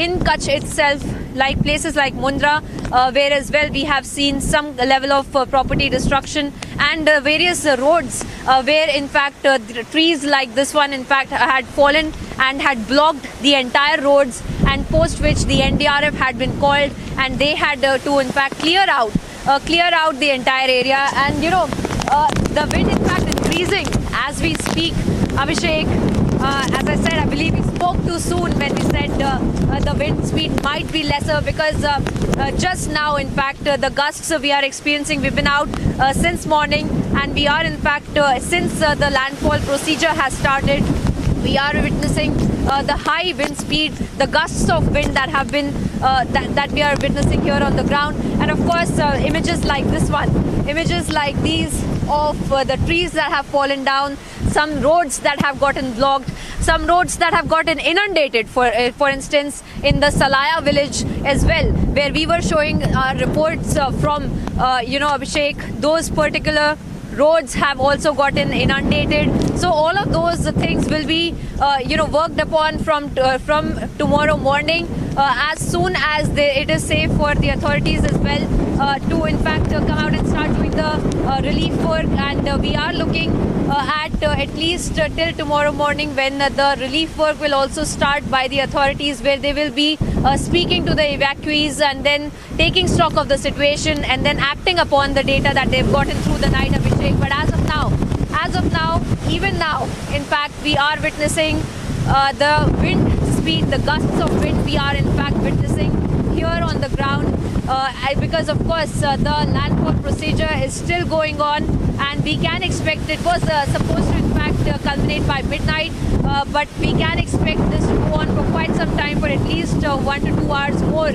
in Kutch itself, like places like Mundra, where as well we have seen some level of property destruction, and various roads where in fact trees like this one in fact had fallen and had blocked the entire roads, and post which the NDRF had been called and they had to in fact clear out the entire area. And the wind in fact increasing as we speak. Abhishek, as I said, I believe we spoke too soon when we said the wind speed might be lesser, because just now in fact the gusts we are experiencing, we've been out since morning, and we are in fact since the landfall procedure has started, we are witnessing the high wind speed, the gusts of wind that have been that we are witnessing here on the ground. And of course images like this one, images like these of the trees that have fallen down, some roads that have gotten blocked, some roads that have gotten inundated, for instance in the Salaya village as well, where we were showing reports from Abhishek, those particular roads have also gotten inundated. So all of those things will be worked upon from tomorrow morning, as soon as it is safe for the authorities as well to in fact come out and start doing the relief work. And we are looking at least till tomorrow morning, when the relief work will also start by the authorities, where they will be speaking to the evacuees and then taking stock of the situation and then acting upon the data that they've gotten through the night, Abhishek. But as of now, even now, in fact, we are witnessing the wind speed, the gusts of wind we are in fact witnessing here on the ground, because of course the landfall procedure is still going on, and we can expect, it was supposed to in fact culminate by midnight, but we can expect this to go on for quite some time, for at least 1 to 2 hours more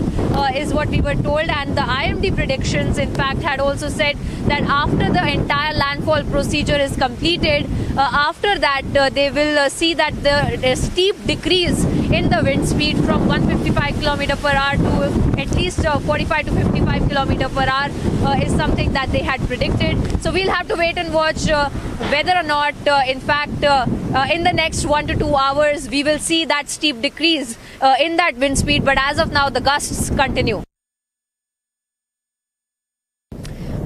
is what we were told. And the IMD predictions in fact had also said that after the entire landfall procedure is completed, after that they will see that the steep decrease in the wind speed from 155 km per hour to at least 45 to 55 km per hour is something that they had predicted. So we'll have to wait and watch whether or not in fact in the next 1 to 2 hours we will see that steep decrease in that wind speed. But as of now, the gusts continue.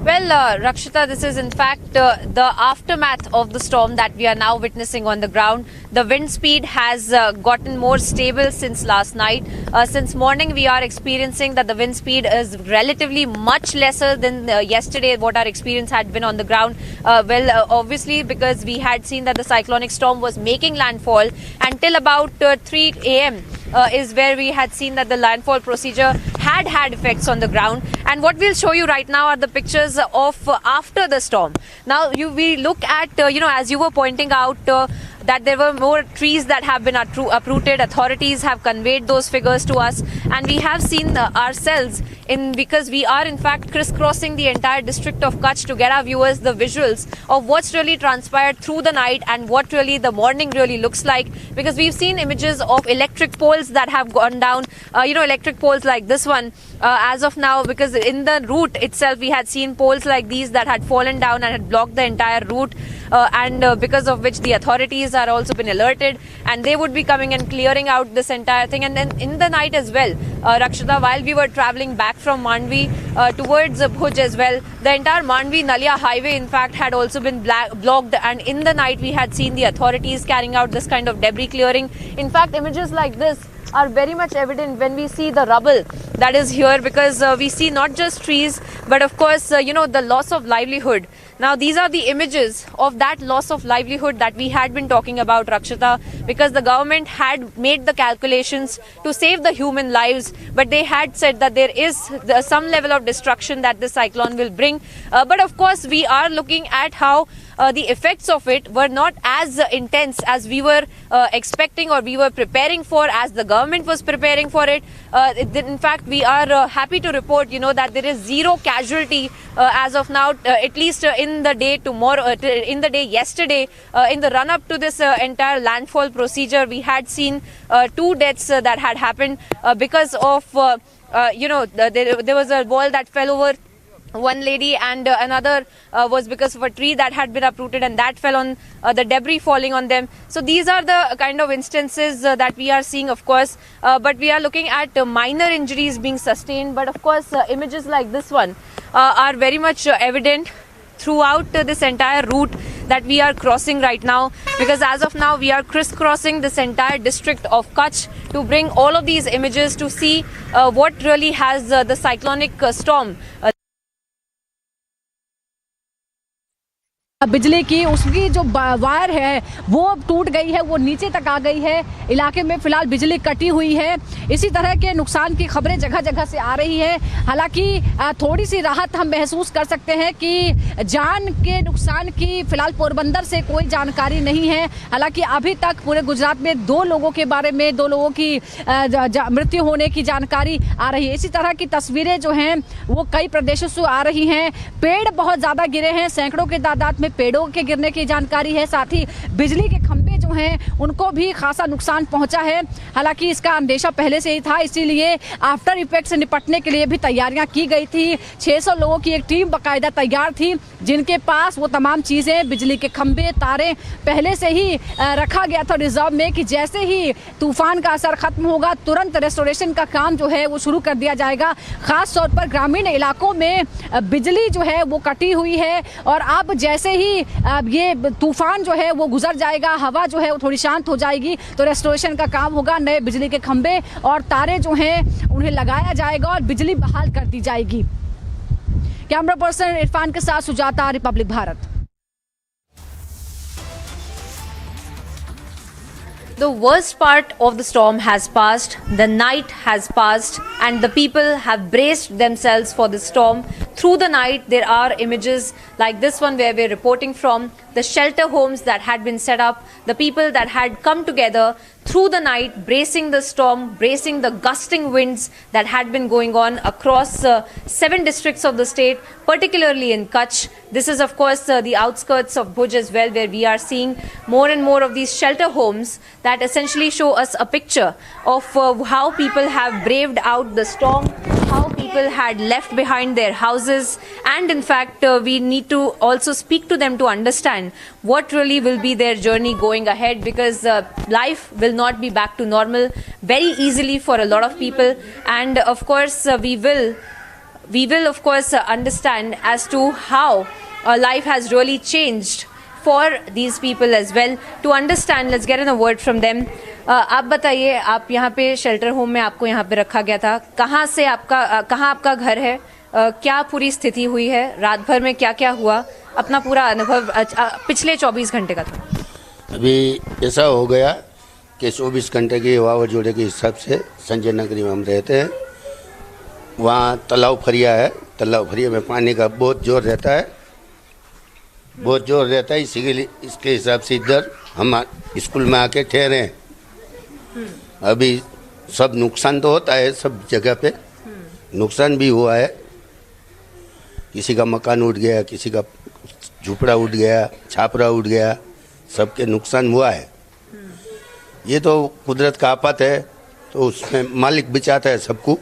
Well, Rakshita, this is in fact the aftermath of the storm that we are now witnessing on the ground. The wind speed has gotten more stable since last night. Since morning, we are experiencing that the wind speed is relatively much lesser than yesterday, what our experience had been on the ground. Obviously, because we had seen that the cyclonic storm was making landfall until about 3 a.m. Is where we had seen that the landfall procedure had effects on the ground. And what we'll show you right now are the pictures of after the storm. Now we look at as you were pointing out that there were more trees that have been uprooted. Authorities have conveyed those figures to us, and we have seen ourselves because we are in fact crisscrossing the entire district of Kutch to get our viewers the visuals of what's really transpired through the night and what really the morning really looks like, because we've seen images of electric poles that have gone down, electric poles like this one as of now, because in the route itself we had seen poles like these that had fallen down and had blocked the entire route, and because of which the authorities are also been alerted, and they would be coming and clearing out this entire thing. And then in the night as well, Rakshita, while we were traveling back from Mandvi towards Bhuj as well, the entire Mandvi-Nalia highway in fact had also been blocked, and in the night we had seen the authorities carrying out this kind of debris clearing. In fact, images like this are very much evident when we see the rubble that is here, because we see not just trees, but of course the loss of livelihood. Now these are the images of that loss of livelihood that we had been talking about, Rakshita, because the government had made the calculations to save the human lives, but they had said that there is some level of destruction that this cyclone will bring. But of course we are looking at how the effects of it were not as intense as we were expecting or we were preparing for, as the government was preparing for it. In fact, we are happy to report, that there is zero casualty as of now, at least in the day yesterday, in the run-up to this entire landfall procedure. We had seen 2 deaths that had happened because of, there was a wall that fell over one lady, and another was because of a tree that had been uprooted and that fell on the debris falling on them. So these are the kind of instances that we are seeing, of course, but we are looking at minor injuries being sustained. But of course, images like this one are very much evident throughout this entire route that we are crossing right now, because as of now we are crisscrossing this entire district of Kutch to bring all of these images to see what really has the cyclonic storm. बिजली की उसकी जो wire है वो टूट गई है, वो नीचे तक आ गई है। इलाके में फिलहाल बिजली कटी हुई है। इसी तरह के नुकसान की खबरें जगह जगह से आ रही है। हालांकि थोड़ी सी राहत हम महसूस कर सकते हैं कि जान के नुकसान की फिलहाल पोरबंदर से कोई जानकारी नहीं है। हालांकि अभी तक पूरे गुजरात में 2 लोगों के बारे में 2 लोगों की मृत्यु होने की जानकारी आ रही है। इसी तरह की तस्वीरें जो हैं वो कई प्रदेशों से आ रही हैं। पेड़ बहुत ज़्यादा गिरे हैं, सैकड़ों के तादाद में पेड़ों के गिरने की जानकारी है। साथ ही बिजली के खंभे जो हैं उनको भी खासा नुकसान पहुंचा है। हालांकि इसका अंदेशा पहले से ही था, इसीलिए आफ्टर इफेक्ट से निपटने के लिए भी तैयारियां की गई थी। 600 लोगों की एक टीम बाकायदा तैयार थी, जिनके पास वो तमाम चीज़ें, बिजली के खंभे, तारें पहले से ही रखा गया था रिजर्व में कि जैसे ही तूफान का असर खत्म होगा तुरंत रेस्टोरेशन का काम जो है वो शुरू कर दिया जाएगा। खास तौर पर ग्रामीण इलाकों में बिजली जो है वो कटी हुई है और अब जैसे ही ये तूफान जो है वो गुजर जाएगा, हवा जो है वो थोड़ी शांत हो जाएगी तो रेस्टोरेशन का काम होगा। नए बिजली के खंभे और तारे जो हैं उन्हें लगाया जाएगा और बिजली बहाल कर दी जाएगी। कैमरा पर्सन इरफान के साथ Sujata, Republic Bharat. The worst part of the storm has passed, the night has passed, and the people have braced themselves for the storm. Through the night, there are images like this one where we're reporting from, the shelter homes that had been set up, the people that had come together through the night, bracing the storm, bracing the gusting winds that had been going on across 7 districts of the state, particularly in Kutch. This is, of course, the outskirts of Bhuj as well, where we are seeing more and more of these shelter homes that essentially show us a picture of how people have braved out the storm, how people had left behind their houses, and in fact we need to also speak to them to understand what really will be their journey going ahead, because life will not be back to normal very easily for a lot of people. And of course we will of course understand as to how life has really changed for these people as well. To understand, let's get in a word from them. आप बताइए, आप यहाँ पे shelter home में आपको यहाँ पे रखा गया था, कहाँ आपका घर है, क्या पूरी स्थिति हुई है, रात भर में क्या क्या हुआ, अपना पूरा अनुभव पिछले 24 घंटे का था। अभी ऐसा हो गया कि 24 घंटे के वावाजोड़े के हिसाब से संजय नगरी में हम रहते हैं। वहाँ तालाब फरिया है, तालाब फरिया में पानी का बहुत जोर रहता है, इसी के लिए इसके हिसाब से इधर हम स्कूल में आके ठहरे हैं। अभी सब नुकसान तो होता है, सब जगह पे नुकसान भी हुआ है। किसी का मकान उठ गया, किसी का झुपड़ा उठ गया, छापरा उठ गया, सबके नुकसान हुआ है। ये तो कुदरत का आफत है, तो उसमें मालिक बचाता है सबको।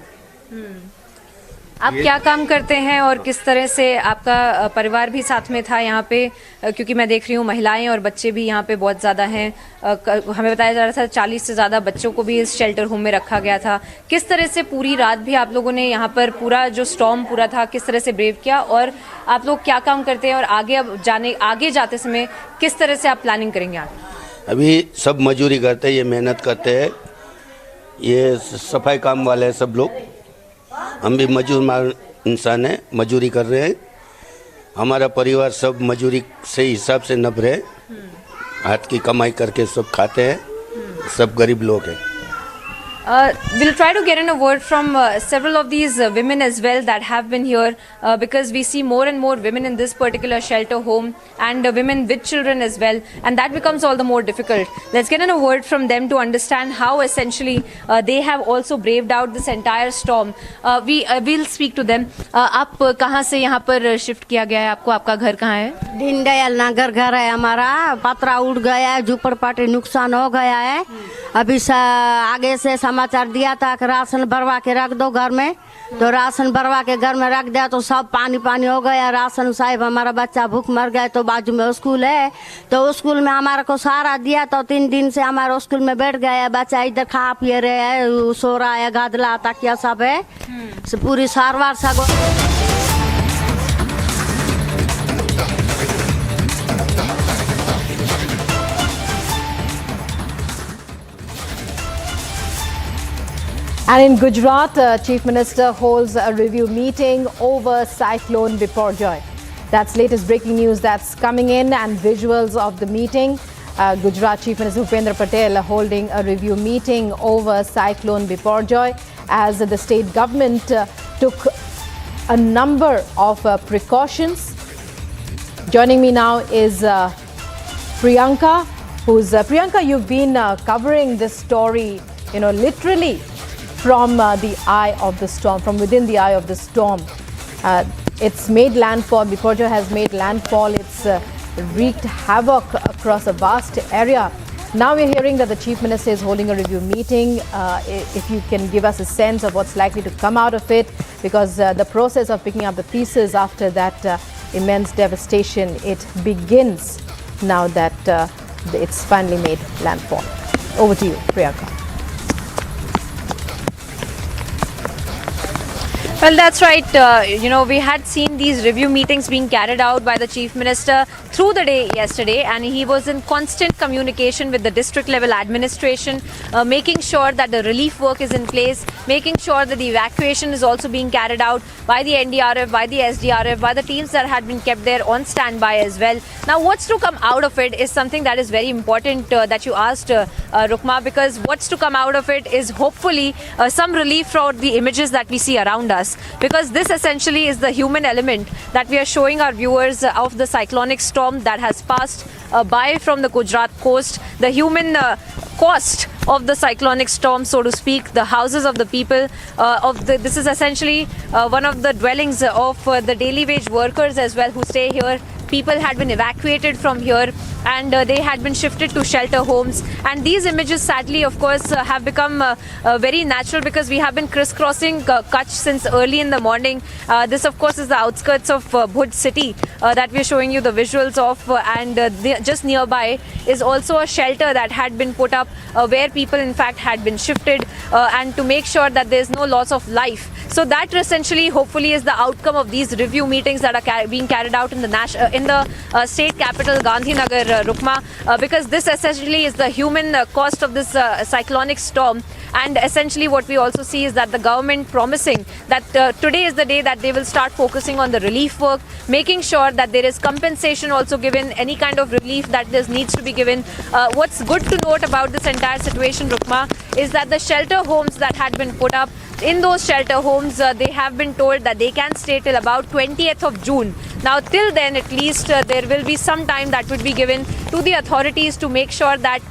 आप क्या काम करते हैं और किस तरह से आपका परिवार भी साथ में था यहाँ पे, क्योंकि मैं देख रही हूँ महिलाएं और बच्चे भी यहाँ पे बहुत ज़्यादा हैं। हमें बताया जा रहा था 40 से ज़्यादा बच्चों को भी इस शेल्टर होम में रखा गया था। किस तरह से पूरी रात भी आप लोगों ने यहाँ पर पूरा जो स्टॉर्म पूरा था किस तरह से ब्रेव किया, और आप लोग क्या काम करते हैं और आगे जाते समय किस तरह से आप प्लानिंग करेंगे आगे? अभी सब मजदूरी करते हैं, ये मेहनत करते हैं, ये सफाई काम वाले हैं सब लोग। हम भी मजदूर इंसान हैं, मजदूरी कर रहे हैं। हमारा परिवार सब मजदूरी से हिसाब से नब रहे, हाथ की कमाई करके सब खाते हैं, सब गरीब लोग हैं। We'll try to get in a word from several of these women as well that have been here, because we see more and more women in this particular shelter home, and women with children as well, and that becomes all the more difficult. Let's get in a word from them to understand how essentially they have also braved out this entire storm. We'll speak to them. आप कहाँ से यहाँ पर shift किया गया है आपको? आपका घर कहाँ है? दीनदयाल नगर घर है हमारा। पतरा उड़ गया है, झुपड़पट्टी नुकसान हो गया है। अभी आगे से समाचार दिया था कि राशन भरवा के रख दो घर में। तो राशन भरवा के घर में रख दिया तो सब पानी पानी हो गया राशन। साहिब हमारा बच्चा भूख मर गया। तो बाजू में स्कूल है, तो स्कूल में हमारे को सहारा दिया। तो 3 दिन से हमारे स्कूल में बैठ गया बच्चा, इधर खा पी रहे है, सो रहा है, गादला तकिया सब है, पूरी सारवार सब। And in Gujarat, Chief Minister holds a review meeting over Cyclone Biparjoy. That's latest breaking news that's coming in and visuals of the meeting. Gujarat Chief Minister Bhupendra Patel holding a review meeting over Cyclone Biparjoy as the state government took a number of precautions. Joining me now is Priyanka, Priyanka, you've been covering this story, literally from the eye of the storm, from within the eye of the storm. It's made landfall. Biparjoy has made landfall. It's wreaked havoc across a vast area. Now we're hearing that the Chief Minister is holding a review meeting. If you can give us a sense of what's likely to come out of it, because the process of picking up the pieces after that immense devastation, it begins now that it's finally made landfall. Over to you, Priyanka. Well, that's right. We had seen these review meetings being carried out by the Chief Minister through the day yesterday, and he was in constant communication with the district level administration, making sure that the relief work is in place, making sure that the evacuation is also being carried out by the NDRF, by the SDRF, by the teams that had been kept there on standby as well. Now, what's to come out of it is something that is very important that you asked, Rukma, because what's to come out of it is hopefully some relief for the images that we see around us. Because this essentially is the human element that we are showing our viewers of the cyclonic storm that has passed by from the Gujarat coast, the human cost of the cyclonic storm, so to speak, the houses of the people. This is essentially one of the dwellings of the daily wage workers as well who stay here. People had been evacuated from here and they had been shifted to shelter homes. And these images, sadly, of course, have become very natural because we have been crisscrossing Kutch since early in the morning. This, of course, is the outskirts of Bhuj city that we are showing you the visuals of. Just nearby is also a shelter that had been put up where people, in fact, had been shifted and to make sure that there is no loss of life. So that essentially, hopefully, is the outcome of these review meetings that are being carried out in the state capital, Gandhinagar, Rukma, because this essentially is the human cost of this cyclonic storm. And essentially what we also see is that the government promising that today is the day that they will start focusing on the relief work, making sure that there is compensation also given, any kind of relief that needs to be given. What's good to note about this entire situation, Rukma, is that the shelter homes that had been put up, in those shelter homes, they have been told that they can stay till about 20th of June. Now, till then, at least, there will be some time that would be given to the authorities to make sure that,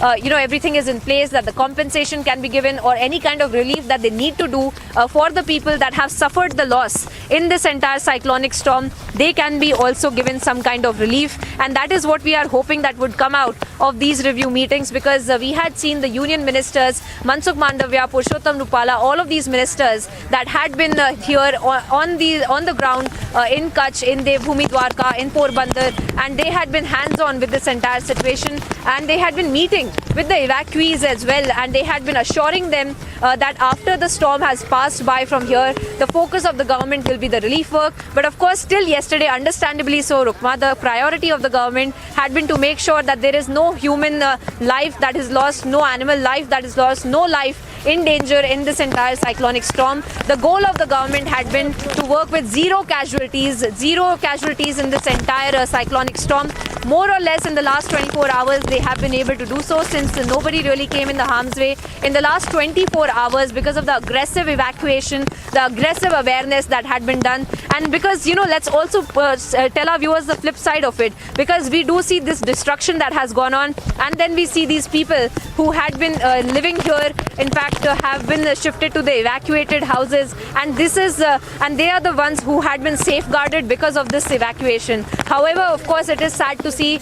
everything is in place, that the compensation can be given or any kind of relief that they need to do for the people that have suffered the loss in this entire cyclonic storm. They can be also given some kind of relief. And that is what we are hoping that would come out of these review meetings, because we had seen the union ministers, Mansukh Mandavya, Purushottam Rupala, all of these ministers that had been here on the ground in Kutch, in Devbhoomi Dwarka, in Porbandar, and they had been hands-on with this entire situation, and they had been meeting with the evacuees as well, and they had been assuring them that after the storm has passed by from here, the focus of the government will be the relief work. But of course, still yesterday, understandably so, Rukma, the priority of the government had been to make sure that there is no human life that is lost, no animal life that is lost, no life in danger in this entire cyclonic storm. The goal of the government had been to work with zero casualties in this entire cyclonic storm. More or less in the last 24 hours, they have been able to do so, since nobody really came in the harm's way in the last 24 hours because of the aggressive evacuation, the aggressive awareness that had been done. And because, let's also tell our viewers the flip side of it, because we do see this destruction that has gone on, and then we see these people who had been living here, in fact, have been shifted to the evacuated houses, and they are the ones who had been safeguarded because of this evacuation. However, of course, it is sad to see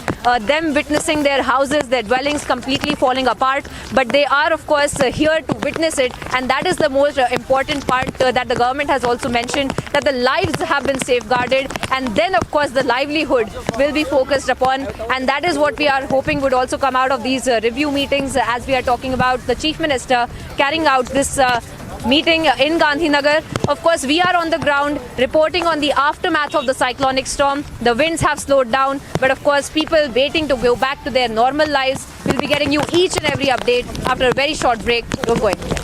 them witnessing their houses, their dwellings completely falling apart. But they are, of course, here to witness it, and that is the most important part that the government has also mentioned, that the lives have been safeguarded, and then, of course, the livelihood will be focused upon, and that is what we are hoping would also come out of these review meetings, as we are talking about the Chief Minister carrying out this meeting in Gandhinagar. Of course, we are on the ground reporting on the aftermath of the cyclonic storm. The winds have slowed down, but of course, people waiting to go back to their normal lives. We'll be getting you each and every update after a very short break. Don't go anywhere.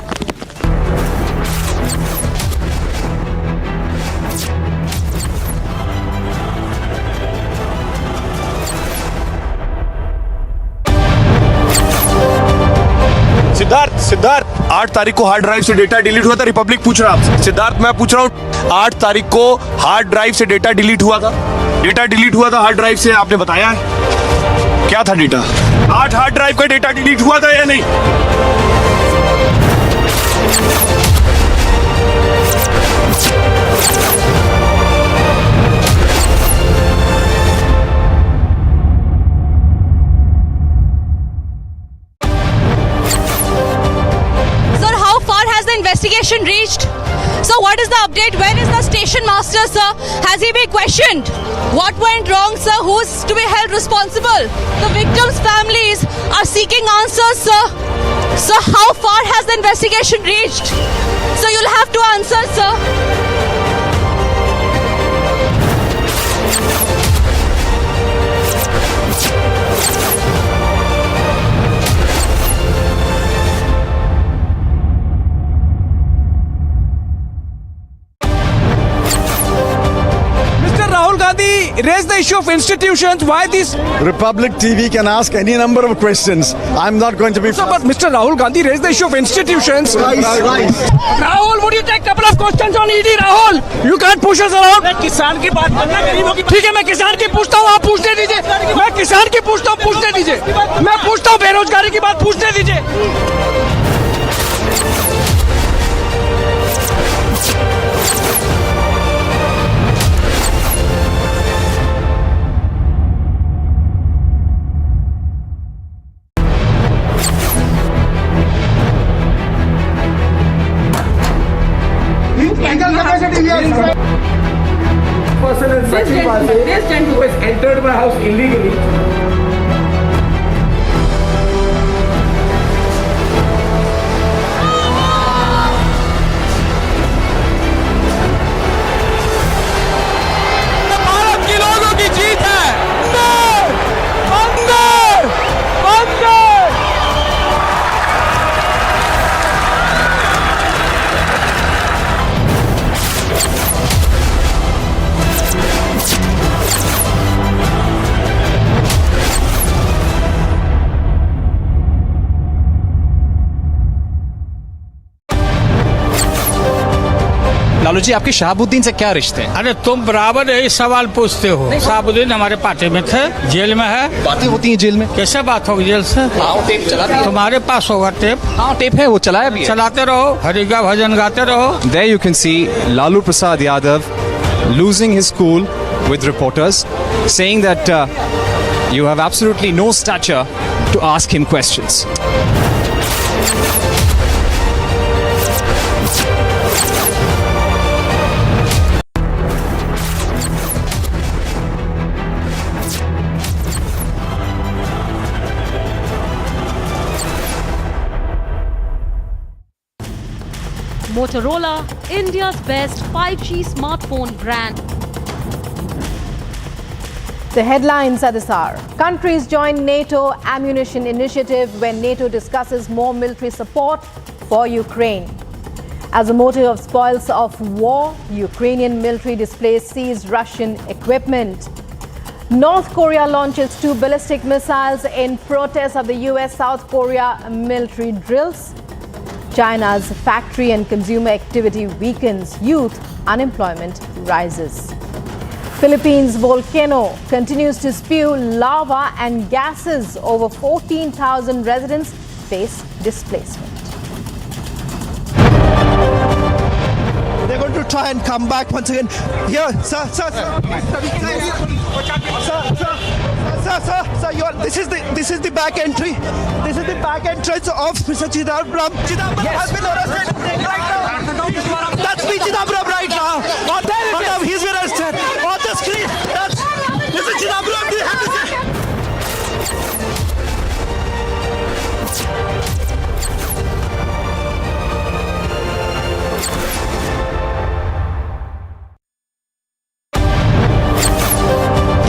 Siddharth 8 तारीख को hard drive से data delete हुआ था। Republic पूछ रहा आपसे। सिद्धार्थ मैं पूछ रहा हूँ 8 तारीख को हार्ड ड्राइव से डेटा डिलीट हुआ था। डेटा डिलीट हुआ था हार्ड ड्राइव से, आपने बताया है क्या था डेटा? 8 हार्ड ड्राइव का डेटा डिलीट हुआ था या नहीं? Investigation reached. So what is the update? When is the station master, sir? Has he been questioned? What went wrong, sir? Who is to be held responsible? The victims' families are seeking answers, sir. So how far has the investigation reached? So you'll have to answer, sir. Raise the issue of institutions. Why this? Republic TV can ask any number of questions. I'm not going to be. So, but Mr. Rahul Gandhi raised the issue of institutions. Right. Rahul, would you take a couple of questions on ED? Rahul, you can't push us around. मैं किसान की बात करना, गरीबों की। ठीक है, मैं किसान की पूछता हूँ, आप पूछने दीजिए। मैं किसान की पूछता हूँ, पूछने दीजिए। मैं पूछता हूँ बेरोजगारी की बात, पूछने दीजिए। This gentleman who has entered my house illegally. Bharat के लोगों की जीत है। अंदर, अंदर। लालू जी, आपके शहाबुद्दीन से क्या रिश्ते हैं? अरे तुम बराबर यही सवाल पूछते हो। शहाबुद्दीन हमारे पार्टी में थे, जेल में है। बातें होती हैं जेल में? कैसे बात होगी जेल से? टेप चलाते हैं? तुम्हारे पास होगा टेप? हाँ, टेप है, वो चलाया भी है। चलाते रहो, हरि का भजन गाते रहो। There you can see Lalu Prasad Yadav losing his cool with reporters, saying that you have absolutely no stature to ask him questions. Motorola, India's best 5G smartphone brand. The headlines at this hour. Countries join NATO ammunition initiative when NATO discusses more military support for Ukraine. As a motive of spoils of war, Ukrainian military displays seize Russian equipment. North Korea launches 2 ballistic missiles in protest of the US-South Korea military drills. China's factory and consumer activity weakens. Youth unemployment rises. Philippines volcano continues to spew lava and gases. Over 14,000 residents face displacement. They're going to try and come back once again. Here, sir. Sir, this is the back entry. This is the back entrance of Mr. Chidambaram. Chidambaram has been arrested right now. That's me, Chidambaram, right now. He's been arrested on the screen. That's Mr. Chidambaram. Do you have to say?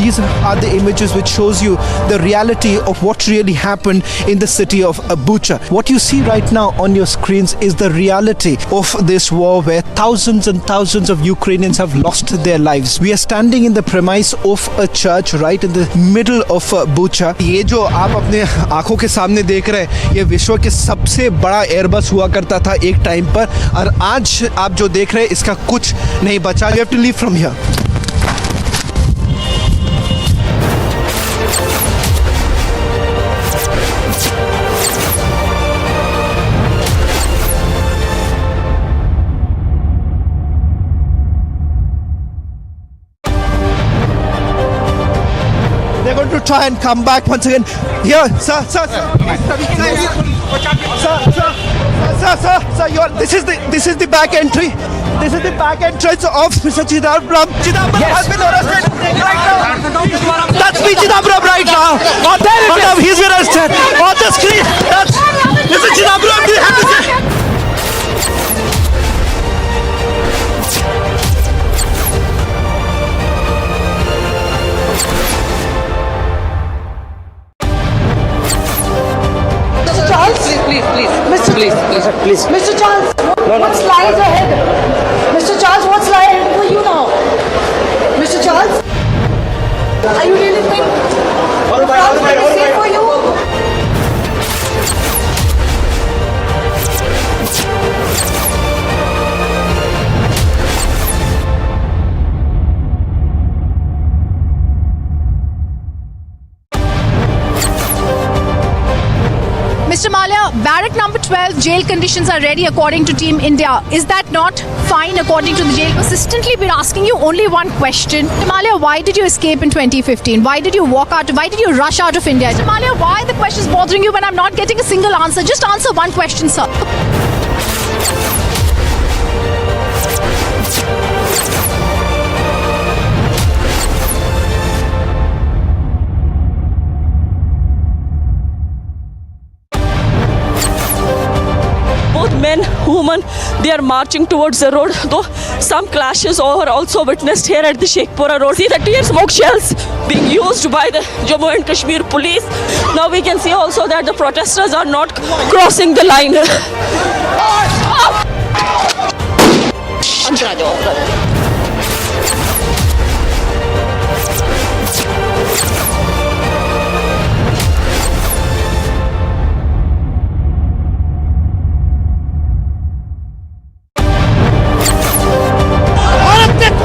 These are the images which shows you the reality of what really happened in the city of Bucha. What you see right now on your screens is the reality of this war where thousands and thousands of Ukrainians have lost their lives. We are standing in the premise of a church right in the middle of Bucha. ये जो आप अपने आंखों के सामने देख रहे हैं, ये विश्व के सबसे बड़ा एयरबस हुआ करता था एक टाइम पर, और आज आप जो देख रहे हैं इसका कुछ नहीं बचा. You have to leave from here. They're going to try and come back once again. Here, sir. This is the back entry. This is the back entrance of Mr. Chidambaram. Chidambaram has been arrested right now. That's me, Chidambaram, right now. He's been arrested on the screen. That's Mr. Chidambaram. Do you have to say? Please. Mr. Charles, what's lies ahead? Mr. Charles, what's lies ahead for you now? Mr. Charles, are you really think France will be safe for you? Mr. Malia, barrack number 12, jail conditions are ready according to Team India. Is that not fine according to the jail? Consistently been asking you only one question. Mr. Malia, why did you escape in 2015? Why did you walk out? Why did you rush out of India? Mr. Malia, why the question is bothering you when I'm not getting a single answer? Just answer one question, sir. Men, women, they are marching towards the road. Though some clashes are also witnessed here at the Sheikhpura road. See the tear smoke shells being used by the Jammu and Kashmir police. Now we can see also that the protesters are not crossing the line.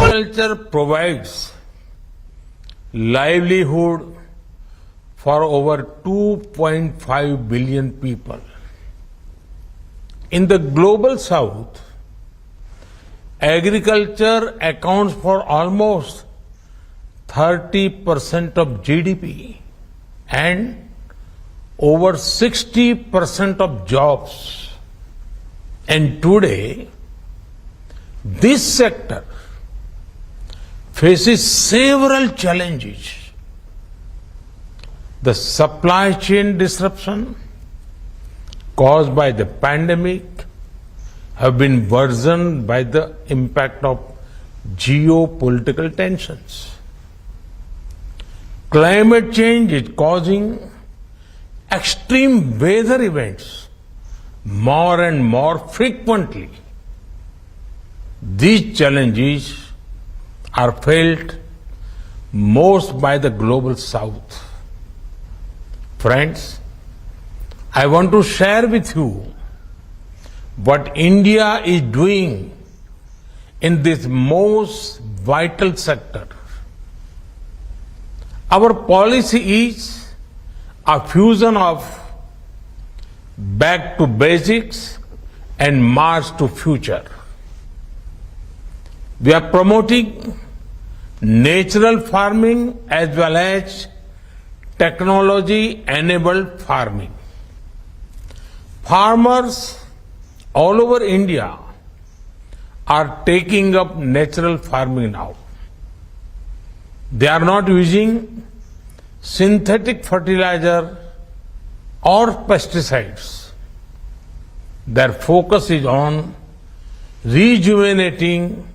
Agriculture provides livelihood for over 2.5 billion people. In the global south, agriculture accounts for almost 30% of GDP and over 60% of jobs. And today, this sector faces several challenges. The supply chain disruption caused by the pandemic have been worsened by the impact of geopolitical tensions. Climate change is causing extreme weather events more and more frequently. These challenges are felt most by the global south. Friends, I want to share with you what India is doing in this most vital sector. Our policy is a fusion of back to basics and march to future. We are promoting natural farming as well as technology-enabled farming. Farmers all over India are taking up natural farming now. They are not using synthetic fertilizer or pesticides. Their focus is on rejuvenating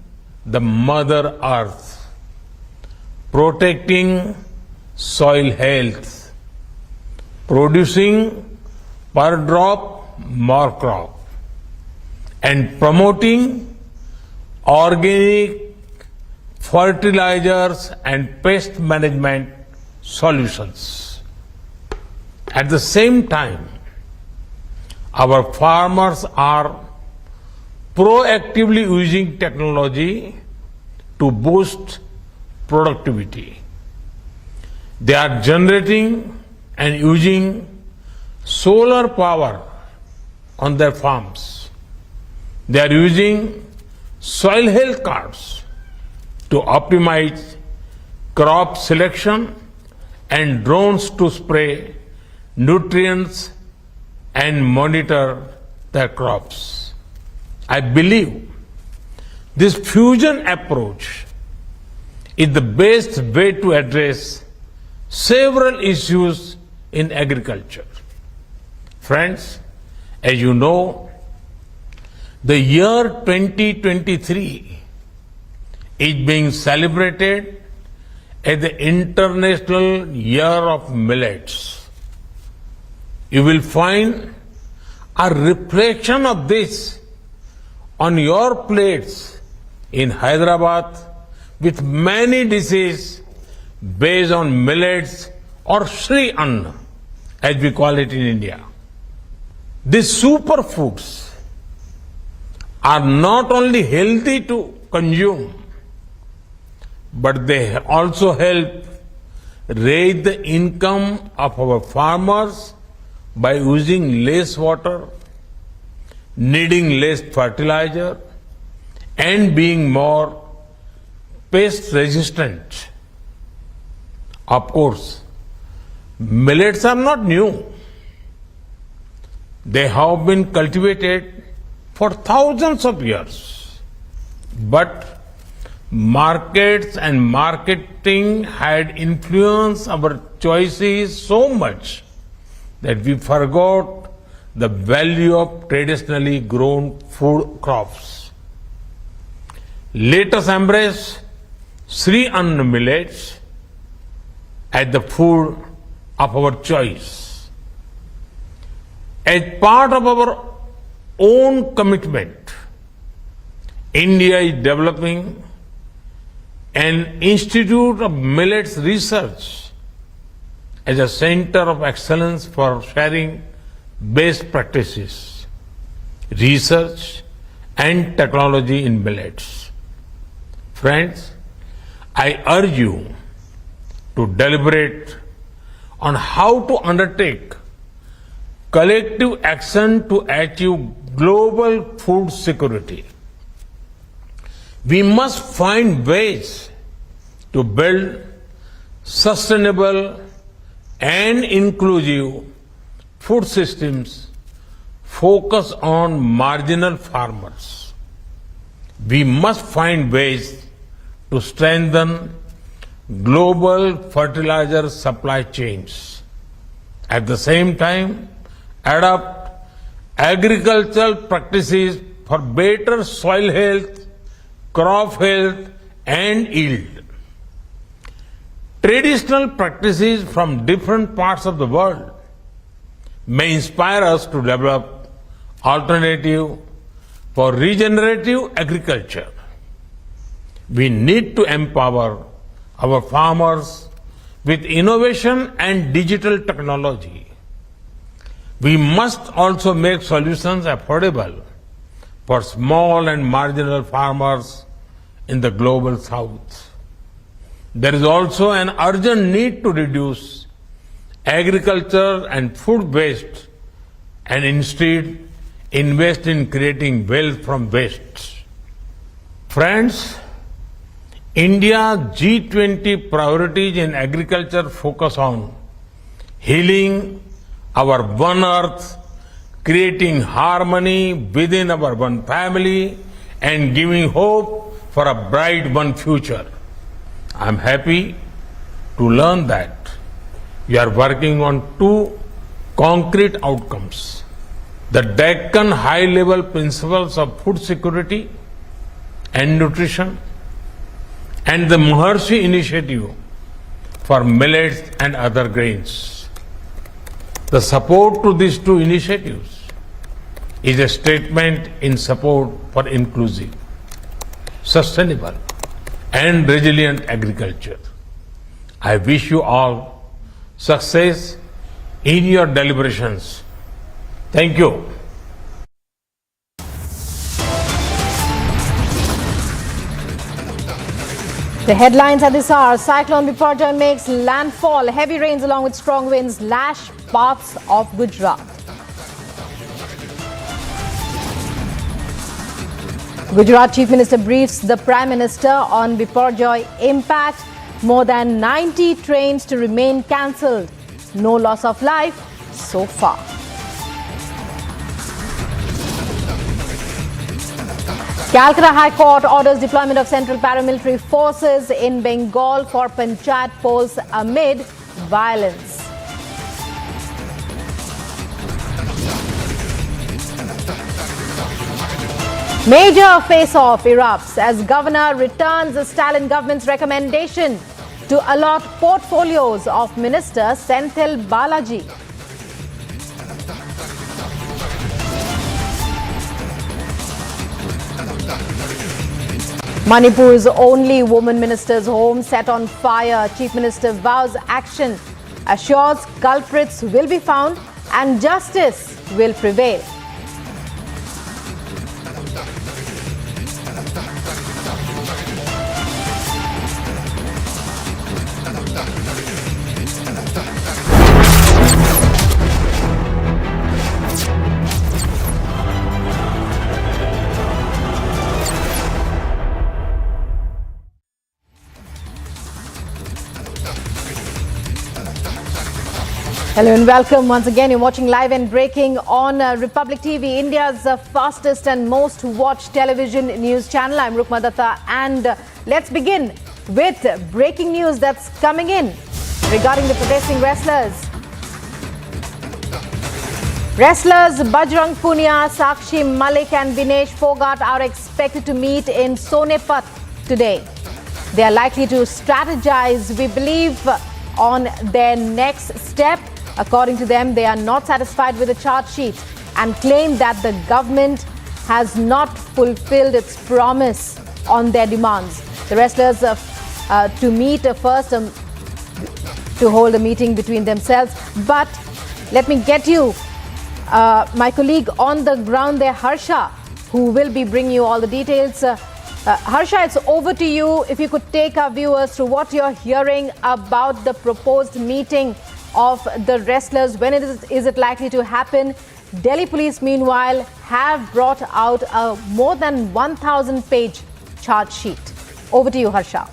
the Mother Earth, protecting soil health, producing per drop more crop, and promoting organic fertilizers and pest management solutions. At the same time, our farmers are proactively using technology to boost productivity. They are generating and using solar power on their farms. They are using soil health cards to optimize crop selection and drones to spray nutrients and monitor their crops. I believe this fusion approach is the best way to address several issues in agriculture. Friends, as you know, the year 2023 is being celebrated as the International Year of Millets. You will find a reflection of this on your plates in Hyderabad with many dishes based on millets or Sri Anna, as we call it in India. These superfoods are not only healthy to consume, but they also help raise the income of our farmers by using less water, needing less fertilizer, and being more pest resistant. Of course, millets are not new. They have been cultivated for thousands of years. But markets and marketing had influenced our choices so much that we forgot the value of traditionally grown food crops. Let us embrace Sri Anna millets as the food of our choice. As part of our own commitment, India is developing an Institute of Millets Research as a center of excellence for sharing best practices, research, and technology in millets. Friends, I urge you to deliberate on how to undertake collective action to achieve global food security. We must find ways to build sustainable and inclusive food systems focused on marginal farmers. We must find ways to strengthen global fertilizer supply chains. At the same time, adopt agricultural practices for better soil health, crop health, and yield. Traditional practices from different parts of the world may inspire us to develop alternative for regenerative agriculture. We need to empower our farmers with innovation and digital technology. We must also make solutions affordable for small and marginal farmers in the global south. There is also an urgent need to reduce agriculture and food waste and instead invest in creating wealth from waste. Friends, India's G20 priorities in agriculture focus on healing our one earth, creating harmony within our one family, and giving hope for a bright one future. I am happy to learn that we are working on two concrete outcomes: the Deccan high-level principles of food security and nutrition, and the Maharshi initiative for millets and other grains. The support to these two initiatives is a statement in support for inclusive, sustainable, and resilient agriculture. I wish you all success in your deliberations. Thank you. The headlines at this hour: Cyclone Biparjoy makes landfall. Heavy rains along with strong winds lash parts of Gujarat. Gujarat Chief Minister briefs the Prime Minister on Biparjoy impact. More than 90 trains to remain cancelled. No loss of life so far. Calcutta High Court orders deployment of central paramilitary forces in Bengal for panchayat polls amid violence. Major face-off erupts as governor returns the Stalin government's recommendation to allot portfolios of Minister Senthil Balaji. Manipur's only woman minister's home set on fire. Chief Minister vows action, assures culprits will be found and justice will prevail. Hello and welcome once again. You're watching Live and Breaking on Republic TV, India's fastest and most watched television news channel. I'm Rukma Datta, and let's begin with breaking news that's coming in regarding the protesting wrestlers. Wrestlers Bajrang Punia, Sakshi Malik and Vinesh Fogart are expected to meet in Sonepat today. They are likely to strategize, we believe, on their next step. According to them, they are not satisfied with the charge sheet and claim that the government has not fulfilled its promise on their demands. The wrestlers to meet first to hold a meeting between themselves. But let me get you my colleague on the ground there, Harsha, who will be bringing you all the details. Harsha, it's over to you. If you could take our viewers through what you're hearing about the proposed meeting of the wrestlers. When is it likely to happen? Delhi police, meanwhile, have brought out a more than 1,000-page charge sheet. Over to you, Harsha.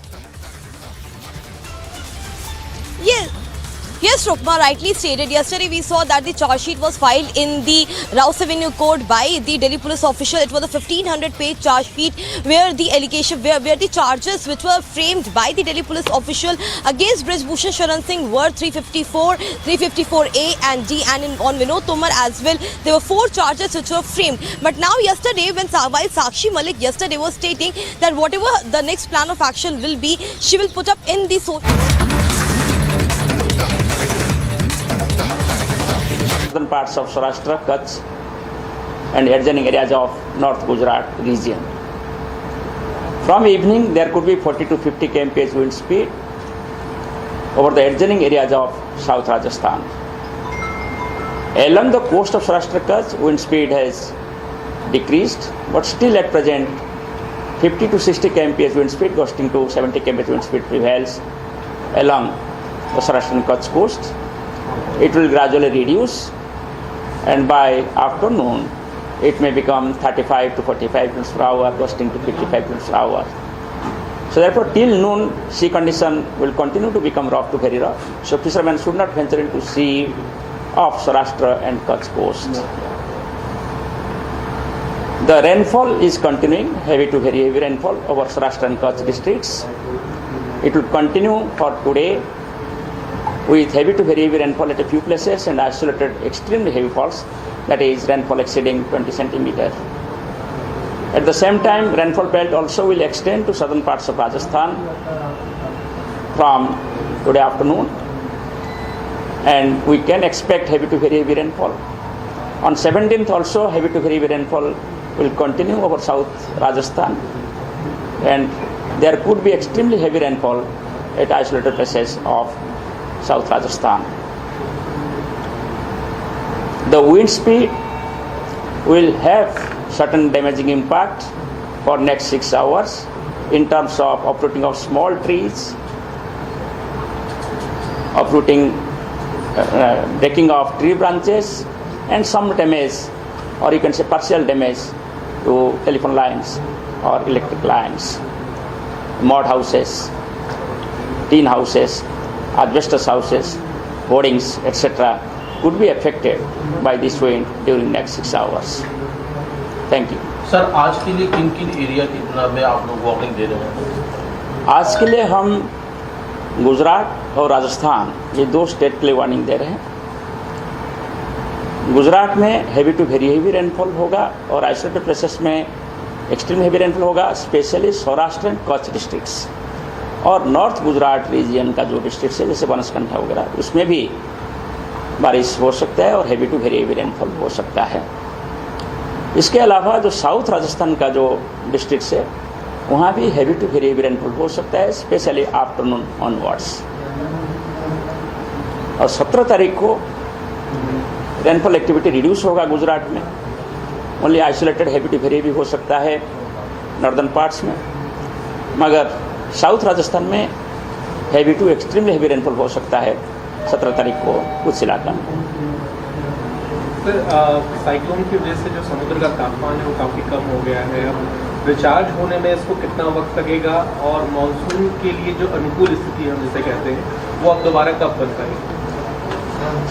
Yes, Rukma, rightly stated. Yesterday we saw that the charge sheet was filed in the Rouse Avenue Court by the Delhi police official. It was a 1,500-page charge sheet where the allegation, where the charges which were framed by the Delhi police official against Brij Bhushan Sharan Singh were 354, 354A and D, and on Vinod Tomar as well. There were 4 charges which were framed. But now yesterday, while Sakshi Malik yesterday was stating that whatever the next plan of action will be, she will put up in the southern parts of Saurashtra, Kutch and adjoining areas of North Gujarat region. From evening, there could be 40 to 50 kmph wind speed over the adjoining areas of South Rajasthan. Along the coast of Saurashtra, Kutch, wind speed has decreased, but still at present, 50 to 60 kmph wind speed, gusting to 70 kmph wind speed prevails along the Saurashtra and Kutch coast. It will gradually reduce, and by afternoon it may become 35 to 45 km per hour, gusting to 55 km per hour. So therefore, till noon, sea condition will continue to become rough to very rough. So fishermen should not venture into sea off Saurashtra and Kutch coast. The rainfall is continuing, heavy to very heavy rainfall over Saurashtra and Kutch districts. It will continue for today with heavy to very heavy rainfall at a few places and isolated extremely heavy falls, that is rainfall exceeding 20 centimeters. At the same time, rainfall belt also will extend to southern parts of Rajasthan from today afternoon, and we can expect heavy to very heavy rainfall. On 17th also, heavy to very heavy rainfall will continue over south Rajasthan, and there could be extremely heavy rainfall at isolated places of south Rajasthan. The wind speed will have certain damaging impact for next 6 hours in terms of uprooting of small trees, breaking of tree branches, and some damage, or you can say partial damage, to telephone lines or electric lines. Mud houses, tin houses, asbestos houses, hoardings, etc. could be affected by this wind during next 6 hours. Thank you. Sir, आज के लिए किन किन area में आप लोग warning दे रहे हैं? आज के लिए हम गुजरात और राजस्थान, ये 2 स्टेट के लिए वार्निंग दे रहे हैं। गुजरात में heavy to very heavy rainfall होगा और आइसोलेटेड प्लेसेस में एक्सट्रीम हेवी रेनफॉल होगा, specially Saurashtra and Kutch districts. और नॉर्थ गुजरात रीजन का जो डिस्ट्रिक्ट है जैसे बनासकांठा वगैरह, उसमें भी बारिश हो सकता है और heavy to very heavy rainfall हो सकता है। इसके अलावा जो साउथ राजस्थान का जो डिस्ट्रिक्ट है वहाँ भी heavy to very heavy rainfall हो सकता है, स्पेशली आफ्टरनून ऑनवर्ड्स। और 17 तारीख को रेनफॉल एक्टिविटी रिड्यूस होगा गुजरात में, only isolated heavy to very heavy हो सकता है नॉर्दर्न पार्ट्स में, मगर साउथ राजस्थान में heavy to extremely heavy rainfall हो सकता है 17 तारीख को कुछ इलाका में। सर, साइक्लोन की वजह से जो समुद्र का तापमान है वो काफ़ी कम हो गया है, अब रिचार्ज होने में इसको कितना वक्त लगेगा, और मानसून के लिए जो अनुकूल स्थिति हम जिसे कहते हैं वो अब दोबारा कब बन पाएगी?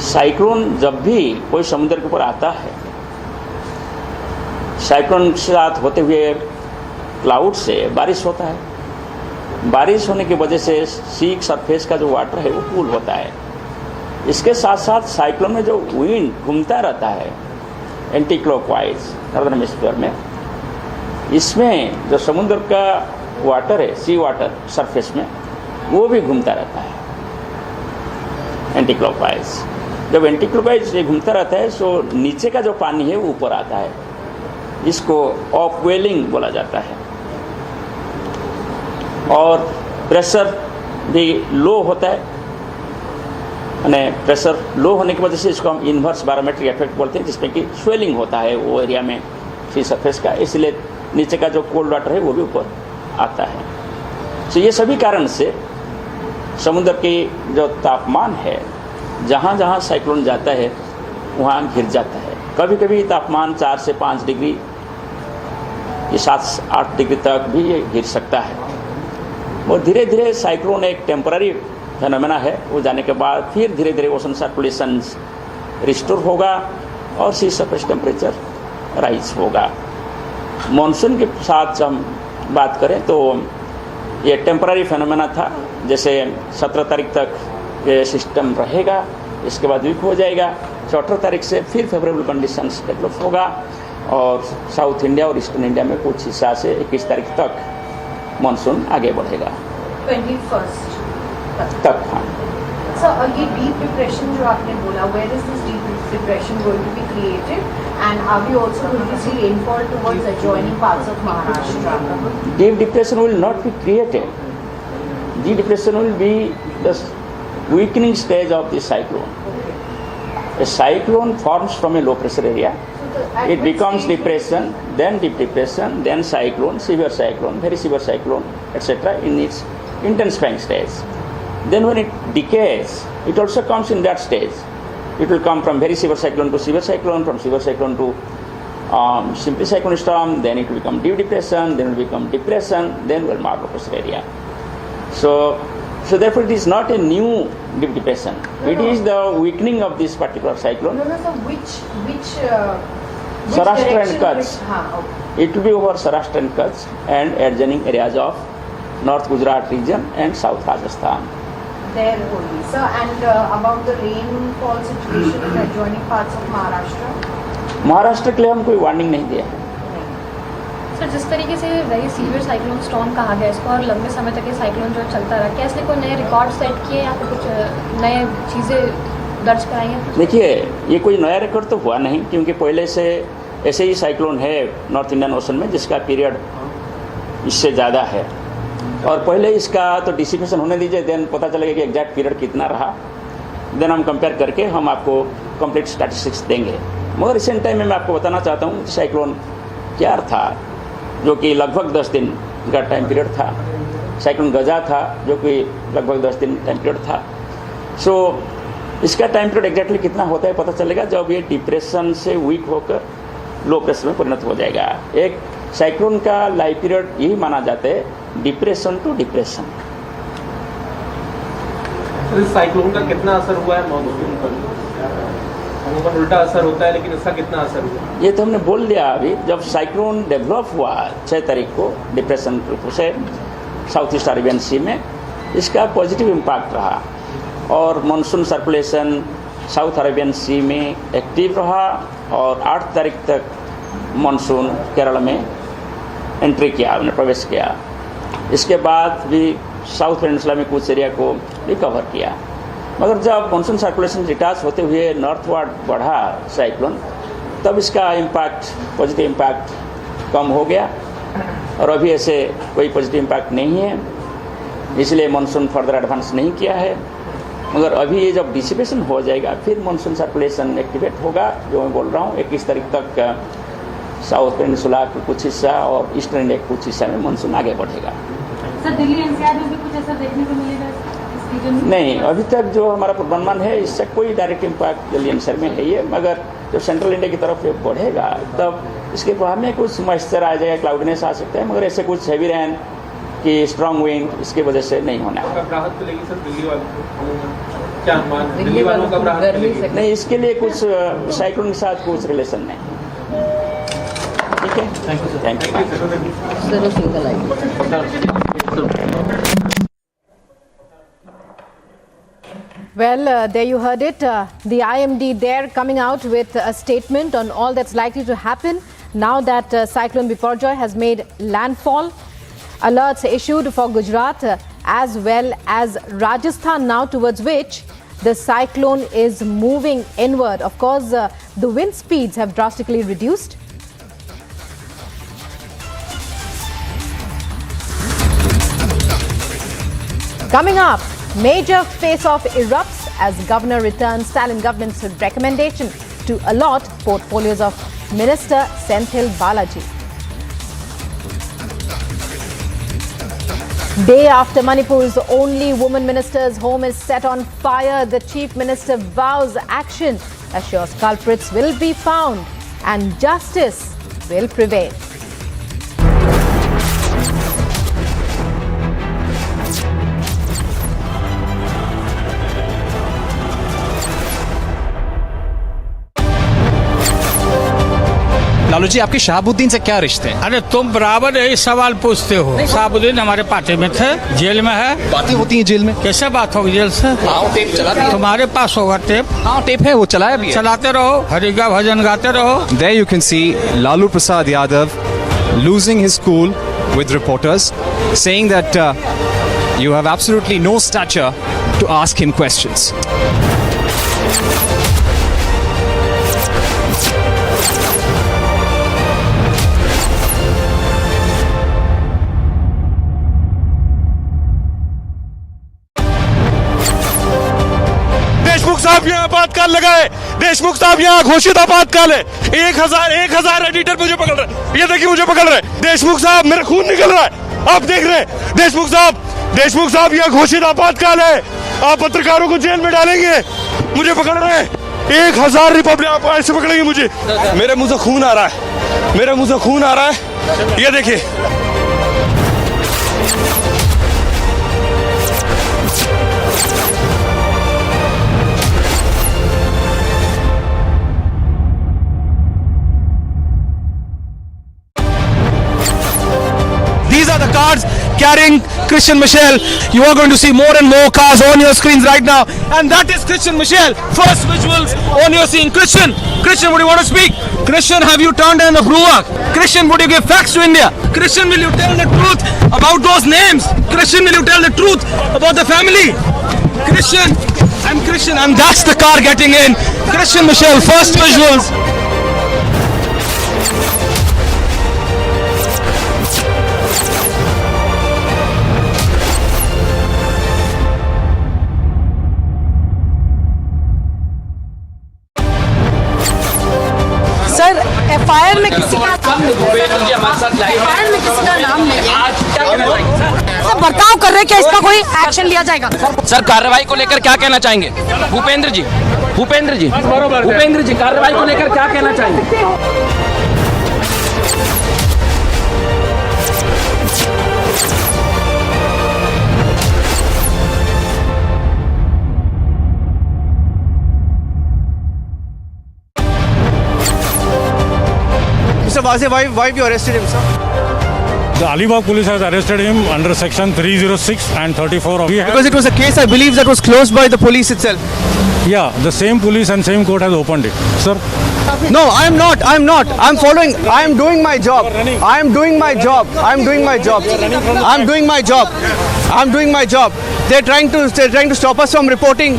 साइक्लोन जब भी कोई समुद्र के ऊपर आता है, साइक्लोन के साथ होते हुए क्लाउड से बारिश होता है। बारिश होने की वजह से सी सरफेस का जो वाटर है वो कूल होता है। इसके साथ साथ साइक्लोन में जो विंड घूमता रहता है एंटी क्लॉकवाइज नॉर्दर्न हेमिस्फीयर में, इसमें जो समुद्र का वाटर है, सी वाटर सरफेस में, वो भी घूमता रहता है एंटी क्लॉकवाइज। जब एंटी क्लॉकवाइज घूमता रहता है तो नीचे का जो पानी है वो ऊपर आता है, इसको ऑफवेलिंग बोला जाता है। और प्रेशर भी लो होता है, यानी प्रेशर लो होने की वजह से इसको हम इन्वर्स बैरोमेट्रिक इफेक्ट बोलते हैं, जिसमें कि स्वेलिंग होता है वो एरिया में सी सरफेस का, इसलिए नीचे का जो कोल्ड वाटर है वो भी ऊपर आता है। तो ये सभी कारण से समुद्र की जो तापमान है, जहाँ जहाँ साइक्लोन जाता है वहाँ गिर जाता है। कभी कभी तापमान 4 से 5 डिग्री, ये 7 से 8 डिग्री तक भी ये गिर सकता है। और धीरे धीरे साइक्लोन एक टेम्पररी फेनोमेना है, वो जाने के बाद फिर धीरे धीरे ओशन सर्कुलेशन रिस्टोर होगा और सी सरफेस टेम्परेचर राइज होगा। मॉनसून के साथ हम बात करें तो ये टेम्पररी फेनोमेना था, जैसे 17 तारीख तक ये सिस्टम रहेगा, इसके बाद वीक हो जाएगा। 18 तारीख से फिर फेवरेबल कंडीशंस डेवलप होगा और साउथ इंडिया और ईस्टर्न इंडिया में कुछ हिस्सा से 21 तारीख तक मॉनसून आगे बढ़ेगा 21st तक। हाँ सर, ये डीप डिप्रेशन जो आपने बोला, where is this deep depression going to be created, and are we also going to see rainfall towards adjoining parts of Maharashtra? Deep depression will not be created. Deep depression will be the weakening stage of the cyclone. A cyclone forms from a low pressure area. It becomes depression, then deep depression, then cyclone, severe cyclone, very severe cyclone, etc. in its intensifying stage. Then when it decays, it also comes in that stage. It will come from very severe cyclone to severe cyclone, from severe cyclone to simply cyclone storm, then it will become deep depression, then it will become depression, then will mark pressure area. So therefore it is not a new deep depression. It is the weakening of this particular cyclone. No, so which Saurashtra and direction Kutch. okay. It will be over Saurashtra and Kutch and adjoining areas of North Gujarat region and South Rajasthan. There only. Sir, and about the rainfall situation in adjoining parts of Maharashtra? Maharashtra के लिए हम कोई warning नहीं दिया है। Sir, जिस तरीके से वेरी सीवियर साइक्लोन स्टॉर्म कहा गया इसको और लंबे समय तक ये साइक्लोन जो चलता रहा, क्या इसलिए कोई नए रिकॉर्ड सेट किए या फिर कुछ नए चीज़ें दर्ज कराई हैं? देखिए, ये कोई नया रिकॉर्ड तो हुआ नहीं, क्योंकि पहले से ऐसे ही साइक्लोन है नॉर्थ इंडियन ओशन में जिसका पीरियड इससे ज़्यादा है, और पहले इसका तो डिसिपेशन होने दीजिए, देन पता चलेगा कि एग्जैक्ट पीरियड कितना रहा, देन हम कंपेयर करके हम आपको कंप्लीट स्टैटिस्टिक्स देंगे। मगर रिसेंट टाइम में मैं आपको बताना चाहता हूँ कि साइक्लोन क्या था, जो कि लगभग 10 दिन का टाइम पीरियड था। साइक्लोन गजा था जो कि लगभग 10 दिन टाइम पीरियड था। सो इसका टाइम पीरियड एग्जैक्टली कितना होता है पता चलेगा जब ये डिप्रेशन से वीक होकर लो प्रेशर में परिणत हो जाएगा। एक साइक्लोन का लाइफ पीरियड यही माना जाता है डिप्रेशन टू डिप्रेशन। इस साइक्लोन का कितना असर हुआ है मॉनसून पर? अमूमन उल्टा असर होता है, लेकिन इसका कितना असर हुआ? ये तो हमने बोल दिया अभी। जब साइक्लोन डेवलप हुआ 6 तारीख को डिप्रेशन से साउथ ईस्ट अरेबियन सी में, इसका पॉजिटिव इम्पैक्ट रहा और मानसून सर्कुलेशन साउथ अरेबियन सी में एक्टिव रहा और 8 तारीख तक मानसून केरल में एंट्री किया, उन्हें प्रवेश किया। इसके बाद भी साउथ पेनिनसुला में कुछ एरिया को रिकवर किया, मगर जब मानसून सर्कुलेशन डिटैच होते हुए नॉर्थवर्ड बढ़ा साइक्लोन, तब इसका इम्पैक्ट पॉजिटिव इम्पैक्ट कम हो गया और अभी ऐसे कोई पॉजिटिव इम्पैक्ट नहीं है, इसलिए मानसून फर्दर एडवांस नहीं किया है। मगर अभी ये जब डिसिपेशन हो जाएगा फिर मानसून सर्कुलेशन एक्टिवेट होगा, जो मैं बोल रहा हूँ 21 तारीख तक साउथ पेनिनसुला के कुछ हिस्सा और ईस्टर्न इंडिया के कुछ हिस्सा में मानसून आगे बढ़ेगा। सर, दिल्ली एनसीआर में भी कुछ असर देखने को मिलेगा इस रीजन में? नहीं, अभी तक जो हमारा पूर्वानुमान है इससे कोई डायरेक्ट इम्पैक्ट दिल्ली एनसीआर में है ये, मगर जब सेंट्रल इंडिया की तरफ ये बढ़ेगा तब इसके प्रभाव में कुछ मॉइस्चर आ जाएगा, क्लाउडनेस आ सकता है, मगर ऐसे कुछ हैवी रेन की स्ट्रॉन्ग विंड इसकी वजह से नहीं होना है। राहत मिलेगी सर दिल्ली वालों को? क्या अनुमान है दिल्ली वालों का राहत मिलेगी? नहीं, इसके लिए कुछ साइक्लोन के साथ कुछ रिलेशन नहीं। ठीक है, thank you. Well, there you heard it. The IMD there coming out with a statement on all that's likely to happen now that Cyclone Biparjoy has made landfall. Alerts issued for Gujarat as well as Rajasthan now, towards which the cyclone is moving inward. Of course, the wind speeds have drastically reduced. Coming up, major face-off erupts as Governor returns Stalin government's recommendation to allot portfolios of Minister Senthil Balaji. Day after Manipur's only woman minister's home is set on fire, the chief minister vows action, assures culprits will be found and justice will prevail. Lalu ji, आपके शहाबुद्दीन से क्या रिश्ते हैं? अरे तुम बराबर यही सवाल पूछते हो। शहाबुद्दीन हमारे पार्टी में थे, जेल में है। बातें होती हैं जेल में? कैसे बात होगी जेल से? टेप चलाते तुम्हारे पास होगा टेप? हाँ, टेप है, वो चलाया भी है। चलाते रहो, हरिगा भजन गाते रहो। There you can see Lalu Prasad Yadav losing his cool with reporters, saying that you have absolutely no stature to ask him questions. साहब यहाँ आपातकाल लगाए, देशमुख साहब यहाँ घोषित आपातकाल है। 1000 एडिटर मुझे पकड़ रहे हैं, ये देखिए मुझे पकड़ रहे हैं। देशमुख साहब, मेरा खून निकल रहा है, आप देख रहे हैं। देशमुख साहब यहाँ घोषित आपातकाल है, आप पत्रकारों को जेल में डालेंगे, मुझे पकड़ रहे हैं। 1000 रिपब्लिक आप ऐसे पकड़ेंगे मुझे? मेरे मुंह से खून आ रहा है, मेरे मुंह से खून आ रहा है, ये देखिए। These are the cars carrying Christian Michel. You are going to see more and more cars on your screens right now. And that is Christian Michel. First visuals on your screen. Christian, would you want to speak? Christian, have you turned in a brewer? Christian, would you give facts to India? Christian, will you tell the truth about those names? Christian, will you tell the truth about the family? Christian, and that's the car getting in. Christian Michel, first visuals. Sir FIR में किसी का नाम नहीं है, sir बर्ताव कर रहे हैं, क्या इसका कोई एक्शन लिया जाएगा? सर कार्रवाई को लेकर क्या कहना चाहेंगे? भूपेंद्र जी कार्रवाई को लेकर क्या कहना चाहेंगे? Mr. Waze, why you arrested him, sir? The Alibag police has arrested him under section 306 and 34 of... Because it was a case, I believe, that was closed by the police itself. Yeah, the same police and same court has opened it. Sir? No, I'm not. I'm following. I'm doing my job. I'm doing my job. They're trying to stop us from reporting.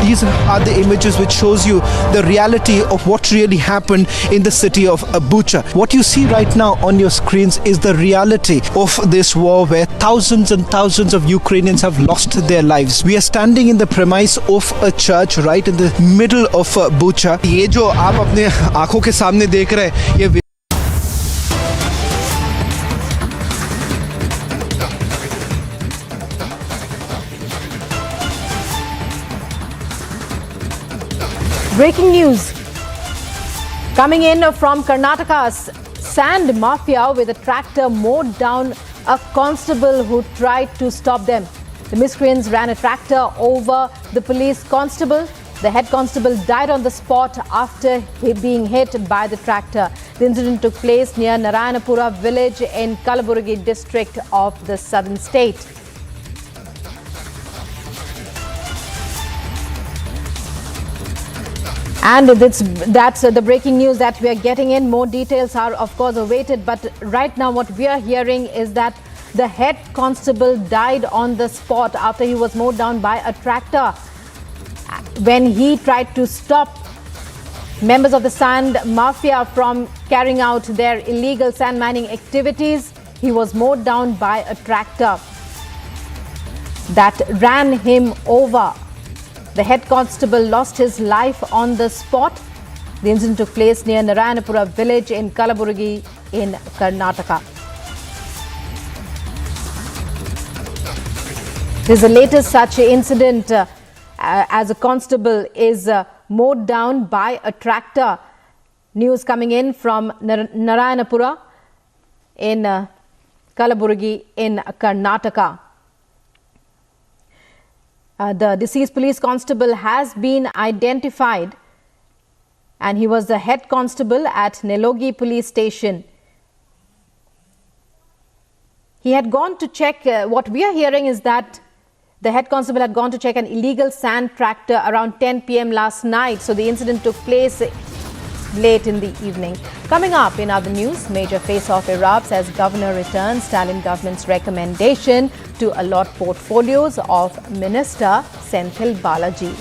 These are the images which shows you the reality of what really happened in the city of Bucha. What you see right now on your screens is the reality of this war where thousands and thousands of Ukrainians have lost their lives. We are standing in the premise of a church right in the middle of Bucha. ये जो आप अपने आंखों के सामने देख रहे हैं, ये Breaking news coming in from Karnataka. Sand mafia with a tractor mowed down a constable who tried to stop them. The miscreants ran a tractor over the police constable. The head constable died on the spot after being hit by the tractor. The incident took place near Narayanapura village in Kalaburagi district of the southern state. And that's the breaking news that we are getting in. More details are, of course, awaited. But right now, what we are hearing is that the head constable died on the spot after he was mowed down by a tractor when he tried to stop members of the sand mafia from carrying out their illegal sand mining activities. He was mowed down by a tractor that ran him over. The head constable lost his life on the spot. The incident took place near Narayanapura village in Kalaburagi in Karnataka. This is the latest such incident as a constable is mowed down by a tractor. News coming in from Narayanapura in Kalaburagi in Karnataka. The deceased police constable has been identified and he was the head constable at Nelogi police station. He had gone to check, what we are hearing is that the head constable had gone to check an illegal sand tractor around 10 p.m. last night. So the incident took place late in the evening. Coming up in other news, major face-off erupts as governor returns Stalin government's recommendation to allot portfolios of Minister Senthil Balaji.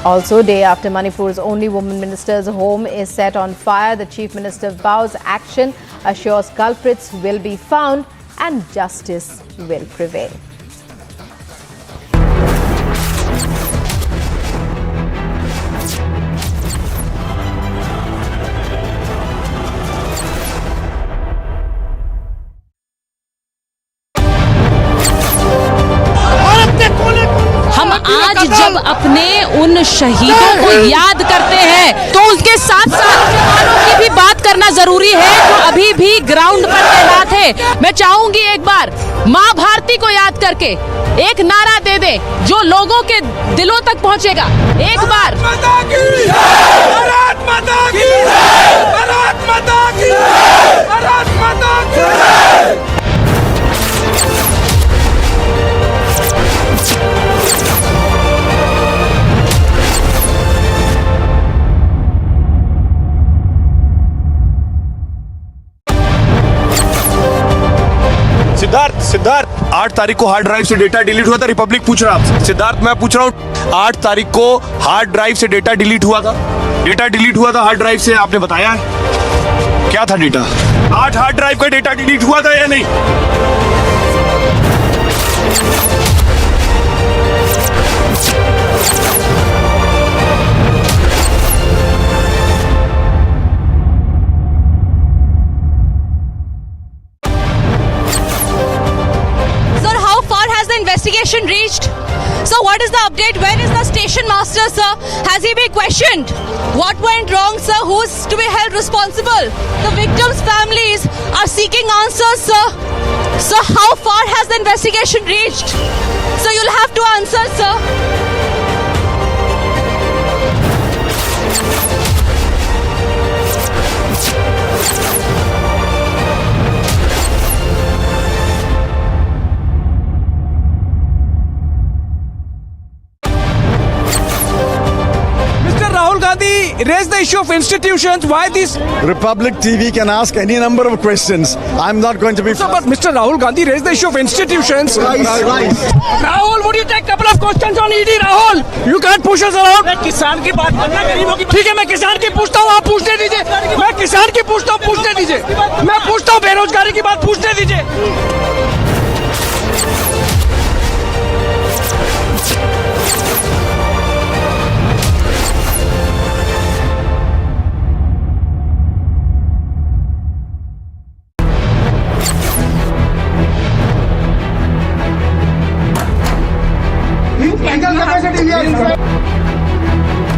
Also, day after Manipur's only woman minister's home is set on fire, the chief minister vows action, assures culprits will be found and justice will prevail. आज जब अपने उन शहीदों को याद करते हैं तो उसके साथ साथ जवानों की भी बात करना जरूरी है जो अभी भी ग्राउंड पर तैनात है। मैं चाहूंगी एक बार माँ भारती को याद करके एक नारा दे दे जो लोगों के दिलों तक पहुंचेगा। एक बार भारत माता की भारत माता की भारत माता की। सिद्धार्थ 8 तारीख को हार्ड ड्राइव से डेटा डिलीट हुआ था, रिपब्लिक पूछ रहा आपसे। सिद्धार्थ मैं पूछ रहा हूँ 8 तारीख को हार्ड ड्राइव से डेटा डिलीट हुआ था, डेटा डिलीट हुआ था हार्ड ड्राइव से, आपने बताया है क्या था डेटा? 8 हार्ड ड्राइव का डेटा डिलीट हुआ था या नहीं? Investigation reached. So what is the update? When is the station master, sir? Has he been questioned? What went wrong, sir? Who's to be held responsible? The victims' families are seeking answers, sir. So how far has the investigation reached? So you'll have to answer, sir. Raise the issue of institutions. Why this? Republic TV can ask any number of questions. I'm not going to be. So, but Mr. Rahul Gandhi raised the issue of institutions. Right. Rahul, would you take a couple of questions on ED? Rahul, you can't push us around. मैं किसान की बात करना गरीबों की। ठीक है, मैं किसान की पूछता हूँ, आप पूछने दीजिए। मैं किसान की पूछता हूँ, पूछने दीजिए। मैं पूछता हूँ बेरोजगारी की बात, पूछने दीजिए।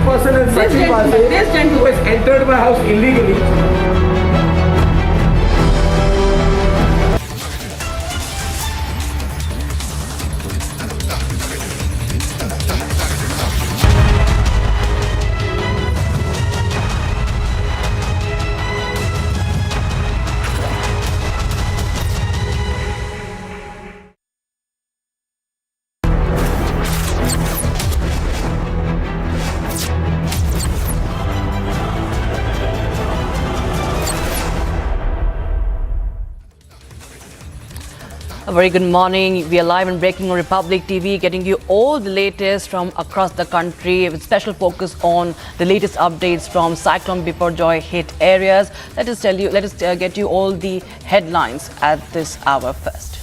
Person in such a person who has entered my house illegally. A very good morning. We are live and breaking on Republic TV, getting you all the latest from across the country with special focus on the latest updates from Cyclone Biparjoy hit areas. Let us get you all the headlines at this hour first.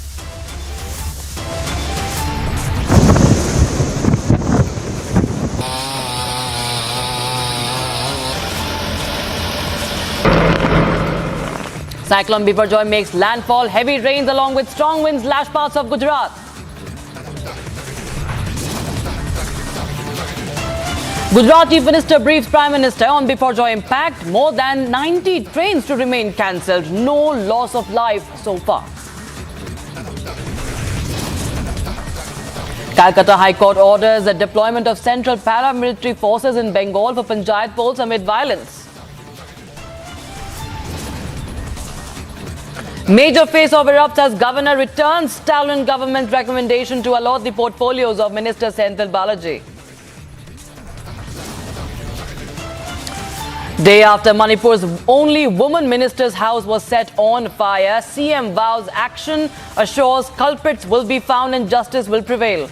Cyclone Biparjoy makes landfall. Heavy rains along with strong winds lash parts of Gujarat. Gujarat Chief Minister briefs Prime Minister on Biparjoy impact. More than 90 trains to remain cancelled. No loss of life so far. Calcutta High Court orders the deployment of central paramilitary forces in Bengal for panchayat polls amid violence. Major face-off erupts as governor returns Stalin government recommendation to allot the portfolios of Minister Senthil Balaji. Day after Manipur's only woman minister's house was set on fire, CM vows action, assures culprits will be found and justice will prevail.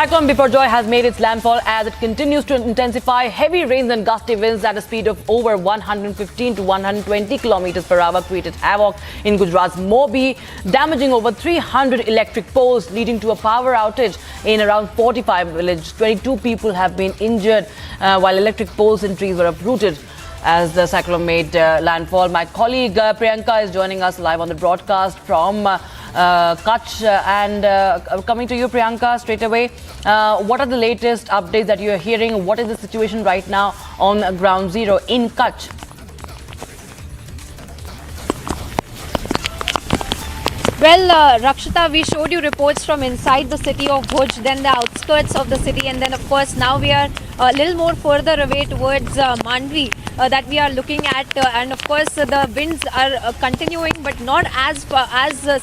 Cyclone Biparjoy has made its landfall as it continues to intensify. Heavy rains and gusty winds at a speed of over 115 to 120 kilometers per hour created havoc in Gujarat's Mobi, damaging over 300 electric poles, leading to a power outage in around 45 villages. 22 people have been injured, while electric poles and trees were uprooted as the cyclone made landfall. My colleague Priyanka is joining us live on the broadcast from Kutch, and coming to you, Priyanka, straight away. What are the latest updates that you are hearing? What is the situation right now on ground zero in Kutch? Well, Rakshita, we showed you reports from inside the city of Bhuj, then the outskirts of the city, and then of course now we are a little more further away towards Mandvi that we are looking at, and of course the winds are continuing, but not as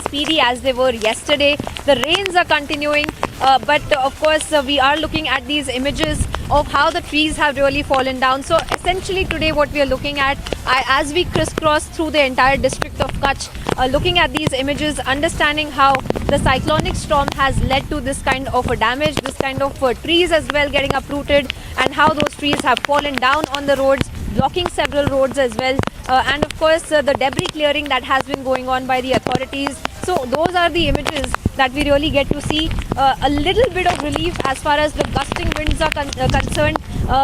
speedy as they were yesterday. The rains are continuing, but of course we are looking at these images of how the trees have really fallen down. So essentially today what we are looking at, as we crisscross through the entire district of Kutch, looking at these images, understanding how the cyclonic storm has led to this kind of a damage, this kind of trees as well getting uprooted, and how those trees have fallen down on the roads, blocking several roads as well, and of course the debris clearing that has been going on by the authorities. So those are the images that we really get to see. A little bit of relief as far as the gusting winds are concerned,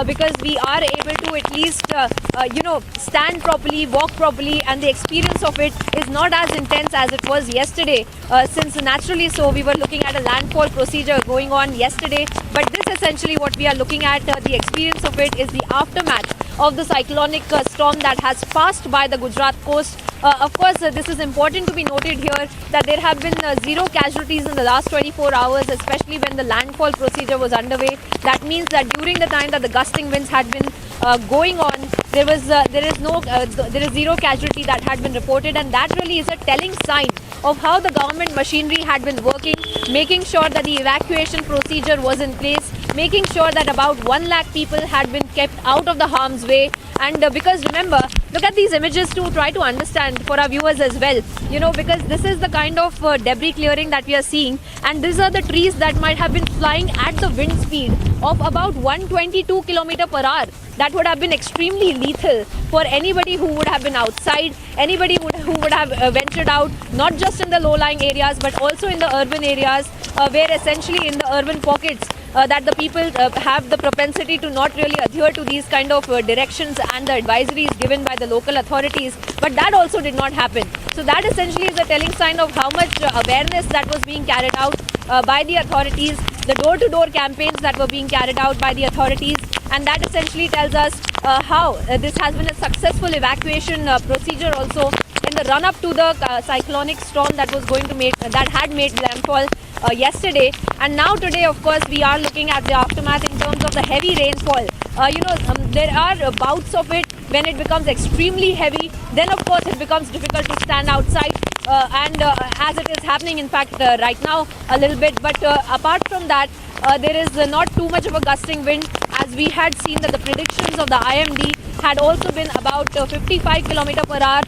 because we are able to at least stand properly, walk properly, and the experience of it is not as intense as it was yesterday, since naturally so we were looking at a landfall procedure going on yesterday, but this essentially what we are looking at, the experience of it is the aftermath of the cyclonic storm that has passed by the Gujarat coast. Of course, this is important to be noted here that there have been zero casualties in the last 24 hours, especially when the landfall procedure was underway. That means that during the time that the gusting winds had been going on, there is zero casualty that had been reported, and that really is a telling sign of how the government machinery had been working, making sure that the evacuation procedure was in place, making sure that about 1 lakh people had been kept out of the harm's way. And because remember, look at these images to try to understand for our viewers as well, because this is the kind of debris clearing that we are seeing, and these are the trees that might have been flying at the wind speed of about 122 km per hour. That would have been extremely lethal for anybody who would have been outside, anybody who would have ventured out, not just in the low-lying areas, but also in the urban areas, where essentially in the urban pockets that the people have the propensity to not really adhere to these kind of directions and the advisories given by the local authorities. But that also did not happen. So that essentially is a telling sign of how much awareness that was being carried out by the authorities, the door-to-door campaigns that were being carried out by the authorities, and that essentially tells us how this has been a successful evacuation procedure also in the run-up to the cyclonic storm that had made landfall yesterday. And now today, of course, we are looking at the aftermath in terms of the heavy rainfall. There are bouts of it when it becomes extremely heavy. Then, of course, it becomes difficult to stand outside. As it is happening, in fact, right now a little bit. But apart from that, there is not too much of a gusting wind, as we had seen that the predictions of the IMD had also been about 55 km per hour.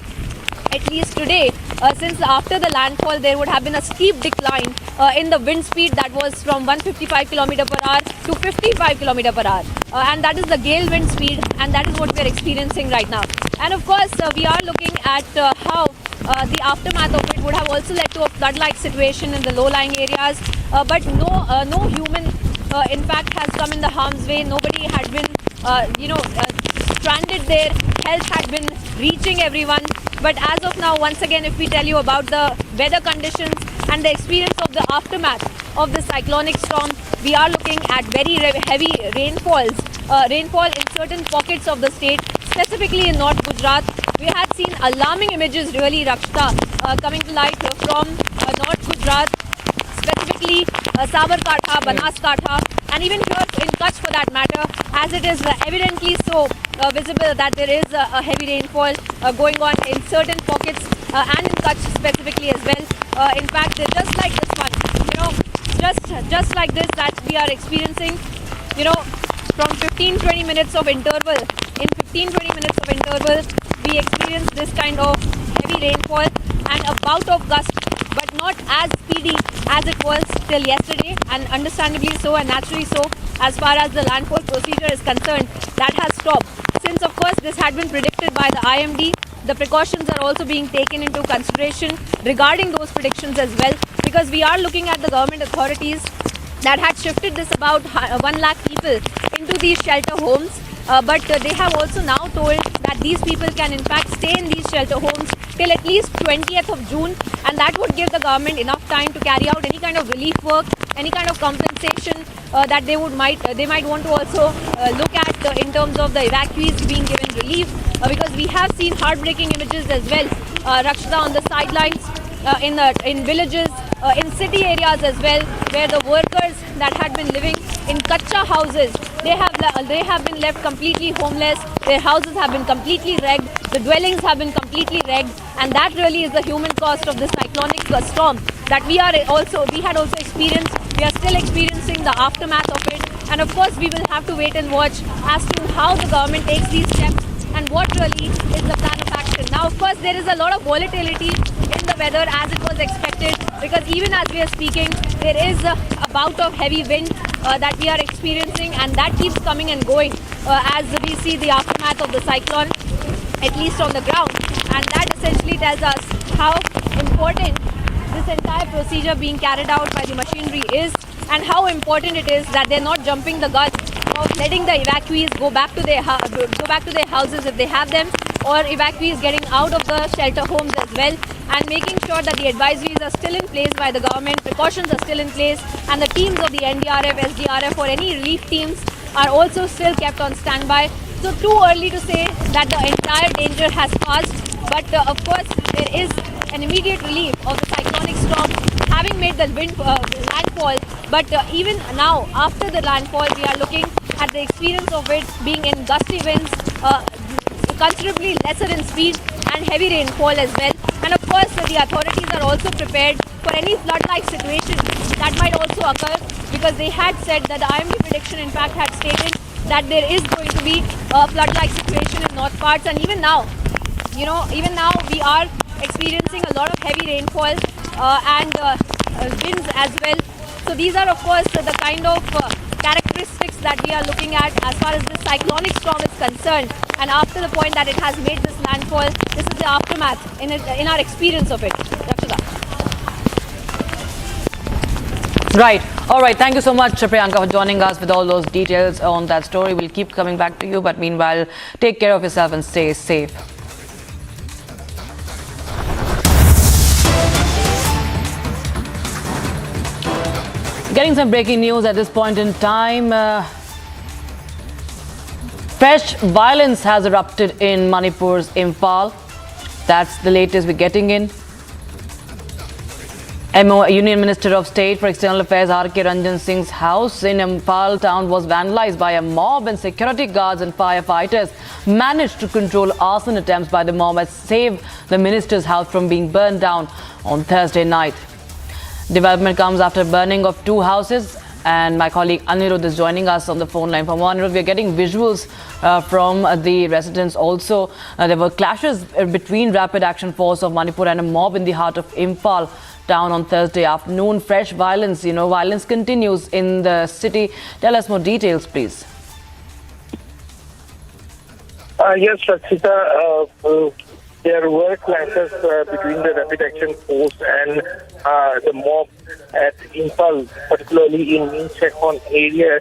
At least today, since after the landfall, there would have been a steep decline in the wind speed that was from 155 km per hour to 55 km per hour. And that is the gale wind speed, and that is what we are experiencing right now. And of course, we are looking at how the aftermath of it would have also led to a flood-like situation in the low-lying areas. But no human, in fact, has come in the harm's way. Nobody had been, stranded there. Health had been reaching everyone. But as of now, once again, if we tell you about the weather conditions and the experience of the aftermath of the cyclonic storm, we are looking at very heavy rainfall in certain pockets of the state, specifically in North Gujarat. We had seen alarming images, really, Rakshita, coming to light from North Gujarat, specifically Sabarkantha, Banaskantha, and even here in Kutch for that matter, as it is evidently so visible that there is a heavy rainfall going on in certain pockets and in Kutch specifically as well. In fact, just like this one, just like this that we are experiencing, from 15-20 minutes of interval, in 15-20 minutes of interval, we experience this kind of heavy rainfall and a bout of gust but not as speedy as it was till yesterday, and understandably so and naturally so. As far as the landfall procedure is concerned, that has stopped. Since of course this had been predicted by the IMD, the precautions are also being taken into consideration regarding those predictions as well, because we are looking at the government authorities that had shifted this about 1 lakh people into these shelter homes. But they have also now told that these people can in fact stay in these shelter homes till at least 20th of June, and that would give the government enough time to carry out any kind of relief work, any kind of compensation that they might want to also look at in terms of the evacuees being given relief, because we have seen heartbreaking images as well, Rakshita, on the sidelines, in villages, in city areas as well, where the workers that had been living in kacha houses, they have been left completely homeless. Their houses have been completely wrecked. The dwellings have been completely wrecked, and that really is the human cost of this cyclonic storm that we had also experienced. We are still experiencing the aftermath of it, and of course we will have to wait and watch as to how the government takes these steps and what really is the plan of action. Now, of course, there is a lot of volatility in the weather as it was expected, because even as we are speaking, there is a bout of heavy wind that we are experiencing, and that keeps coming and going as we see the aftermath of the cyclone, at least on the ground. And that essentially tells us how important this entire procedure being carried out by the machinery is, and how important it is that they're not jumping the gun of letting the evacuees go back to their houses if they have them, or evacuees getting out of the shelter homes as well, and making sure that the advisories are still in place by the government, precautions are still in place, and the teams of the NDRF, SDRF or any relief teams are also still kept on standby. So too early to say that the entire danger has passed, but of course there is an immediate relief of the cyclonic storm having made the landfall. But even now, after the landfall, we are looking at the experience of it being in gusty winds, considerably lesser in speed, and heavy rainfall as well. And of course, the authorities are also prepared for any flood-like situation that might also occur, because they had said that the IMD prediction in fact had stated that there is going to be a flood-like situation in north parts, and even now, we are experiencing a lot of heavy rainfall and winds as well. So these are of course the kind of characteristics that we are looking at as far as this cyclonic storm is concerned. And after the point that it has made this landfall, this is the aftermath in our experience of it. Rakshita. Right. All right. Thank you so much, Priyanka, for joining us with all those details on that story. We'll keep coming back to you, but meanwhile, take care of yourself and stay safe. Getting some breaking news at this point in time. Fresh violence has erupted in Manipur's Imphal. That's the latest we're getting in. Union Minister of State for External Affairs R.K. Ranjan Singh's house in Imphal town was vandalized by a mob, and security guards and firefighters managed to control arson attempts by the mob and save the minister's house from being burned down on Thursday night. Development comes after burning of 2 houses, and my colleague Anirudh is joining us on the phone line. For more, Anirudh, we are getting visuals from the residents also. There were clashes between Rapid Action Force of Manipur and a mob in the heart of Imphal town on Thursday afternoon. Fresh violence, violence continues in the city. Tell us more details, please. Yes, Rakshita. There were clashes between the Rapid Action Force and the mob at Imphal, particularly in Chekon area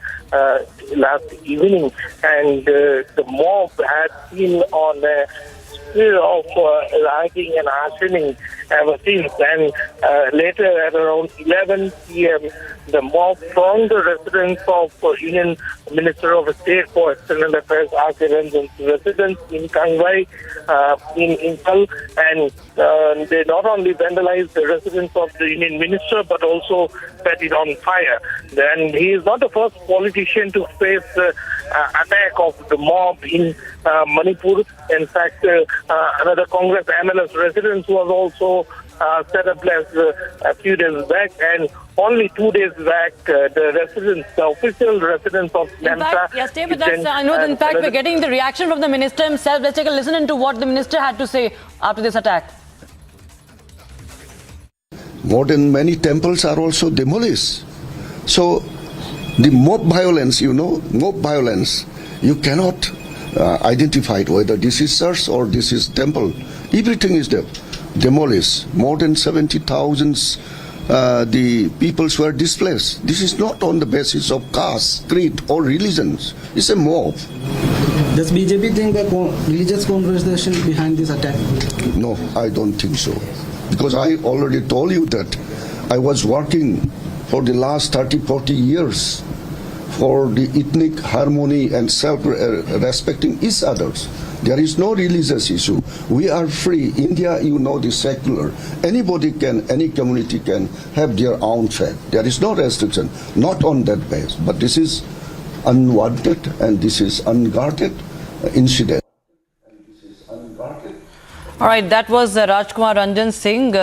last evening. And the mob had been on a spill of rioting and arsoning ever since. And later at around 11 p.m., the mob stormed the residence of Union Minister of State for External Affairs R.K. Ranjan's residence in Kangwai in Imphal, and they not only vandalized the residence of the Union Minister but also set it on fire. And he is not the first politician to face the attack of the mob in Manipur. In fact, another Congress MLS residence was also set up a few days back, and only 2 days back, the official residence of Namsa. Yes, stay with us. I know. In fact, we're getting the reaction from the minister himself. Let's take a listen into what the minister had to say after this attack. More than many temples are also demolished. So the mob violence, mob violence, you cannot identify it whether this is church or this is temple. Everything is demolished. More than 70,000 the peoples were displaced. This is not on the basis of caste, creed or religions. It's a mob. Does BJP think that religious confrontation behind this attack? No, I don't think so. Because I already told you that I was working for the last 30-40 years for the ethnic harmony and self-respecting each others. There is no religious issue. We are free. India, is secular. Anybody can, any community can have their own faith. There is no restriction, not on that base. But this is unwanted and this is unguarded incident. All right, that was Rajkumar Ranjan Singh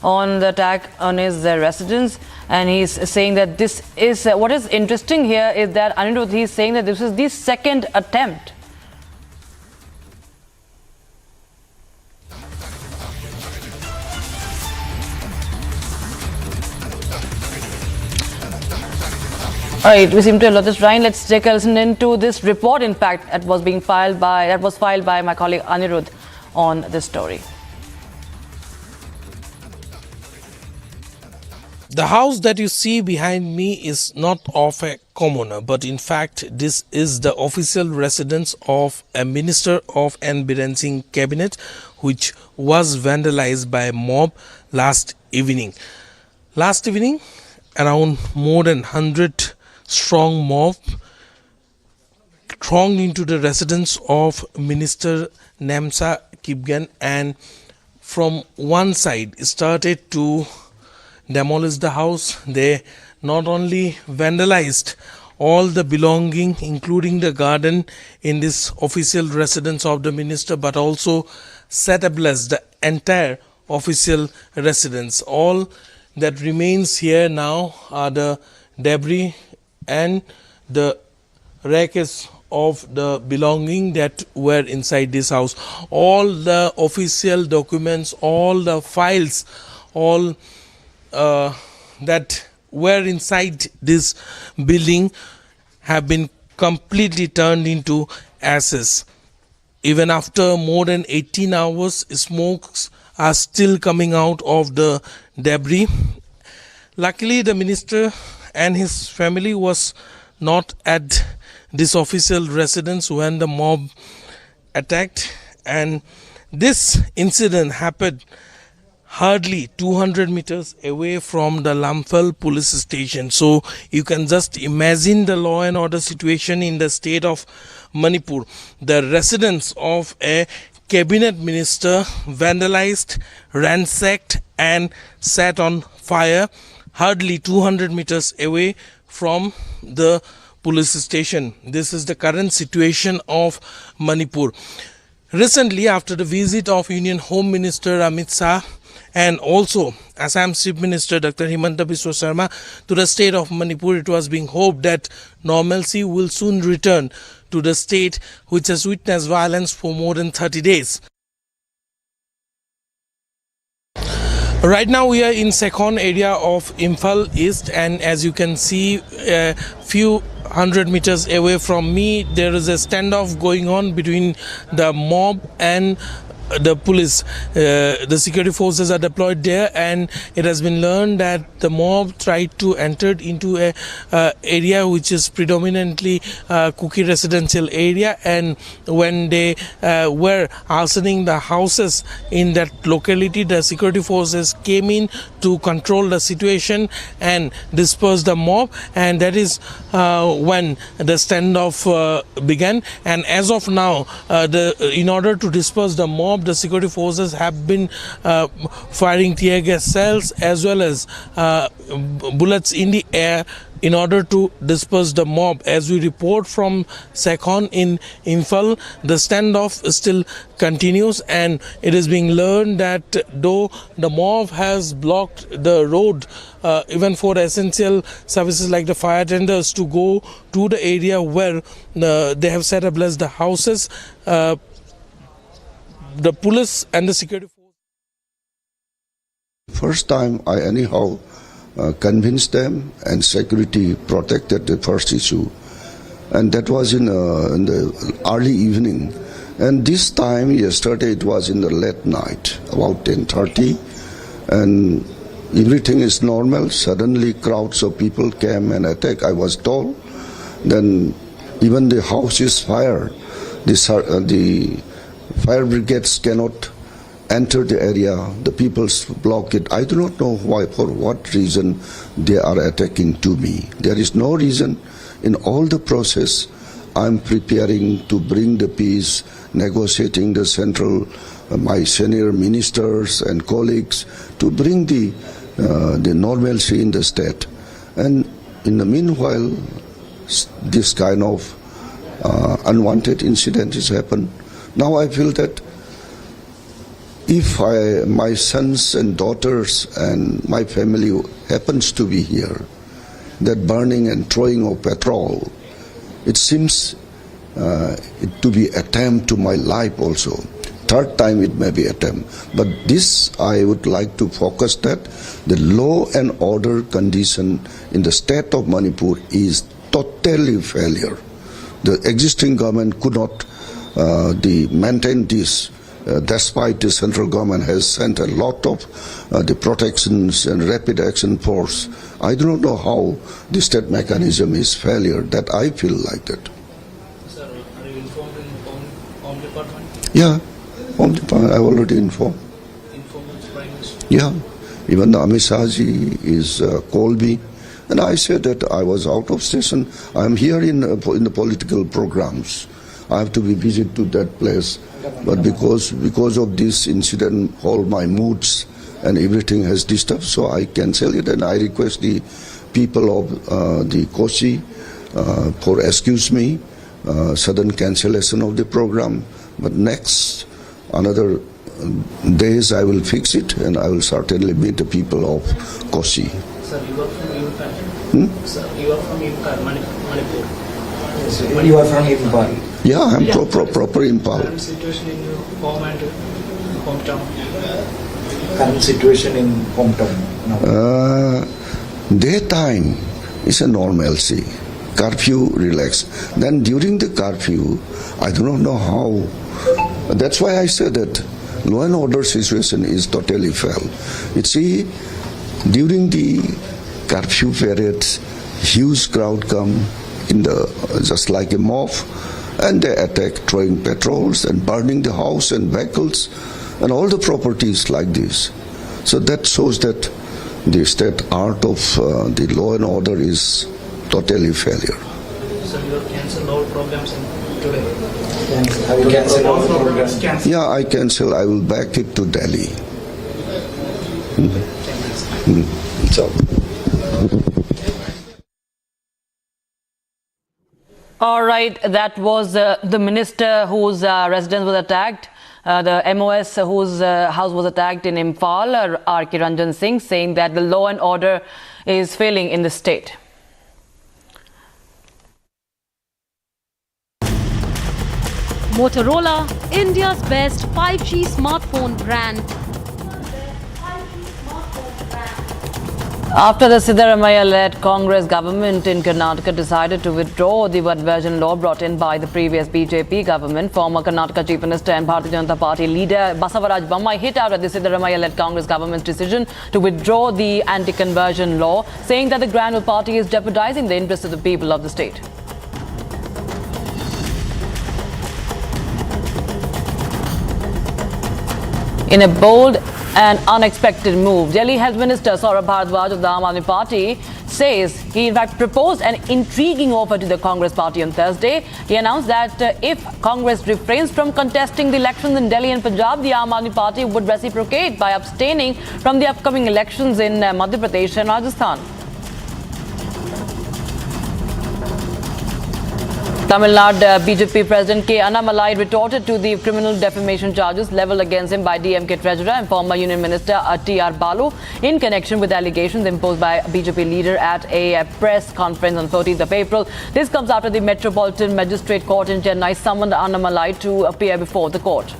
on the attack on his residence, and he's saying that this is what is interesting here is that Anirudh, he's saying that this is the second attempt. All right, we seem to have lost this. Ryan, let's take a listen into this report, in fact, that was filed by my colleague Anirudh on this story. The house that you see behind me is not of a commoner, but in fact this is the official residence of a minister of N. Biren Singh cabinet, which was vandalized by a mob last evening. Last evening, around more than 100 strong mob thronged into the residence of Minister Namsa Kipgen and from one side started to demolish the house. They not only vandalized all the belonging, including the garden in this official residence of the minister, but also set ablaze the entire official residence. All that remains here now are the debris and the wreckage of the belonging that were inside this house. All the official documents, all the files, all that were inside this building have been completely turned into ashes. Even after more than 18 hours, smokes are still coming out of the debris. Luckily, the minister and his family was not at this official residence when the mob attacked, and this incident happened hardly 200 meters away from the Imphal police station. So you can just imagine the law and order situation in the state of Manipur. The residence of a cabinet minister vandalized, ransacked and set on fire hardly 200 meters away from the police station. This is the current situation of Manipur. Recently, after the visit of Union Home Minister Amit Shah and also Assam's Chief Minister Dr. Himanta Biswa Sarma to the state of Manipur, it was being hoped that normalcy will soon return to the state, which has witnessed violence for more than 30 days. Right now we are in Cyclone area of Imphal East, and as you can see a few hundred meters away from me, there is a standoff going on between the mob and the police. The security forces are deployed there, and it has been learned that the mob tried to enter into a area which is predominantly Kuki residential area, and when they were arsoning the houses in that locality, the security forces came in to control the situation and disperse the mob, and that is when the standoff began. And as of now, in order to disperse the mob, the security forces have been firing tear gas cells as well as bullets in the air in order to disperse the mob. As we report from Cyclone in Imphal, the standoff still continues, and it is being learned that though the mob has blocked the road even for essential services like the fire tenders to go to the area where they have set ablaze the houses, the police and the security First time I anyhow convinced them, and security protected the first issue. And that was in the early evening. And this time, yesterday, it was in the late night, about 10:30. And everything is normal. Suddenly, crowds of people came and attacked. I was told. Then even the house is fire. The fire brigades cannot enter the area. The people block it. I do not know why, for what reason they are attacking to me. There is no reason. In all the process, I'm preparing to bring the peace, negotiating the central, my senior ministers and colleagues to bring the normalcy in the state. And in the meanwhile, this kind of unwanted incident has happened. Now I feel that if my sons and daughters and my family happens to be here, that burning and throwing of petrol, it seems it to be attempt to my life also. Third time it may be attempt. But this I would like to focus that the law and order condition in the state of Manipur is totally failure. The existing government could not maintain this. Despite the central government has sent a lot of the protections and rapid action force, I do not know how the state mechanism is failure. That I feel like that. Sir, are you informed in Home Department? Yeah, Home Department I already informed. Informed the Prime Minister? Yeah, even the Amit Shah ji is called me, and I said that I was out of station. I am here in the political programs. I have to be visit to that place. But because of this incident, all my moods and everything has disturbed, so I cancel it, and I request the people of the Kochi for excuse me, sudden cancellation of the program. But next, another days I will fix it, and I will certainly meet the people of Kochi. Sir, you are from Imphal. Sir, you are from Imphal, Manipur. You are from Imphal. Yeah, I'm proper Imphal. Current situation in your home and hometown. Current situation in hometown. Daytime is a normalcy. Curfew, relax. Then during the curfew, I do not know how. That's why I said that law and order situation is totally failed. You see, during the curfew period, huge crowd come in just like a mob, and they attack, throwing petrols and burning the house and vehicles and all the properties like this. So that shows that the state art of the law and order is totally failure. So you have cancelled all programs today? Have you cancelled all programs? Yeah, I cancel. I will back it to Delhi. So. All right, that was the minister whose residence was attacked, the MOS whose house was attacked in Imphal, R.K. Ranjan Singh, saying that the law and order is failing in the state. Motorola, India's best 5G smartphone brand. After the Siddaramaiah-led Congress government in Karnataka decided to withdraw the version law brought in by the previous BJP government, former Karnataka Chief Minister and Bharatiya Janata Party leader Basavaraj Bommai hit out at the Siddaramaiah-led Congress government's decision to withdraw the anti-conversion law, saying that the Grand Party is jeopardizing the interests of the people of the state. In a bold and unexpected move, Delhi Health Minister Saurabh Bharadwaj of the Aam Aadmi Party says he in fact proposed an intriguing offer to the Congress party on Thursday. He announced that if Congress refrains from contesting the elections in Delhi and Punjab, the Aam Aadmi Party would reciprocate by abstaining from the upcoming elections in Madhya Pradesh and Rajasthan. Tamil Nadu BJP President K. Annamalai retorted to the criminal defamation charges leveled against him by DMK Treasurer and former Union Minister T.R. Balu in connection with allegations imposed by BJP leader at a press conference on 13th of April. This comes after the Metropolitan Magistrate Court in Chennai summoned Annamalai to appear before the court.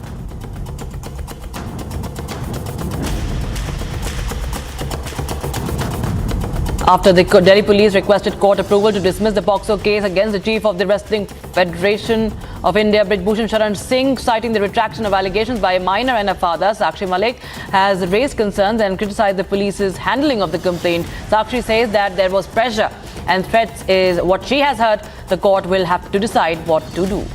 After the Delhi police requested court approval to dismiss the POCSO case against the chief of the Wrestling Federation of India, Brijbhushan Sharan Singh, citing the retraction of allegations by a minor and a father, Sakshi Malik has raised concerns and criticized the police's handling of the complaint. Sakshi says that there was pressure and threats is what she has heard. The court will have to decide what to do.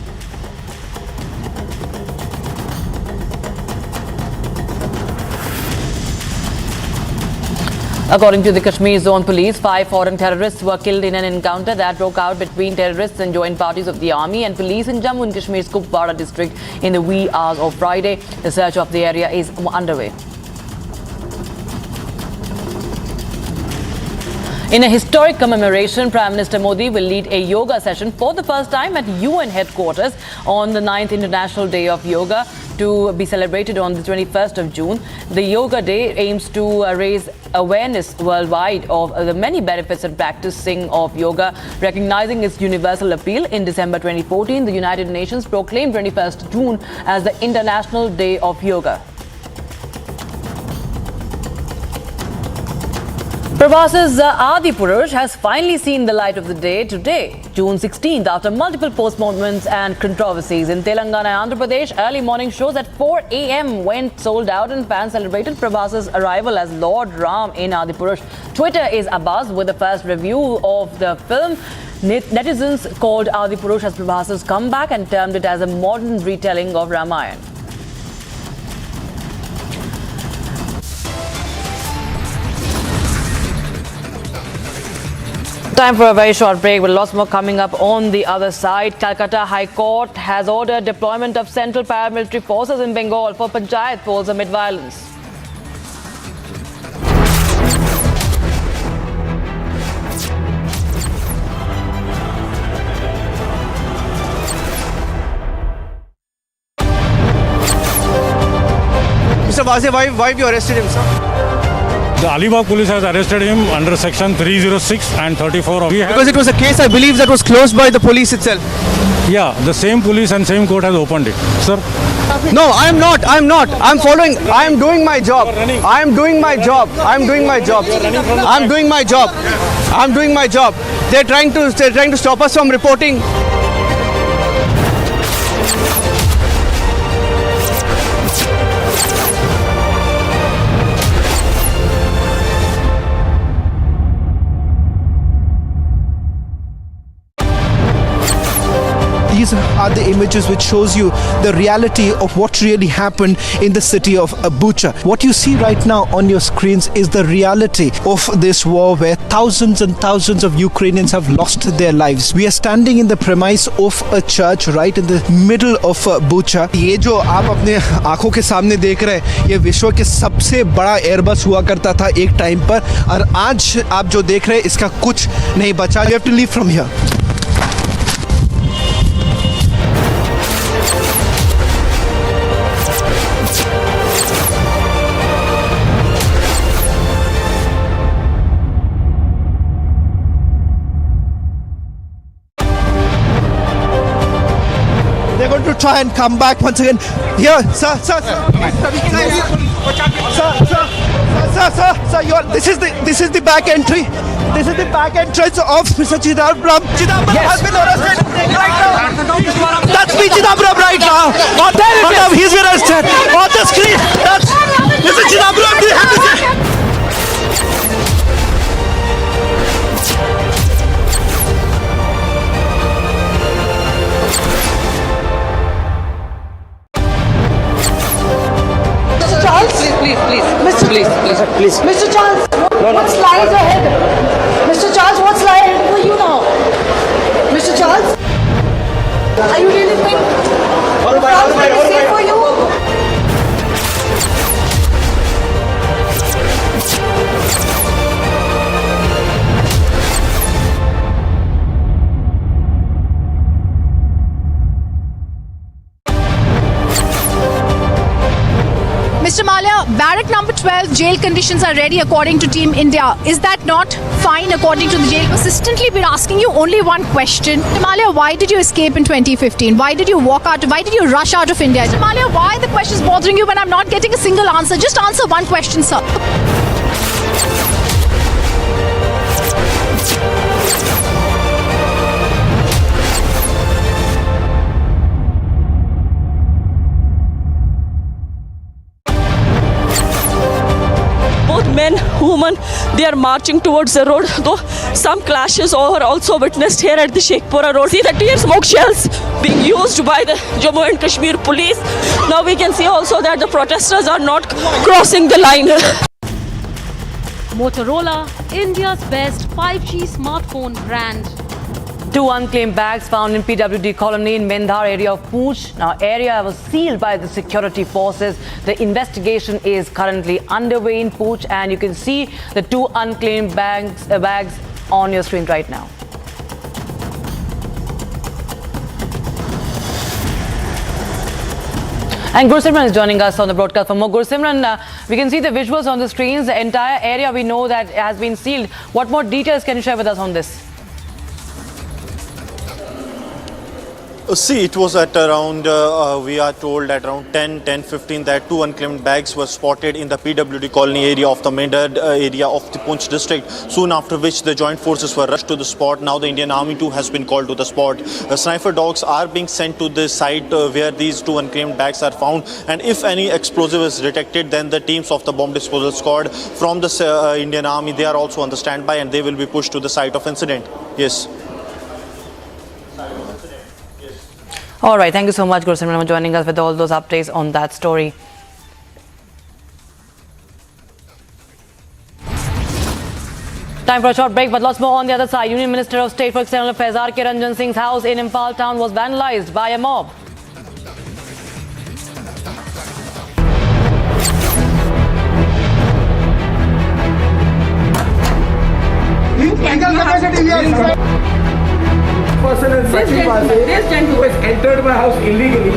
According to the Kashmir Zone Police, 5 foreign terrorists were killed in an encounter that broke out between terrorists and joint parties of the army and police in Jammu and Kashmir's Kupwara district in the wee hours of Friday. The search of the area is underway. In a historic commemoration, Prime Minister Modi will lead a yoga session for the first time at UN headquarters on the 9th International Day of Yoga, to be celebrated on the 21st of June. The Yoga Day aims to raise awareness worldwide of the many benefits and practicing of yoga, recognizing its universal appeal. In December 2014, the United Nations proclaimed 21st June as the International Day of Yoga. Pravas's Adi Purush has finally seen the light of the day today, June 16th, after multiple postponements and controversies. In Telangana and Andhra Pradesh, early morning shows at 4 a.m. went sold out and fans celebrated Pravas's arrival as Lord Ram in Adi Purush. Twitter is abuzz with the first review of the film. Netizens called Adi Purush as Pravas's comeback and termed it as a modern retelling of Ramayana. Time for a very short break, with lots more coming up on the other side. Calcutta High Court has ordered deployment of central paramilitary forces in Bengal for panchayat polls amid violence. Mr. Vazir, why have you arrested him, sir? The Alibag police has arrested him under section 306 and 34 of... Because it was a case, I believe, that was closed by the police itself. Yeah, the same police and same court has opened it. Sir? No, I'm not. I'm following. I'm doing my job. I'm doing my job. They're trying to stop us from reporting. These are the images which shows you the reality of what really happened in the city of Bucha. What you see right now on your screens is the reality of this war, where thousands and thousands of Ukrainians have lost their lives. We are standing in the premise of a church right in the middle of Bucha. ये जो आप अपने आंखों के सामने देख रहे हैं, ये विश्व के सबसे बड़ा एयरबस हुआ करता था एक टाइम पर, और आज आप जो देख रहे हैं इसका कुछ नहीं बचा. You have to leave from here. To try and come back once again. Here, sir. This is the back entry. This is the back entrance of Mr. Chidambaram. Chidambaram has been arrested right now. That's me, Chidambaram, right now. On there, he's been arrested. On the screen, that's Mr. Chidambaram. Do you have to say? Please. Mr. Charles, what's lies ahead? Mr. Charles, what's lying ahead for you now? Mr. Charles, are you really think it's safe for you? Mr. Malia, barrack number 12, jail conditions are ready according to Team India. Is that not fine according to the jail? Consistently been asking you only one question. Mr. Malia, why did you escape in 2015? Why did you walk out? Why did you rush out of India? Mr. Malia, why are the questions bothering you when I'm not getting a single answer? Just answer one question, sir. men, women, they are marching towards the road. Though some clashes are also witnessed here at the Sheikhpura road. See the tear smoke shells being used by the Jammu and Kashmir police. Now we can see also that the protesters are not crossing the line. Motorola, India's best 5G smartphone brand. 2 unclaimed bags found in PWD colony in Mendhar area of Kutch. Now, area was sealed by the security forces. The investigation is currently underway in Kutch, and you can see the 2 unclaimed bags on your screen right now. And Gursimran is joining us on the broadcast for more. Gursimran, we can see the visuals on the screens. The entire area we know that has been sealed. What more details can you share with us on this? See, it was at around, we are told at around 10:15 that 2 unclaimed bags were spotted in the PWD colony area of the Mendhar area of the Poonch district. Soon after which the joint forces were rushed to the spot. Now the Indian Army too has been called to the spot. Sniper dogs are being sent to the site where these 2 unclaimed bags are found. And if any explosive is detected, then the teams of the bomb disposal squad from the Indian Army, they are also on the standby and they will be pushed to the site of incident. Yes. All right, thank you so much, Gursimran, for joining us with all those updates on that story. Time for a short break, but lots more on the other side. Union Minister of State for External Affairs R.K. Ranjan Singh's house in Imphal town was vandalized by a mob. Person in such a way who has entered my house illegally.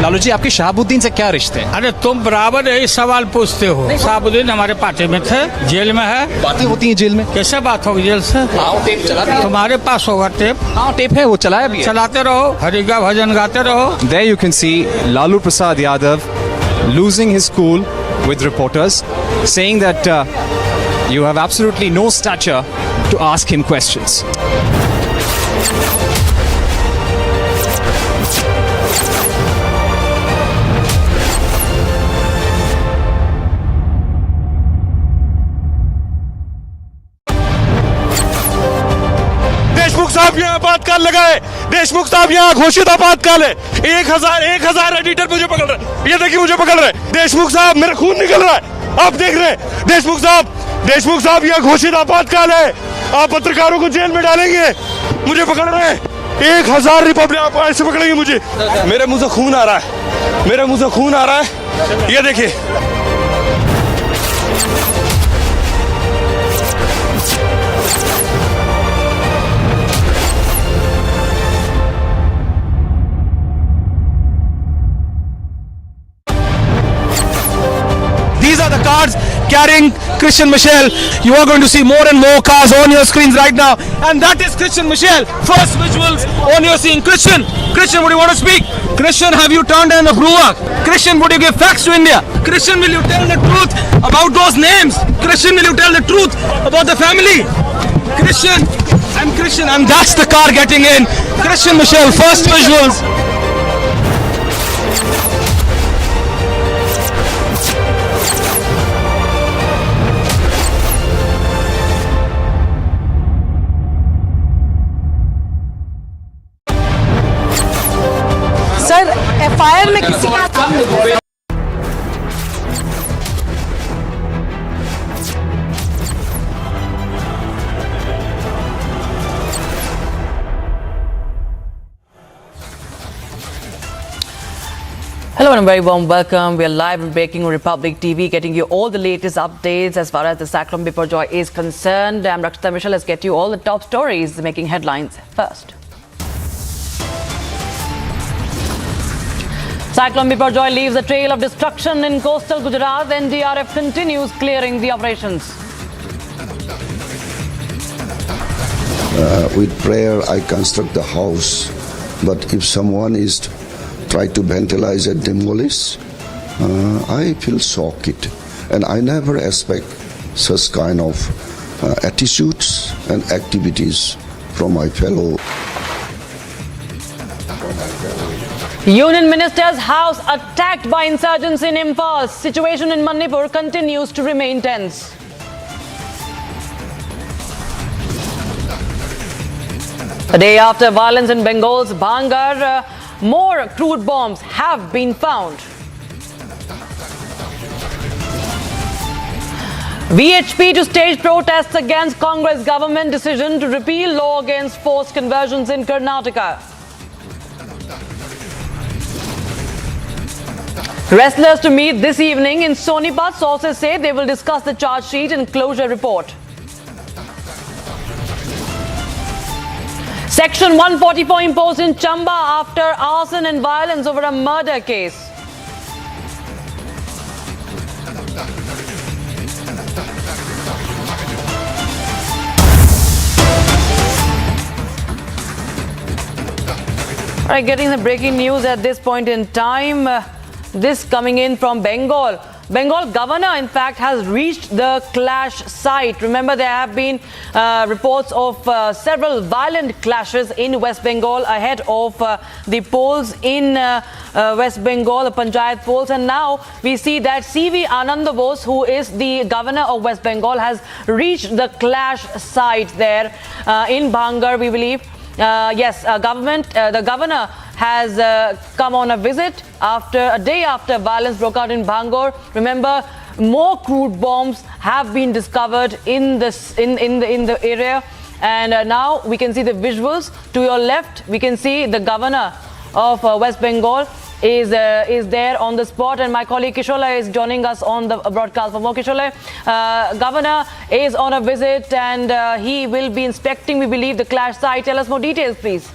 Lalu ji, आपके शहाबुद्दीन से क्या रिश्ते हैं? अरे तुम बराबर यही सवाल पूछते हो। शहाबुद्दीन हमारे पार्टी में थे, जेल में है। बातें होती हैं जेल में? कैसे बात होगी जेल से? टेप चलाते तुम्हारे पास होगा टेप? टेप है, वो चलाया भी है। चलाते रहो, हरि का भजन गाते रहो। There you can see Lalu Prasad Yadav losing his cool with reporters, saying that you have absolutely no stature to ask him questions. साहब यहाँ आपातकाल लगाए, देशमुख साहब यहाँ घोषित आपातकाल है। 1000 एडिटर मुझे पकड़ रहे, ये देखिए मुझे पकड़ रहे। देशमुख साहब, मेरा खून निकल रहा है, आप देख रहे हैं। देशमुख साहब यहाँ घोषित आपातकाल है, आप पत्रकारों को जेल में डालेंगे, मुझे पकड़ रहे हैं। 1000 रिपब्लिक, आप ऐसे पकड़ेंगे मुझे? मेरे मुंह से खून आ रहा है, ये देखिए। These are the cars carrying Christian Michel. You are going to see more and more cars on your screens right now. And that is Christian Michel. First visuals on your screen. Christian, would you want to speak? Christian, have you turned an approval? Christian, would you give facts to India? Christian, will you tell the truth about those names? Christian, will you tell the truth about the family? Christian, and that's the car getting in. Christian Michel, first visuals. Sir, FIR में किसी का Hello and a very warm welcome. We are live and breaking on Republic TV, getting you all the latest updates as far as the Cyclone Biparjoy is concerned. I'm Rakshita Michelle. Let's get you all the top stories making headlines first. Cyclone Biparjoy leaves a trail of destruction in coastal Gujarat. NDRF continues clearing the operations. With prayer, I construct the house. But if someone is try to vandalize and demolish, I feel shocked. And I never expect such kind of attitudes and activities from my fellow. Union Minister's house attacked by insurgents in Imphal. Situation in Manipur continues to remain tense. A day after violence in Bengal's Bhangar, more crude bombs have been found. VHP to stage protests against Congress government decision to repeal law against forced conversions in Karnataka. Wrestlers to meet this evening in Sonipat. Sources say they will discuss the charge sheet and closure report. Section 144 imposed in Chamba after arson and violence over a murder case. All right, getting the breaking news at this point in time. This coming in from Bengal. Bengal governor, in fact, has reached the clash site. Remember, there have been reports of several violent clashes in West Bengal ahead of the polls in West Bengal, the panchayat polls. And now we see that CV Anand Bose, who is the governor of West Bengal, has reached the clash site there in Bhangar, we believe. The governor has come on a visit after a day after violence broke out in Bhangar. Remember, more crude bombs have been discovered in the area, and now we can see the visuals. To your left, we can see the governor of West Bengal is there on the spot, and my colleague Kishola is joining us on the broadcast. For more, Kishola, governor is on a visit and he will be inspecting, we believe, the clash site. Tell us more details, please.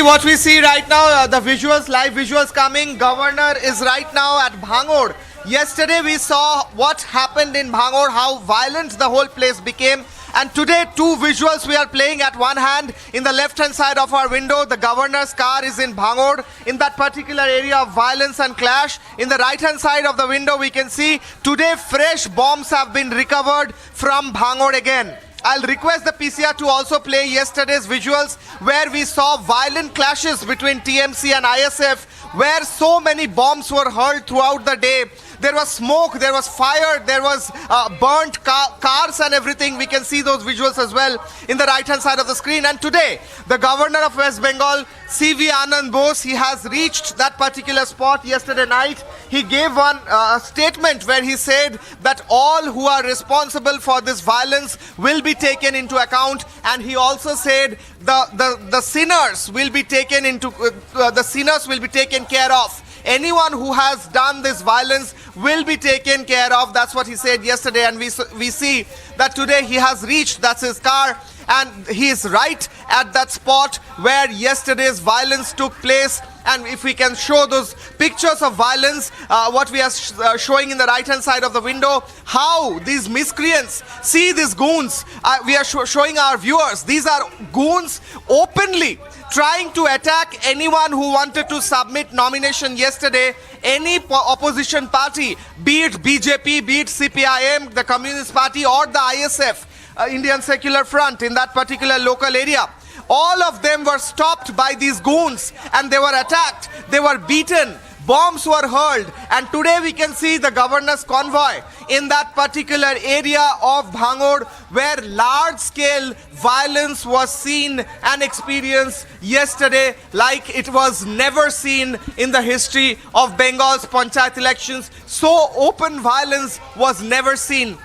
What we see right now, the visuals, live visuals coming. Governor is right now at Bhangar. Yesterday we saw what happened in Bhangar, how violent the whole place became. And today, two visuals we are playing. At one hand, in the left hand side of our window, the governor's car is in Bhangar, in that particular area of violence and clash. In the right hand side of the window, we can see today fresh bombs have been recovered from Bhangar again. I'll request the PCR to also play yesterday's visuals where we saw violent clashes between TMC and ISF, where so many bombs were hurled throughout the day. There was smoke, there was fire, there was burnt cars and everything. We can see those visuals as well in the right hand side of the screen. And today, the governor of West Bengal, CV Anand Bose, he has reached that particular spot yesterday night. He gave one statement where he said that all who are responsible for this violence will be taken into account, and he also said the sinners will be taken into the sinners will be taken care of. Anyone who has done this violence will be taken care of. That's what he said yesterday, and we see that today he has reached, that's his car, and he is right at that spot where yesterday's violence took place. And if we can show those pictures of violence, what we are showing in the right hand side of the window, how these miscreants, see these goons, we are showing our viewers, these are goons openly trying to attack anyone who wanted to submit nomination yesterday, any opposition party, be it BJP, be it CPIM, the Communist Party, or the ISF, Indian Secular Front in that particular local area. All of them were stopped by these goons and they were attacked, they were beaten, bombs were hurled, and today we can see the governor's convoy in that particular area of Bhangar where large-scale violence was seen and experienced yesterday like it was never seen in the history of Bengal's panchayat elections. So open violence was never seen.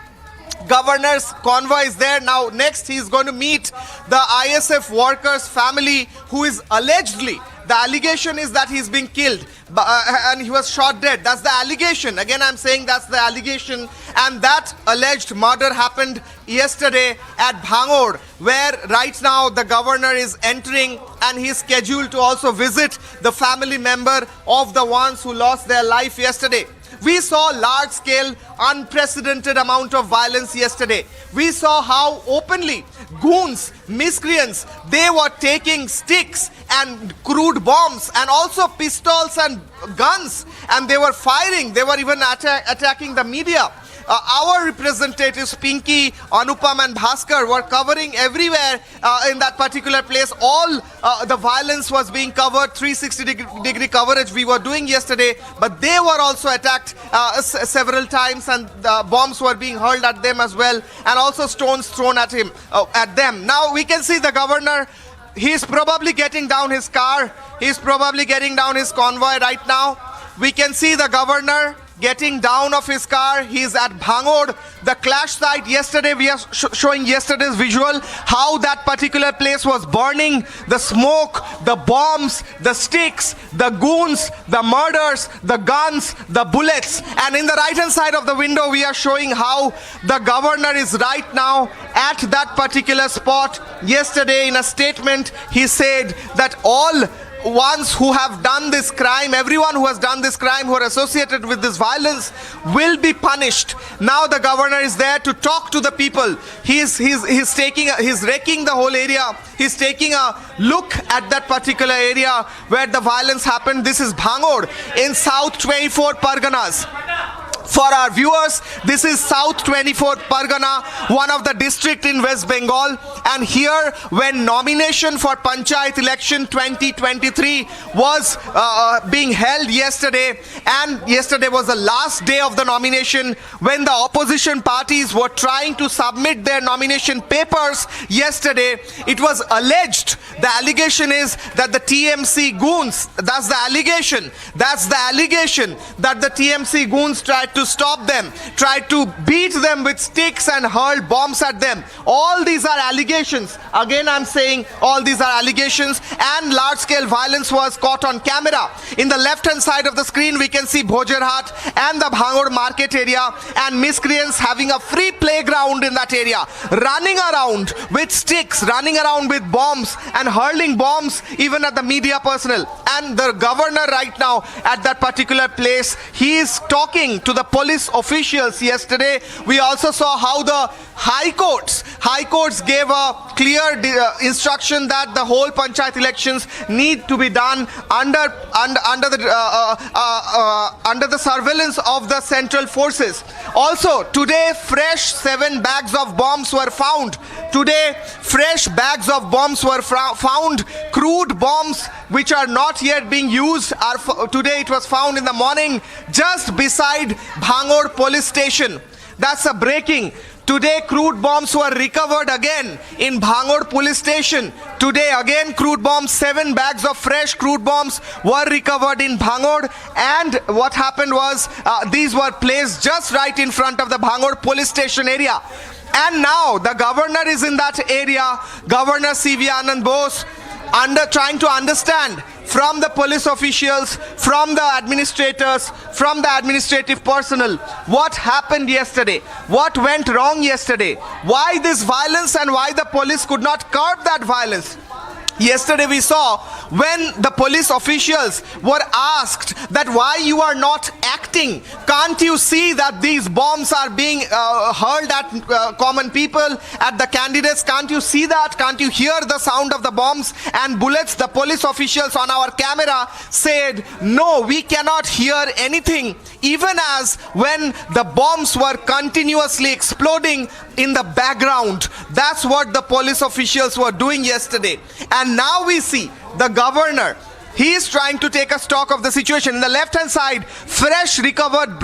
Governor's convoy is there. Now next he is going to meet the ISF workers' family who is allegedly The allegation is that he's been killed and he was shot dead. That's the allegation. Again, I'm saying that's the allegation. And that alleged murder happened yesterday at Bhangor, where right now the governor is entering and he's scheduled to also visit the family member of the ones who lost their life yesterday. We saw large-scale, unprecedented amount of violence yesterday. We saw how openly goons, miscreants, they were taking sticks and crude bombs and also pistols and guns, and they were firing. They were even attacking the media. Our representatives, Pinky, Anupam and Bhaskar, were covering everywhere in that particular place. All the violence was being covered, 360-degree coverage we were doing yesterday, but they were also attacked several times, and bombs were being hurled at them as well, and also stones thrown at them. Now we can see the governor. He's probably getting down his car. He's probably getting down his convoy right now. We can see the governor getting down of his car. He's at Bhangor, the clash site. Yesterday we are showing yesterday's visual, how that particular place was burning, the smoke, the bombs, the sticks, the goons, the murders, the guns, the bullets. And in the right hand side of the window we are showing how the governor is right now at that particular spot. Yesterday in a statement he said that all ones who have done this crime, everyone who has done this crime, who are associated with this violence, will be punished. Now the governor is there to talk to the people. He's wrecking the whole area. He's taking a look at that particular area where the violence happened. This is Bhangor in South 24 Parganas. For our viewers, this is South 24 Pargana, one of the district in West Bengal. And here, when nomination for panchayat election 2023 was being held yesterday, and yesterday was the last day of the nomination, when the opposition parties were trying to submit their nomination papers yesterday, it was alleged, the allegation is that the TMC goons, that's the allegation that the TMC goons tried to stop them, tried to beat them with sticks and hurl bombs at them. All these are allegations. Again, I'm saying all these are allegations, and large-scale violence was caught on camera. In the left-hand side of the screen, we can see Bhojerhat and the Bhangor market area, and miscreants having a free playground in that area, running around with sticks, running around with bombs and hurling bombs even at the media personnel. And the governor right now at that particular place, he is talking to the police officials. Yesterday we also saw how the high courts gave a clear instruction that the whole panchayat elections need to be done under the surveillance of the central forces. Also today, fresh 7 bags of bombs were found. Today fresh bags of bombs were found. Crude bombs which are not yet being used are today it was found in the morning just beside Bhangor police station. That's a breaking. Today crude bombs were recovered again in Bhangor police station. Today again crude bombs, 7 bags of fresh crude bombs were recovered in Bhangor, and what happened was these were placed just right in front of the Bhangor police station area. And now the governor is in that area, Governor C.V. Anand Bose, trying to understand from the police officials, from the administrators, from the administrative personnel, what happened yesterday, what went wrong yesterday, why this violence and why the police could not curb that violence. Yesterday we saw when the police officials were asked that why you are not acting, can't you see that these bombs are being hurled at common people, at the candidates, can't you see that, can't you hear the sound of the bombs and bullets? The police officials on our camera said, no, we cannot hear anything, even as when the bombs were continuously exploding in the background. That's what the police officials were doing yesterday. And now we see the governor, he is trying to take a stock of the situation. In the left hand side, fresh recovered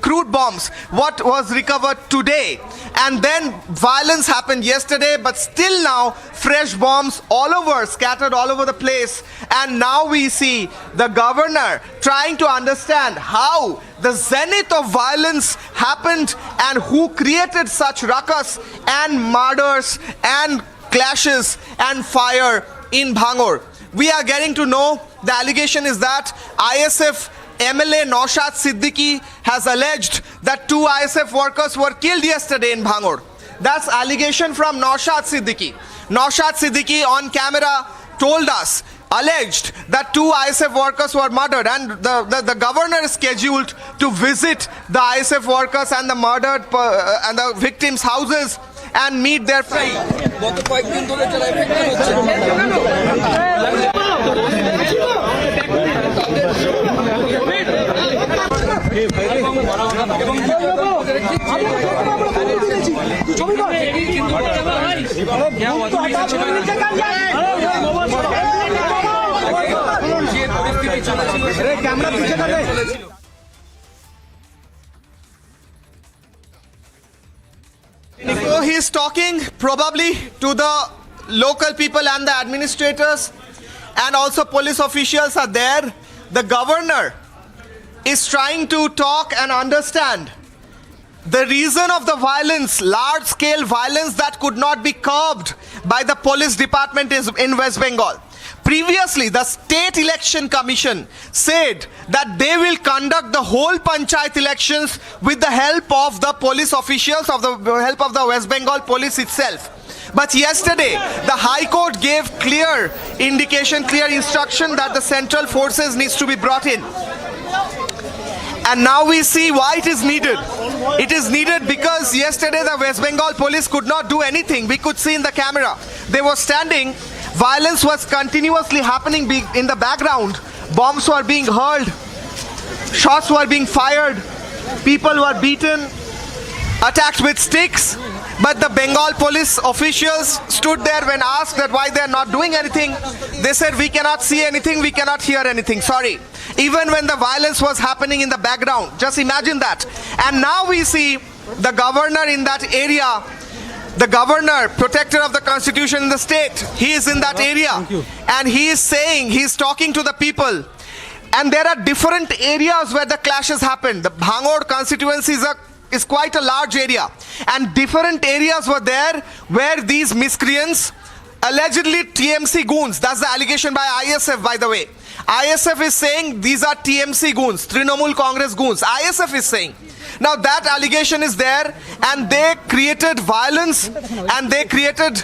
crude bombs, what was recovered today. And then violence happened yesterday, but still now fresh bombs all over, scattered all over the place. And now we see the governor trying to understand how the zenith of violence happened and who created such ruckus and murders and clashes and fire in Bhangor. We are getting to know The allegation is that ISF MLA Naushad Siddiqui has alleged that 2 ISF workers were killed yesterday in Bhangur. That's allegation from Naushad Siddiqui. Naushad Siddiqui on camera told us, alleged that 2 ISF workers were murdered, and the governor is scheduled to visit the ISF workers and the murdered and the victims' houses and meet their friends. So he is talking probably to the local people and the administrators, and also police officials are there. The governor is trying to talk and understand the reason of the violence, large-scale violence that could not be curbed by the police department is in West Bengal. Previously, the State Election Commission said that they will conduct the whole panchayat elections with the help of the police officials, of the help of the West Bengal police itself. But yesterday, the High Court gave clear indication, clear instruction that the central forces needs to be brought in. And now we see why it is needed. It is needed because yesterday the West Bengal police could not do anything. We could see in the camera. They were standing. Violence was continuously happening in the background. Bombs were being hurled. Shots were being fired. People were beaten, attacked with sticks. But the Bengal police officials stood there when asked that why they are not doing anything. They said, we cannot see anything, we cannot hear anything, sorry. Even when the violence was happening in the background. Just imagine that. And now we see the governor in that area, the governor, protector of the constitution in the state, he is in that area. And he is saying, he is talking to the people. And there are different areas where the clashes happened. The Bhangur constituency is quite a large area, and different areas were there where these miscreants, allegedly TMC goons, that's the allegation by ISF, by the way. ISF is saying these are TMC goons, Trinamool Congress goons. ISF is saying. Now that allegation is there, and they created violence and they created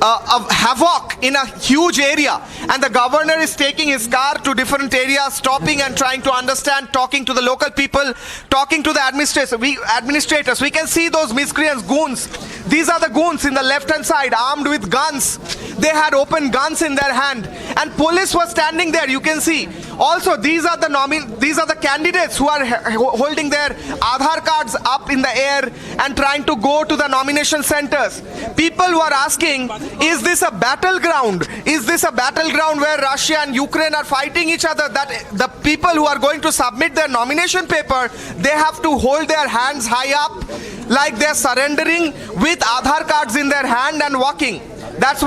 a havoc in a huge area, and the governor is taking his car to different areas, stopping and trying to understand, talking to the local people, talking to the administrators. We can see those miscreants, goons. These are the goons in the left hand side, armed with guns. They had open guns in their hand, and police was standing there. You can see. Also, these are the candidates who are holding their Aadhaar cards up in the air and trying to go to the nomination centers. People were asking, is this a battleground? Is this a battleground where Russia and Ukraine are fighting each other? That the people who are going to submit their nomination paper, they have to hold their hands high up like they're surrendering with Aadhaar cards in their hand and walking. That's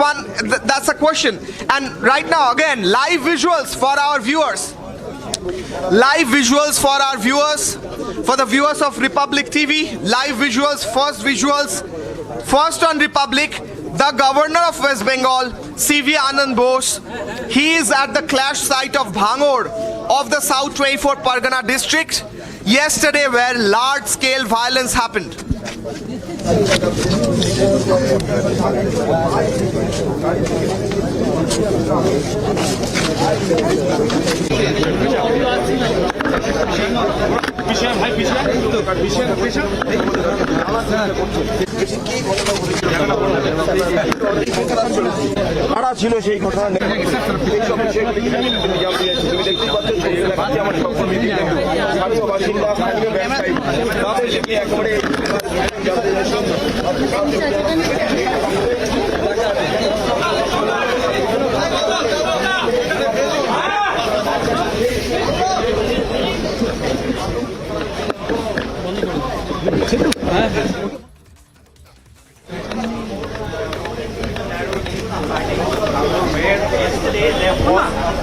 a question. And right now, again, live visuals for our viewers. Live visuals for our viewers, for the viewers of Republic TV. Live visuals, first on Republic. The governor of West Bengal, C.V. Anand Bose, he is at the clash site of Bhangur of the South 24 Pargana district yesterday, where large-scale violence happened. ছিল সেই ঘটনা এইসব বিষয়গুলি তুমি দেখতে পাচ্ছ আমার স্থানীয় বাসিন্দা স্থানীয় ব্যবসায়ী তাদেরকে একেবারে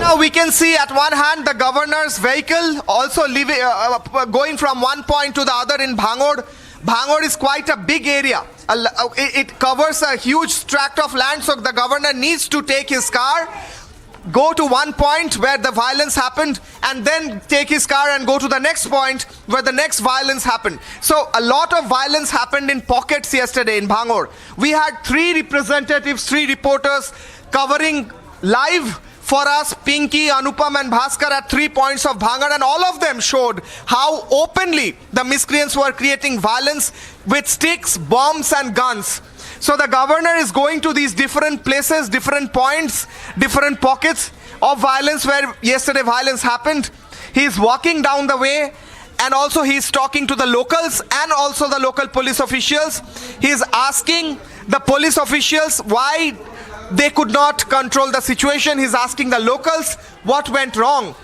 Now we can see at one hand the governor's vehicle also going from one point to the other in Bhangur. Bhangur is quite a big area. It covers a huge tract of land, so the governor needs to take his car go to one point where the violence happened and then take his car and go to the next point where the next violence happened. So a lot of violence happened in pockets yesterday in Bhangur. We had 3 representatives, 3 reporters covering live for us, Pinky, Anupam and Bhaskar at 3 points of Bhangur, and all of them showed how openly the miscreants were creating violence with sticks, bombs and guns. So the governor is going to these different places, different points, different pockets of violence where yesterday violence happened. He is walking down the way, and also he is talking to the locals and also the local police officials. He is asking the police officials why they could not control the situation. He's asking the locals what went wrong.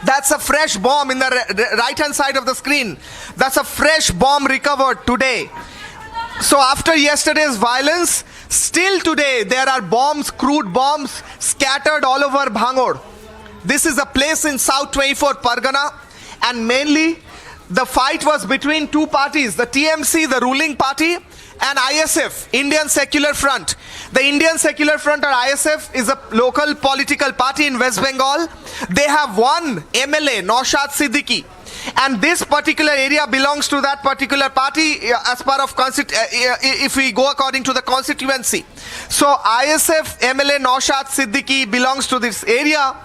That's a fresh bomb in the right hand side of the screen. That's a fresh bomb recovered today. So after yesterday's violence, still today there are bombs, crude bombs scattered all over Bhangur. This is a place in South 24 Pargana, and mainly the fight was between 2 parties, the TMC, the ruling party, and ISF, Indian Secular Front. The Indian Secular Front, or ISF, is a local political party in West Bengal. They have one MLA, Naushad Siddiqui, and this particular area belongs to that particular party as part of if we go according to the constituency. So ISF MLA Naushad Siddiqui belongs to this area,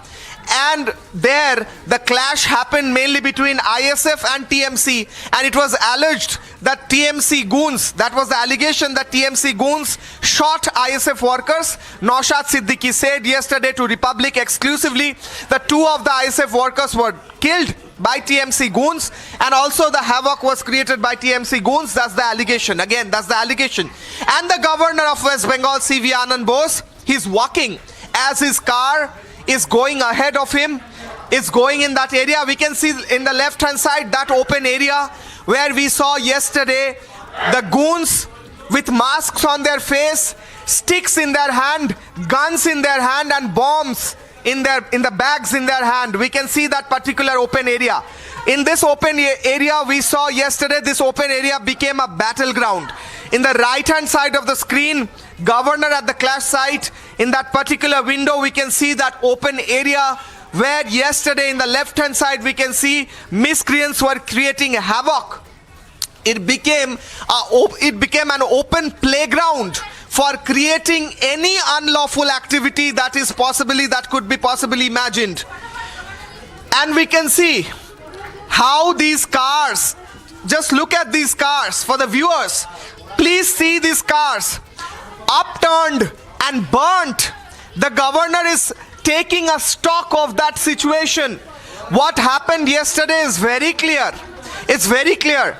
and there the clash happened mainly between ISF and TMC, and it was alleged that TMC goons, that was the allegation, that TMC goons shot ISF workers. Naushad Siddiqui said yesterday to Republic exclusively that 2 of the ISF workers were killed by TMC goons, and also the havoc was created by TMC goons. That's the allegation. Again, that's the allegation. And the governor of West Bengal, C.V. Anand Bose, he's walking as his car is going ahead of him, is going in that area. We can see in the left hand side that open area where we saw yesterday the goons with masks on their face, sticks in their hand, guns in their hand and bombs in the bags in their hand. We can see that particular open area. In this open area we saw yesterday, this open area became a battleground. In the right hand side of the screen, governor at the clash site, in that particular window we can see that open area where yesterday in the left hand side we can see miscreants were creating havoc. It became an open playground for creating any unlawful activity that could be possibly imagined. And we can see how these cars, just look at these cars for the viewers. Please see these cars upturned and burnt. The governor is taking a stock of that situation. What happened yesterday is very clear. It's very clear.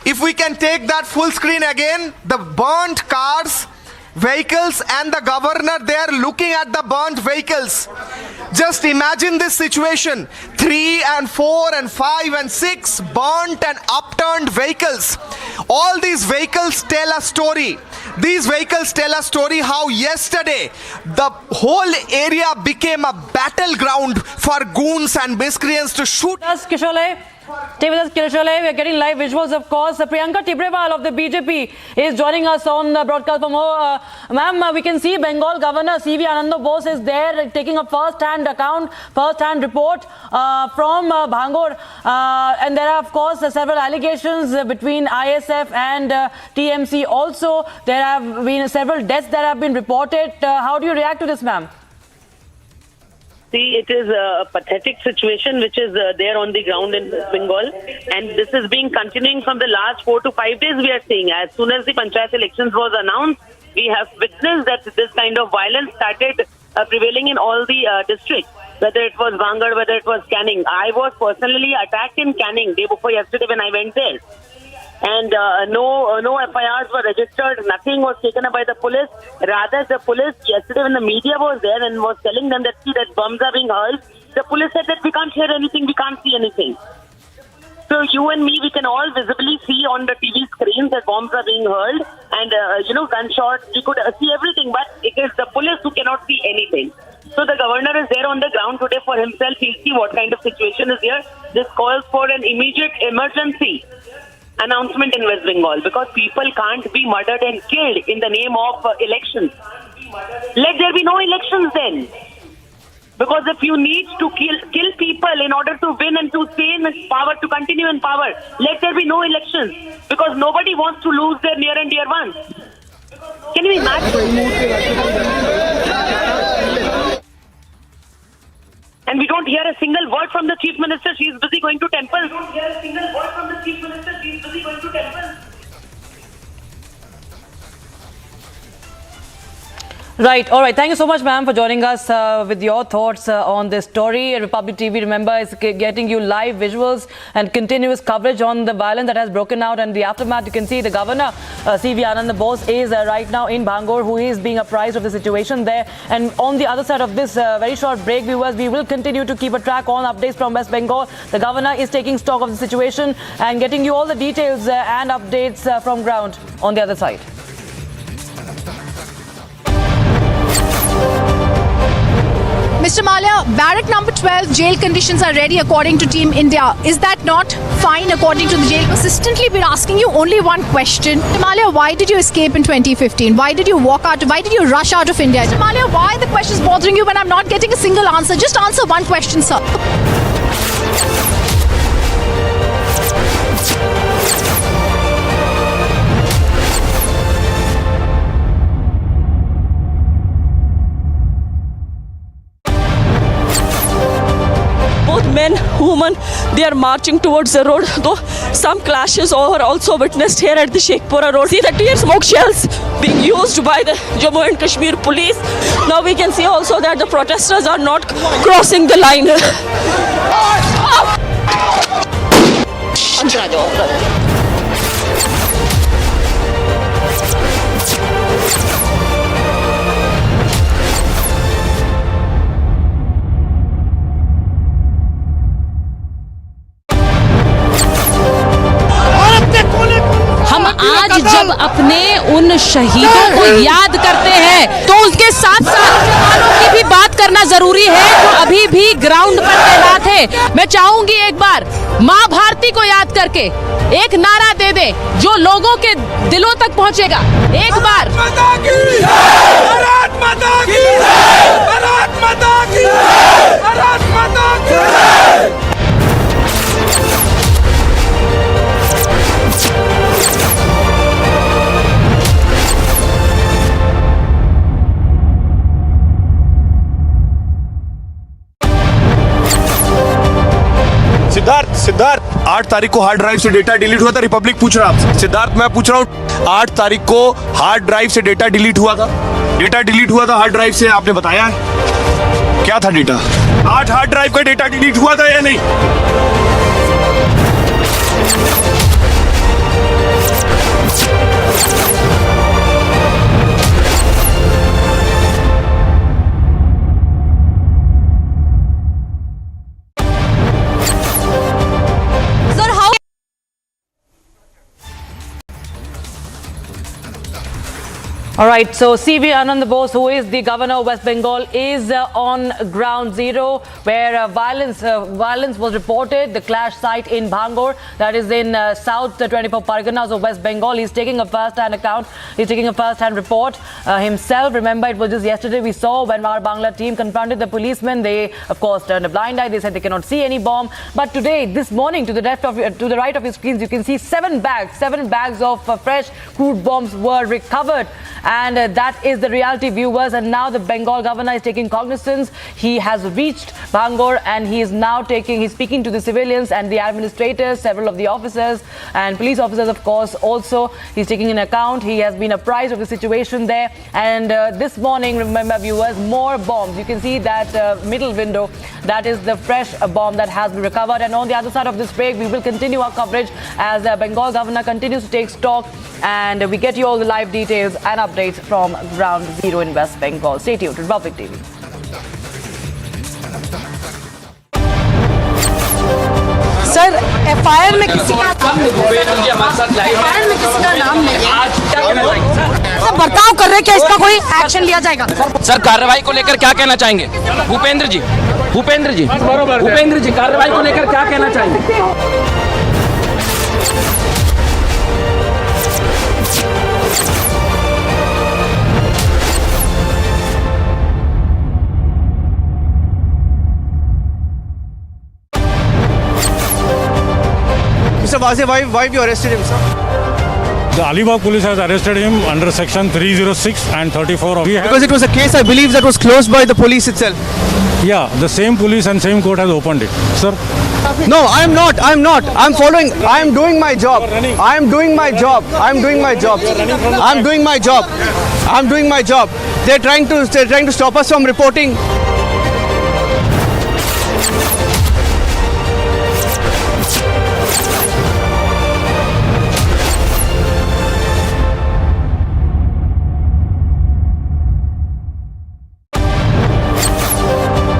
If we can take that full screen again, the burnt cars, vehicles, and the governor there looking at the burnt vehicles. Just imagine this situation. 3 and 4 and 5 and 6 burnt and upturned vehicles. All these vehicles tell a story. These vehicles tell a story how yesterday the whole area became a battleground for goons and miscreants to shoot. Stay with us, Kirshale. We are getting live visuals, of course. Priyanka Tibrewal of the BJP is joining us on the broadcast for more. Ma'am, we can see Bengal Governor C.V. Anand Bose is there taking a first-hand account, first-hand report from Bhangur. And there are, of course, several allegations between ISF and TMC. Also, there have been several deaths that have been reported. How do you react to this, ma'am? See, it is a pathetic situation which is there on the ground in Bengal, and this is being continuing from the last 4 to 5 days. We are seeing as soon as the panchayat elections was announced, we have witnessed that this kind of violence started prevailing in all the districts, whether it was Bhangur, whether it was Canning. I was personally attacked in Canning day before yesterday when I went there. And no FIRs were registered, nothing was taken up by the police. Rather, the police, yesterday when the media was there and was telling them that, see, that bombs are being hurled, the police said that we can't hear anything, we can't see anything. So you and me, we can all visibly see on the TV screens that bombs are being hurled and, gunshots, we could see everything, but it is the police who cannot see anything. So the governor is there on the ground today for himself. He'll see what kind of situation is here. This calls for an immediate emergency announcement in West Bengal because people can't be murdered and killed in the name of elections. Let there be no elections then. Because if you need to kill people in order to win and to stay in power, to continue in power, let there be no elections. Because nobody wants to lose their near and dear ones. Can you imagine? And we don't hear a single word from the Chief Minister. She is busy going to temples. We don't hear a single word from the Chief Minister. She is busy going to temples. Right. All right. Thank you so much, ma'am, for joining us with your thoughts on this story. Republic TV, remember, is getting you live visuals and continuous coverage on the violence that has broken out and the aftermath. You can see the governor, C.V. Anand Bose, is right now in Bangor, who is being apprised of the situation there. And on the other side of this very short break, viewers, we will continue to keep a track on updates from West Bengal. The governor is taking stock of the situation and getting you all the details and updates from ground on the other side. Mr. Malia, barrack number 12, jail conditions are ready according to Team India. Is that not fine according to the jail? Persistently been asking you only one question. Mr. Malia, why did you escape in 2015? Why did you walk out? Why did you rush out of India? Mr. Malia, why the question is bothering you when I'm not getting a single answer? Just answer one question, sir. Men, women, they are marching towards the road, though some clashes are also witnessed here at the Sheikhpura road. See the tear smoke shells being used by the Jammu and Kashmir police. Now we can see also that the protesters are not crossing the line. आज जब अपने उन शहीदों को याद करते हैं तो उसके साथ साथ जवानों की भी बात करना जरूरी है जो अभी भी ग्राउंड पर तैनात है। मैं चाहूंगी एक बार माँ भारती को याद करके एक नारा दे दे जो लोगों के दिलों तक पहुंचेगा। एक बार भारत माता की भारत माता की भारत माता की। सिद्धार्थ 8 तारीख को हार्ड ड्राइव से डेटा डिलीट हुआ था। रिपब्लिक पूछ रहा आपसे। सिद्धार्थ, मैं पूछ रहा हूँ 8 तारीख को हार्ड ड्राइव से डेटा डिलीट हुआ था। डेटा डिलीट हुआ था हार्ड ड्राइव से, आपने बताया है क्या था डेटा? 8 हार्ड ड्राइव का डेटा डिलीट हुआ था या नहीं? All right, so C.V. Anand Bose, who is the governor of West Bengal, is on ground zero where violence was reported, the clash site in Bangor, that is in South 24 Parganas of West Bengal. He's taking a first-hand account, he's taking a first-hand report himself. Remember, it was just yesterday we saw when our Bangla team confronted the policemen. They, of course, turned a blind eye. They said they cannot see any bomb. But today, this morning, to the right of your screens, you can see 7 bags of fresh crude bombs were recovered. And that is the reality, viewers. And now the Bengal governor is taking cognizance. He has reached Bangor and he is now he's speaking to the civilians and the administrators, several of the officers and police officers, of course, also. He's taking an account. He has been apprised of the situation there. And this morning, remember, viewers, more bombs. You can see that middle window. That is the fresh bomb that has been recovered. And on the other side of this break, we will continue our coverage as the Bengal governor continues to take stock. And we get you all the live details and updates from ground zero in West Bengal. Stay tuned to Republic TV. Sir FIR में किसी का नाम नहीं है, बर्ताव कर रहे, क्या इसका कोई एक्शन लिया जाएगा? सर कार्रवाई को लेकर क्या कहना चाहेंगे? भूपेंद्र जी कार्रवाई को लेकर क्या कहना चाहेंगे? Waze, why you arrested him, sir? The Alibag police has arrested him under section 306 and 34 of... Because it was a case, I believe, that was closed by the police itself. Yeah, the same police and same court has opened it. Sir? No, I'm not. I'm following. I'm doing my job. I'm doing my job. I'm doing my job. I'm doing my job. I'm doing my job. They're trying to stop us from reporting.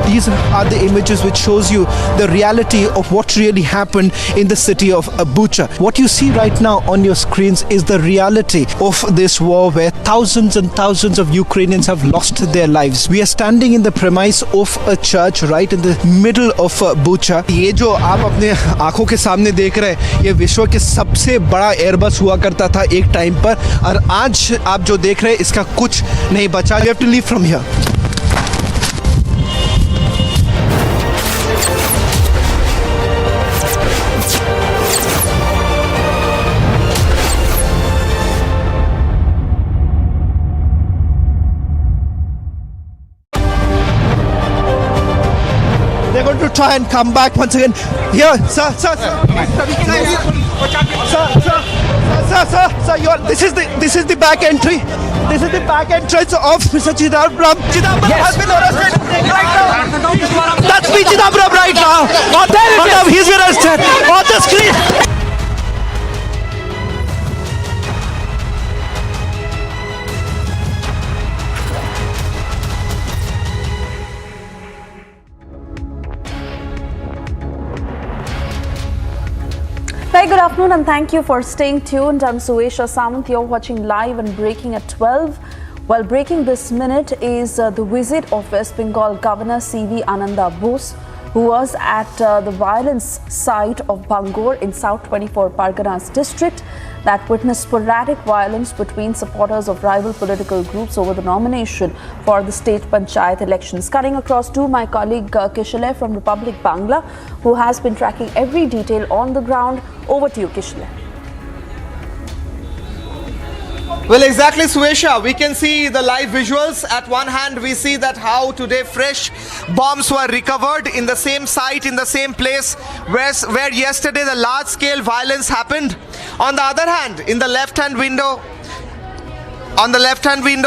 These are the images which shows you the reality of what really happened in the city of Bucha. What you see right now on your screens is the reality of this war where thousands and thousands of Ukrainians have lost their lives. We are standing in the premise of a church right in the middle of Bucha. ये जो आप अपने आंखों के सामने देख रहे हैं, ये विश्व के सबसे बड़ा एयरबस हुआ करता था एक टाइम पर, और आज आप जो देख रहे हैं इसका कुछ नहीं बचा. You have to leave from here. They're going to try and come back once again. Here, sir. Sir, this is the back entry. This is the back entrance of Mr. Chidambaram. Chidambaram has been arrested right now. That's me, Chidambaram, right now. He's been arrested on the screen. Very good afternoon and thank you for staying tuned. I'm Suesha Samant. You're watching live and breaking at 12. Well, breaking this minute is the visit of West Bengal Governor C.V. Ananda Bose, who was at the violence site of Bangor in South 24 Parganas district that witnessed sporadic violence between supporters of rival political groups over the nomination for the state panchayat elections. Cutting across to my colleague Kishale from Republic Bangla, who has been tracking every detail on the ground. Over to you, Kishale. Well, exactly, Suesha. We can see the live visuals. At one hand, we see that how today fresh bombs were recovered in the same site, in the same place where yesterday the large-scale violence happened. On the other hand, in the left-hand window,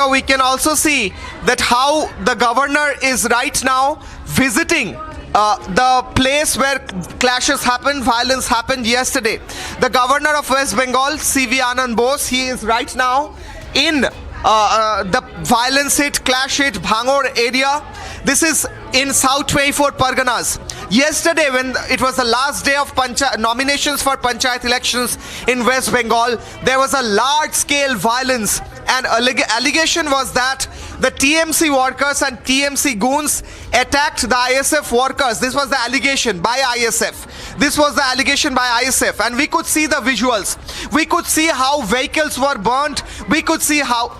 we can also see that how the governor is right now visiting the place where clashes happened, violence happened yesterday. The governor of West Bengal, C.V. Anand Bose, he is right now in the violence hit, clash hit Bangor area. This is in South 24 Parganas. Yesterday, when it was the last day of nominations for panchayat elections in West Bengal, there was a large-scale violence, and allegation was that the TMC workers and TMC goons attacked the ISF workers. This was the allegation by ISF. This was the allegation by ISF, and we could see the visuals. We could see how vehicles were burnt. We could see how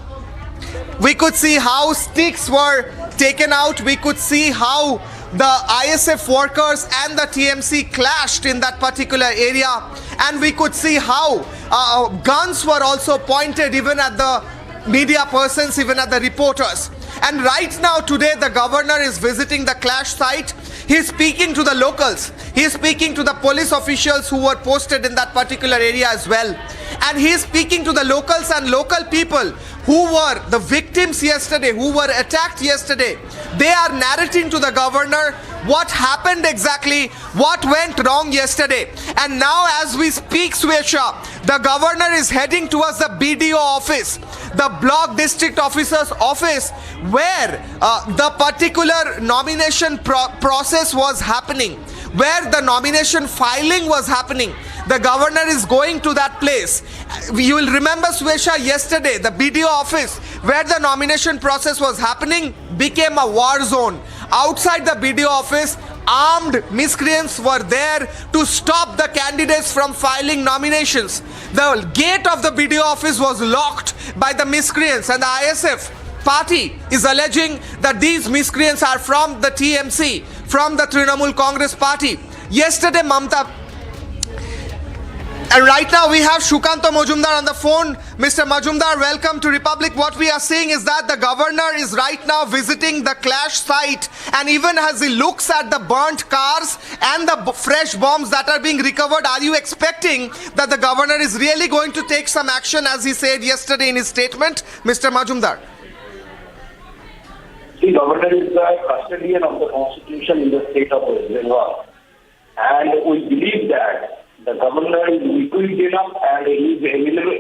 sticks were taken out. We could see how the ISF workers and the TMC clashed in that particular area, and we could see how guns were also pointed even at the media persons, even at the reporters. And right now today the governor is visiting the clash site. He is speaking to the locals. He is speaking to the police officials who were posted in that particular area as well. And he is speaking to the locals and local people who were the victims yesterday, who were attacked yesterday. They are narrating to the governor what happened exactly, what went wrong yesterday. And now as we speak, Suesha, the governor is heading towards the BDO office, the block district officer's office, where the particular nomination process was happening, where the nomination filing was happening. The governor is going to that place. You will remember, Suesha, yesterday the BDO office where the nomination process was happening became a war zone. Outside the BDO office, armed miscreants were there to stop the candidates from filing nominations. The gate of the BDO office was locked by the miscreants, and the ISF party is alleging that these miscreants are from the TMC, from the Trinamool Congress party. Yesterday, Mamta, And right now we have Shukanto Majumdar on the phone. Mr. Majumdar, welcome to Republic. What we are seeing is that the governor is right now visiting the clash site, and even as he looks at the burnt cars and the fresh bombs that are being recovered, are you expecting that the governor is really going to take some action, as he said yesterday in his statement? Mr. Majumdar. The governor is the custodian of the constitution in the state of Bengal, and we believe that the governor is liquid enough and he is eligible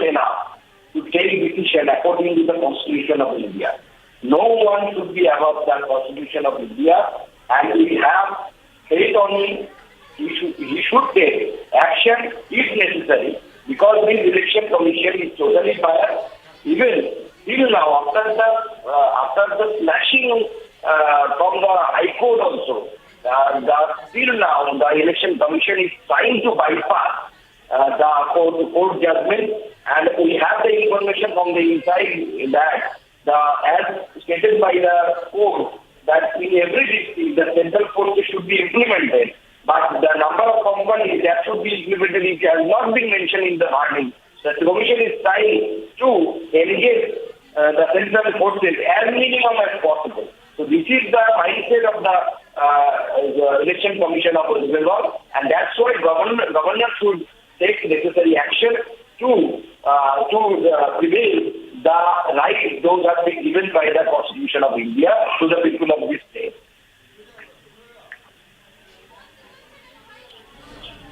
enough to take decision according to the Constitution of India. No one should be above the Constitution of India, and we have faith on him. He should take action if necessary, because this election commission is totally biased. Even till now, after the slashing from the High Court also, till now, the election commission is trying to bypass the court judgment, and we have the information from the inside that, as stated by the court, that in every district the central force should be implemented, but the number of companies that should be implemented, it has not been mentioned in the warning. The commission is trying to engage the central forces as minimum as possible. So this is the mindset of the election commission of West Bengal, and that's why governor should take necessary action to prevail the right those have been given by the Constitution of India to the people of this state.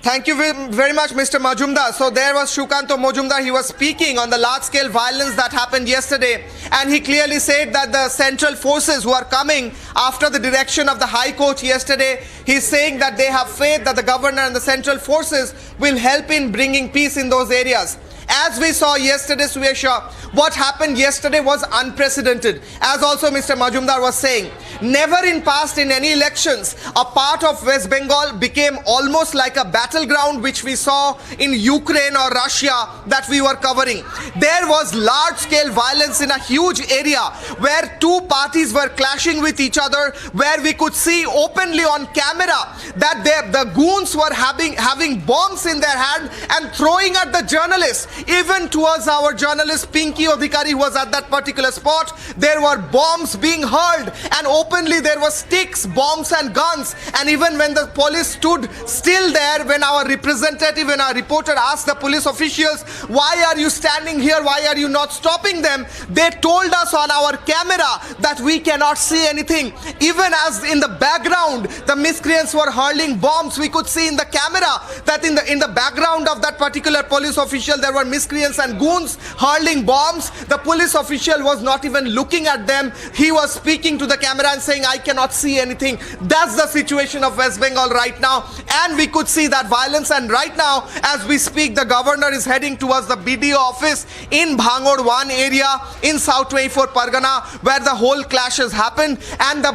Thank you very much, Mr. Majumdar. So there was Shukanto Majumdar. He was speaking on the large-scale violence that happened yesterday, and he clearly said that the central forces who are coming after the direction of the High Court yesterday, he's saying that they have faith that the governor and the central forces will help in bringing peace in those areas. As we saw yesterday, Suesha, what happened yesterday was unprecedented. As also Mr. Majumdar was saying, never in past in any elections, a part of West Bengal became almost like a battleground which we saw in Ukraine or Russia that we were covering. There was large-scale violence in a huge area where two parties were clashing with each other, where we could see openly on camera that the goons were having bombs in their hand and throwing at the journalists. Even towards our journalist Pinky Adhikari, who was at that particular spot, there were bombs being hurled, and openly there were sticks, bombs and guns. And even when the police stood still there, when our representative and our reporter asked the police officials, why are you standing here, why are you not stopping them, they told us on our camera that we cannot see anything. Even as in the background the miscreants were hurling bombs, we could see in the camera that in the background of that particular police official there were miscreants and goons hurling bombs. The police official was not even looking at them. He was speaking to the camera and saying, I cannot see anything. That's the situation of West Bengal right now, and we could see that violence. And right now, as we speak, the governor is heading towards the BDO office in Bhangor 1 area in South 24 Pargana, where the whole clash has happened, and the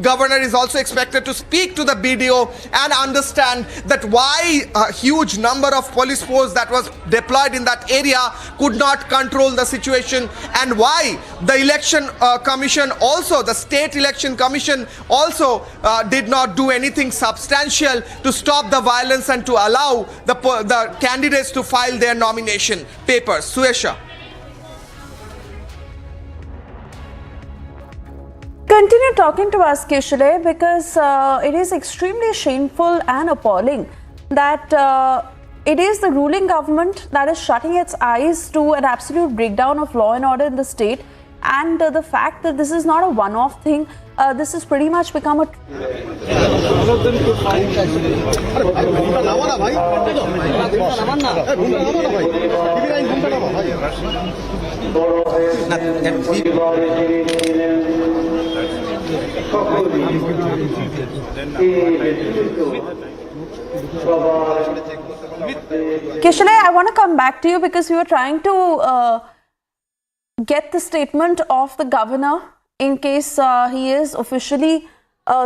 governor is also expected to speak to the BDO and understand that why a huge number of police force that was deployed in that area could not control the situation, and why the election commission also, the state election commission also did not do anything substantial to stop the violence and to allow the candidates to file their nomination papers. Suesha. Continue talking to us, Kishore, because it is extremely shameful and appalling that it is the ruling government that is shutting its eyes to an absolute breakdown of law and order in the state, and the fact that this is not a one-off thing, this has pretty much become a... Kishore, I want to come back to you because we were trying to get the statement of the governor in case he is officially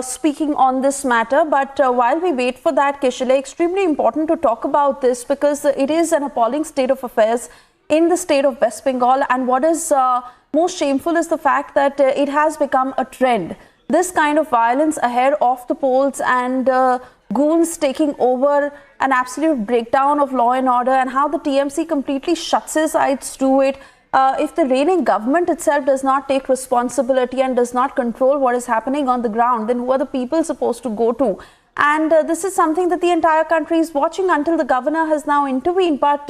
speaking on this matter. But while we wait for that, Kishore, extremely important to talk about this because it is an appalling state of affairs in the state of West Bengal. And what is most shameful is the fact that it has become a trend. This kind of violence ahead of the polls, and goons taking over, an absolute breakdown of law and order, and how the TMC completely shuts its eyes to it. If the reigning government itself does not take responsibility and does not control what is happening on the ground, then who are the people supposed to go to? And this is something that the entire country is watching until the governor has now intervened. But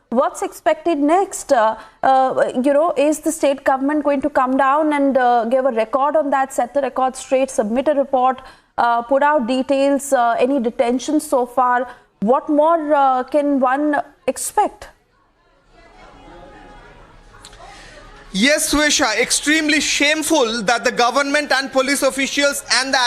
what's expected next? Is the state government going to come down and give a record on that, set the record straight, submit a report, put out details, any detentions so far? What more can one expect? Yes, Swesha, extremely shameful that the government and police officials and the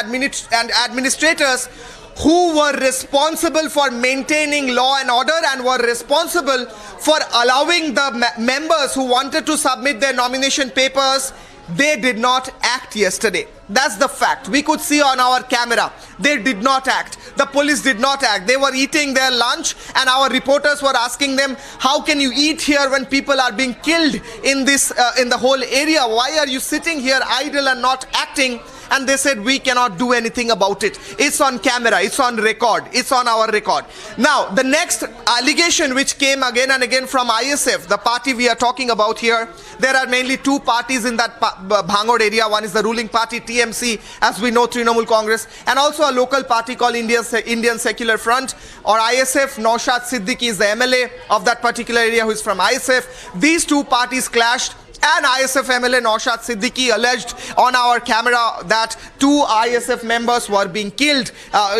administrators who were responsible for maintaining law and order and were responsible for allowing the members who wanted to submit their nomination papers, they did not act yesterday. That's the fact. We could see on our camera. They did not act. The police did not act. They were eating their lunch and our reporters were asking them, how can you eat here when people are being killed in the whole area? Why are you sitting here idle and not acting? And they said, we cannot do anything about it. It's on camera, it's on record, it's on our record. Now, the next allegation which came again and again from ISF, the party we are talking about here, there are mainly two parties in that Bhangur area. One is the ruling party, TMC, as we know, Trinamool Congress, and also a local party called Indian Secular Front, or ISF. Naushad Siddiqui is the MLA of that particular area who is from ISF. These two parties clashed. And ISF MLA Naushad Siddiqui alleged on our camera that two ISF members were being killed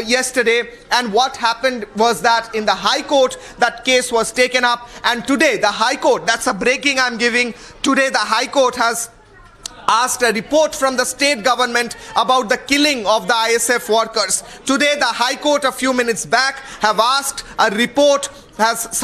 yesterday. And what happened was that in the High Court, that case was taken up. And today, the High Court, that's a breaking I'm giving, today the High Court has asked a report from the state government about the killing of the ISF workers. Today, the High Court a few minutes back have asked a report, has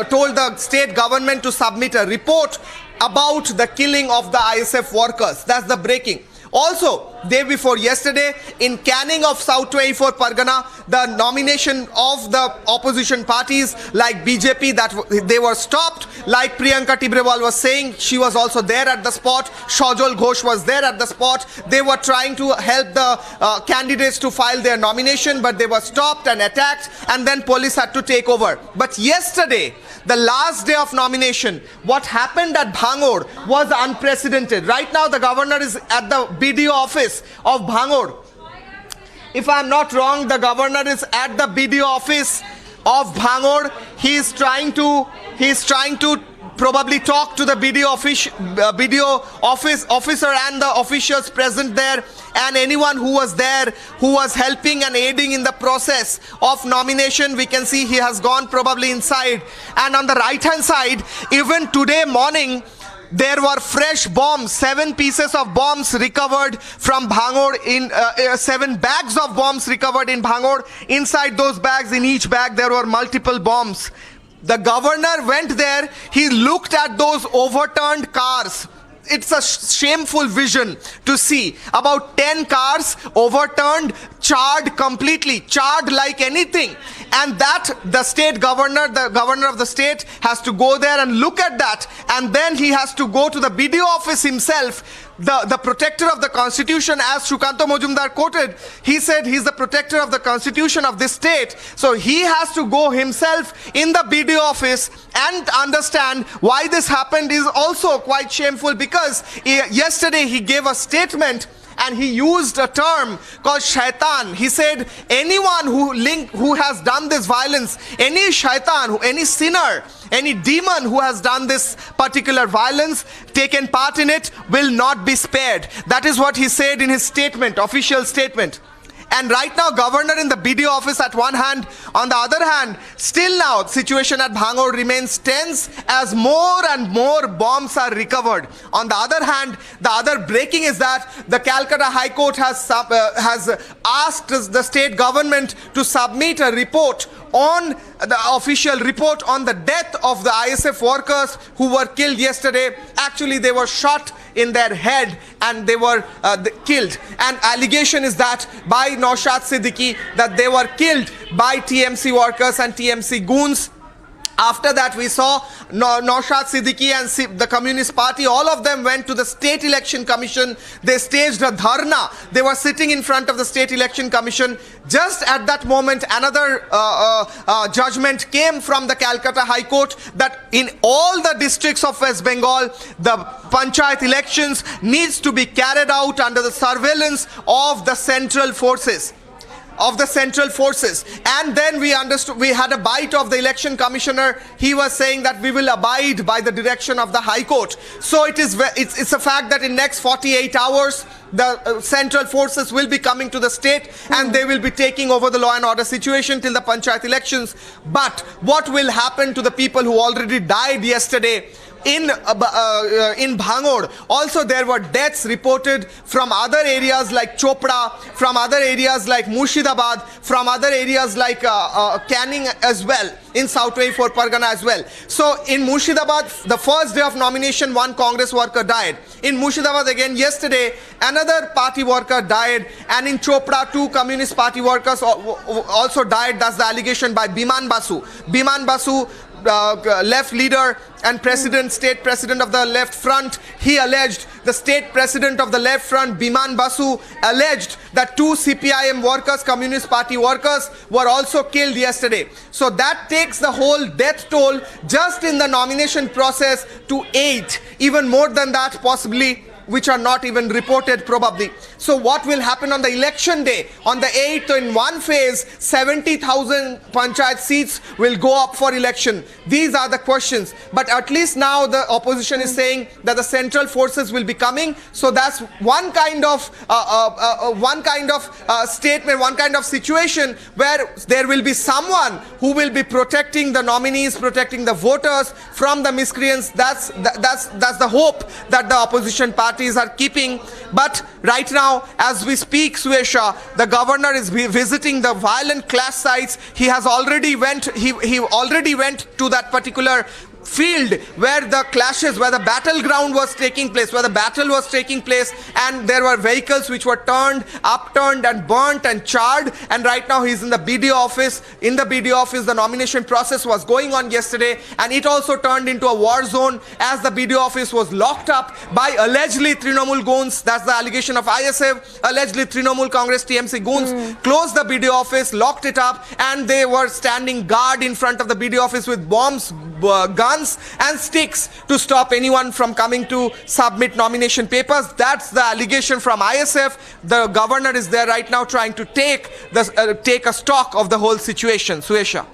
told the state government to submit a report about the killing of the ISF workers. That's the breaking. Also, day before yesterday, in Canning of South 24 Pargana, the nomination of the opposition parties like BJP, that they were stopped. Like Priyanka Tibrewal was saying, she was also there at the spot. Shajol Ghosh was there at the spot. They were trying to help the candidates to file their nomination, but they were stopped and attacked, and then police had to take over. But yesterday, the last day of nomination, what happened at Bhangur was unprecedented. Right now, the governor is at the BDO office of Bhangur. If I am not wrong, the governor is at the BDO office of Bhangur. He is trying to probably talk to the BDO officer and the officials present there, and anyone who was there who was helping and aiding in the process of nomination. We can see he has gone probably inside. And on the right hand side, even today morning, there were fresh bombs, 7 pieces of bombs recovered from Bhangur, 7 bags of bombs recovered in Bhangur. Inside those bags, in each bag, there were multiple bombs. The governor went there, he looked at those overturned cars. It's a shameful vision to see. About 10 cars overturned, charred completely, charred like anything. And that the state governor, the governor of the state has to go there and look at that. And then he has to go to the BDO office himself. The protector of the constitution, as Shukanto Mojumdar quoted, he said he's the protector of the constitution of this state. So he has to go himself in the BDO office and understand why this happened is also quite shameful, because yesterday he gave a statement and he used a term called shaitan. He said anyone who has done this violence, any shaitan, any sinner, any demon who has done this particular violence, taken part in it, will not be spared. That is what he said in his statement, official statement. And right now, governor in the BDO office at one hand. On the other hand, still now, situation at Bhangur remains tense as more and more bombs are recovered. On the other hand, the other breaking is that the Calcutta High Court has asked the state government to submit a report on the official report on the death of the ISF workers who were killed yesterday. Actually, they were shot in their head and they were killed. And allegation is that by Naushad Siddiqui that they were killed by TMC workers and TMC goons. After that, we saw Naushad Siddiqui and the Communist Party. All of them went to the State Election Commission. They staged a dharna. They were sitting in front of the State Election Commission. Just at that moment, another judgment came from the Calcutta High Court that in all the districts of West Bengal, the panchayat elections needs to be carried out under the surveillance of the central forces. And then we understood, we had a bite of the election commissioner. He was saying that we will abide by the direction of the High Court. So it's a fact that in next 48 hours the central forces will be coming to the state and they will be taking over the law and order situation till the panchayat elections. But what will happen to the people who already died yesterday in Bhangod? Also there were deaths reported from other areas like Chopra, from other areas like Murshidabad, from other areas like Canning as well, in South 24 Pargana as well. So in Murshidabad, the first day of nomination, one Congress worker died. In Murshidabad again yesterday, another party worker died, and in Chopra 2 Communist Party workers also died. That's the allegation by Biman Basu. Biman Basu, left leader and president, state president of the left front, he alleged, the state president of the left front, Biman Basu, alleged that 2 CPIM workers, Communist Party workers, were also killed yesterday. So that takes the whole death toll just in the nomination process to 8, even more than that possibly, which are not even reported probably. So what will happen on the election day? On the 8th, in one phase, 70,000 panchayat seats will go up for election. These are the questions. But at least now the opposition is saying that the central forces will be coming. So that's one kind of statement, one kind of situation where there will be someone who will be protecting the nominees, protecting the voters from the miscreants. That's the hope that the opposition parties are keeping. But right now, as we speak, Suesha, the governor is visiting the violent clash sites. He has already went. He already went to that particular field where the clashes, where the battleground was taking place, where the battle was taking place, and there were vehicles which were upturned and burnt and charred. And right now he's in the BDO office. In the BDO office, the nomination process was going on yesterday, and it also turned into a war zone as the BDO office was locked up by allegedly Trinamool goons. That's the allegation of ISF. Allegedly Trinamool Congress TMC goons closed the BDO office, locked it up, and they were standing guard in front of the BDO office with bombs, guns and sticks to stop anyone from coming to submit nomination papers. That's the allegation from ISF. The governor is there right now trying to take a stock of the whole situation. Suesha.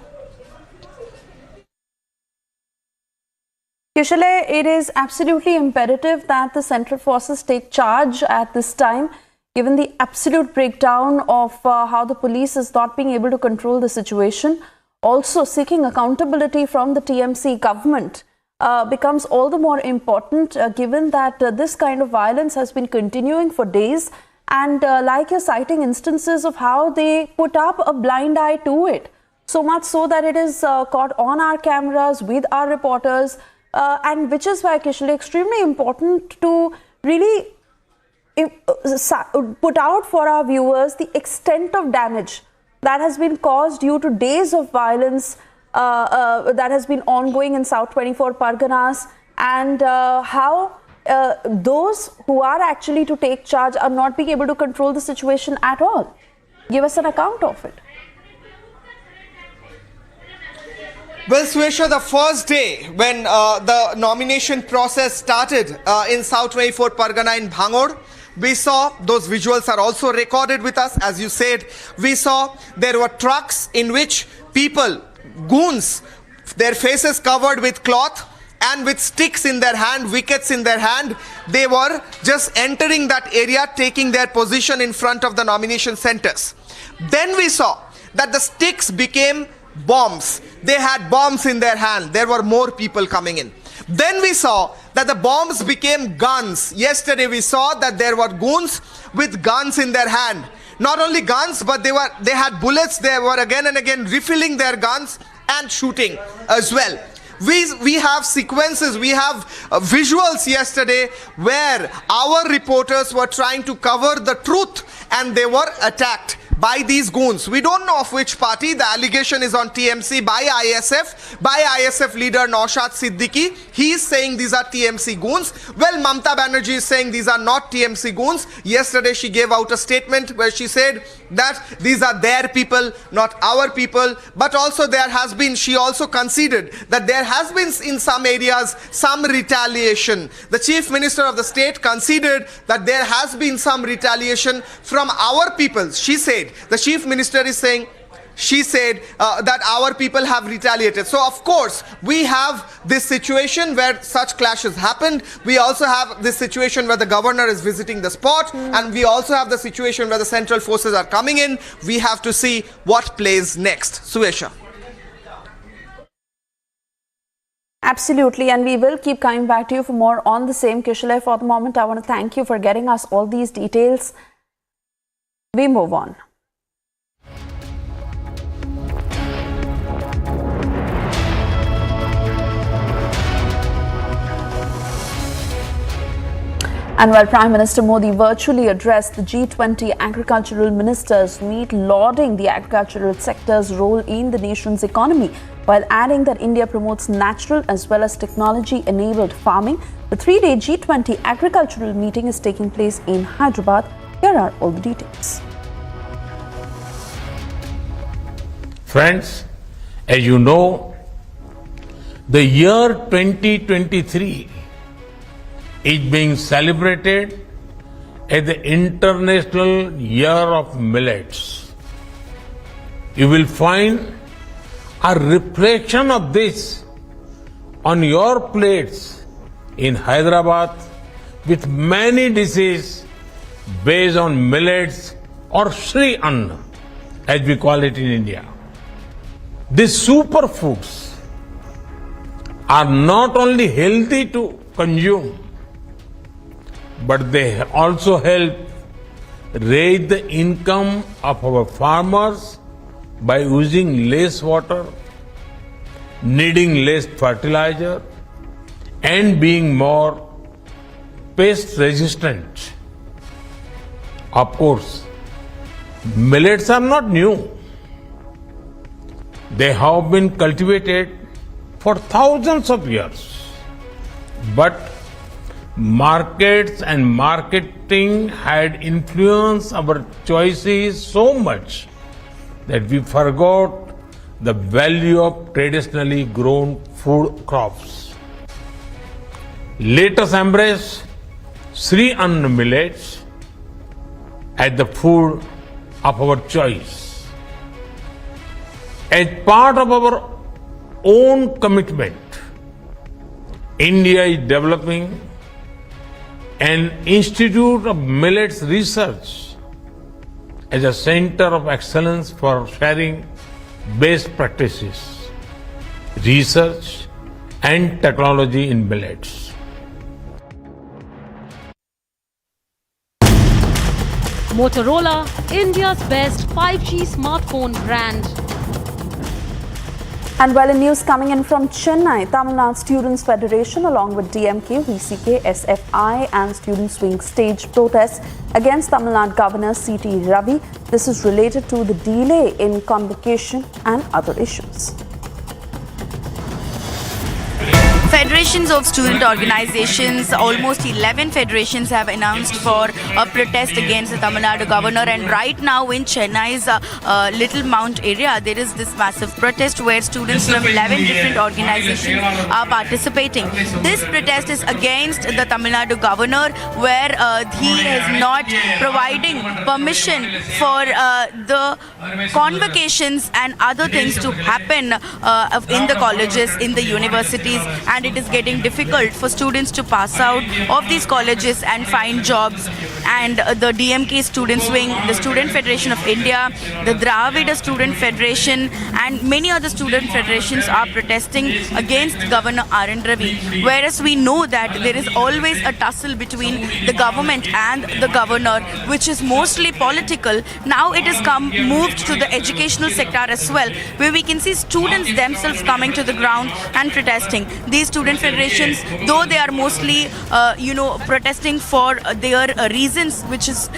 Kushale, it is absolutely imperative that the central forces take charge at this time, given the absolute breakdown of how the police is not being able to control the situation. Also, seeking accountability from the TMC government becomes all the more important given that this kind of violence has been continuing for days, and like you're citing instances of how they put up a blind eye to it, so much so that it is caught on our cameras with our reporters, and which is why, Kishali, extremely important to really put out for our viewers the extent of damage that has been caused due to days of violence that has been ongoing in South 24 Parganas, and how those who are actually to take charge are not being able to control the situation at all. Give us an account of it. Well, Suesha, the first day when the nomination process started in South 24 Pargana in Bhangod, we saw, those visuals are also recorded with us, as you said, we saw there were trucks in which people, goons, their faces covered with cloth and with sticks in their hand, wickets in their hand, they were just entering that area, taking their position in front of the nomination centers. Then we saw that the sticks became bombs. They had bombs in their hand. There were more people coming in. Then we saw that the bombs became guns. Yesterday we saw that there were goons with guns in their hand. Not only guns, but they had bullets. They were again and again refilling their guns and shooting as well. We have sequences, we have visuals yesterday where our reporters were trying to cover the truth and they were attacked. by these goons. We don't know of which party. The allegation is on TMC by ISF leader Naushad Siddiqui. He is saying these are TMC goons. Well, Mamata Banerjee is saying these are not TMC goons. Yesterday she gave out a statement where she said that these are their people, not our people. But also she also conceded that there has been in some areas some retaliation. The Chief Minister of the state conceded that there has been some retaliation from our people. She said, the Chief Minister is saying, she said that our people have retaliated. So of course we have this situation where such clashes happened. We also have this situation where the governor is visiting the spot, and we also have the situation where the central forces are coming in. We have to see what plays next. Suesha. Absolutely, and we will keep coming back to you for more on the same. Kishale, for the moment, I want to thank you for getting us all these details. We move on. And while Prime Minister Modi virtually addressed the G20 agricultural ministers meet, lauding the agricultural sector's role in the nation's economy, while adding that India promotes natural as well as technology-enabled farming. The three-day G20 agricultural meeting is taking place in Hyderabad. Here are all the details. Friends, as you know, the year 2023 is being celebrated as the International Year of Millets. You will find a reflection of this on your plates in Hyderabad with many dishes based on millets or Sri Anna, as we call it in India. These superfoods are not only healthy to consume, but they also help raise the income of our farmers by using less water, needing less fertilizer, and being more pest resistant. Of course, millets are not new. They have been cultivated for thousands of years. But markets and marketing had influenced our choices so much that we forgot the value of traditionally grown food crops. Let us embrace Sri Anna millets as the food of our choice. As part of our own commitment, India is developing an Institute of Millets Research as a center of excellence for sharing best practices, research and technology in millets. Motorola, India's best 5G smartphone brand. And while in news coming in from Chennai, Tamil Nadu Students Federation along with DMK, VCK, SFI and Students Wing stage protests against Tamil Nadu Governor C.T. Ravi. This is related to the delay in convocation and other issues. Federations of student organizations, almost 11 federations have announced for a protest against the Tamil Nadu governor, and right now in Chennai's Little Mount area there is this massive protest where students from 11 different organizations are participating. This protest is against the Tamil Nadu governor where he is not providing permission for the convocations and other things to happen in the colleges, in the universities, and it is getting difficult for students to pass out of these colleges and find jobs. And the DMK Students Wing, the Student Federation of India, the Dravida Student Federation and many other student federations are protesting against Governor R.N. Ravi. Whereas we know that there is always a tussle between the government and the governor, which is mostly political. Now it has moved to the educational sector as well, where we can see students themselves coming to the ground and protesting. These these student federations, though they are mostly, protesting for their reasons, which is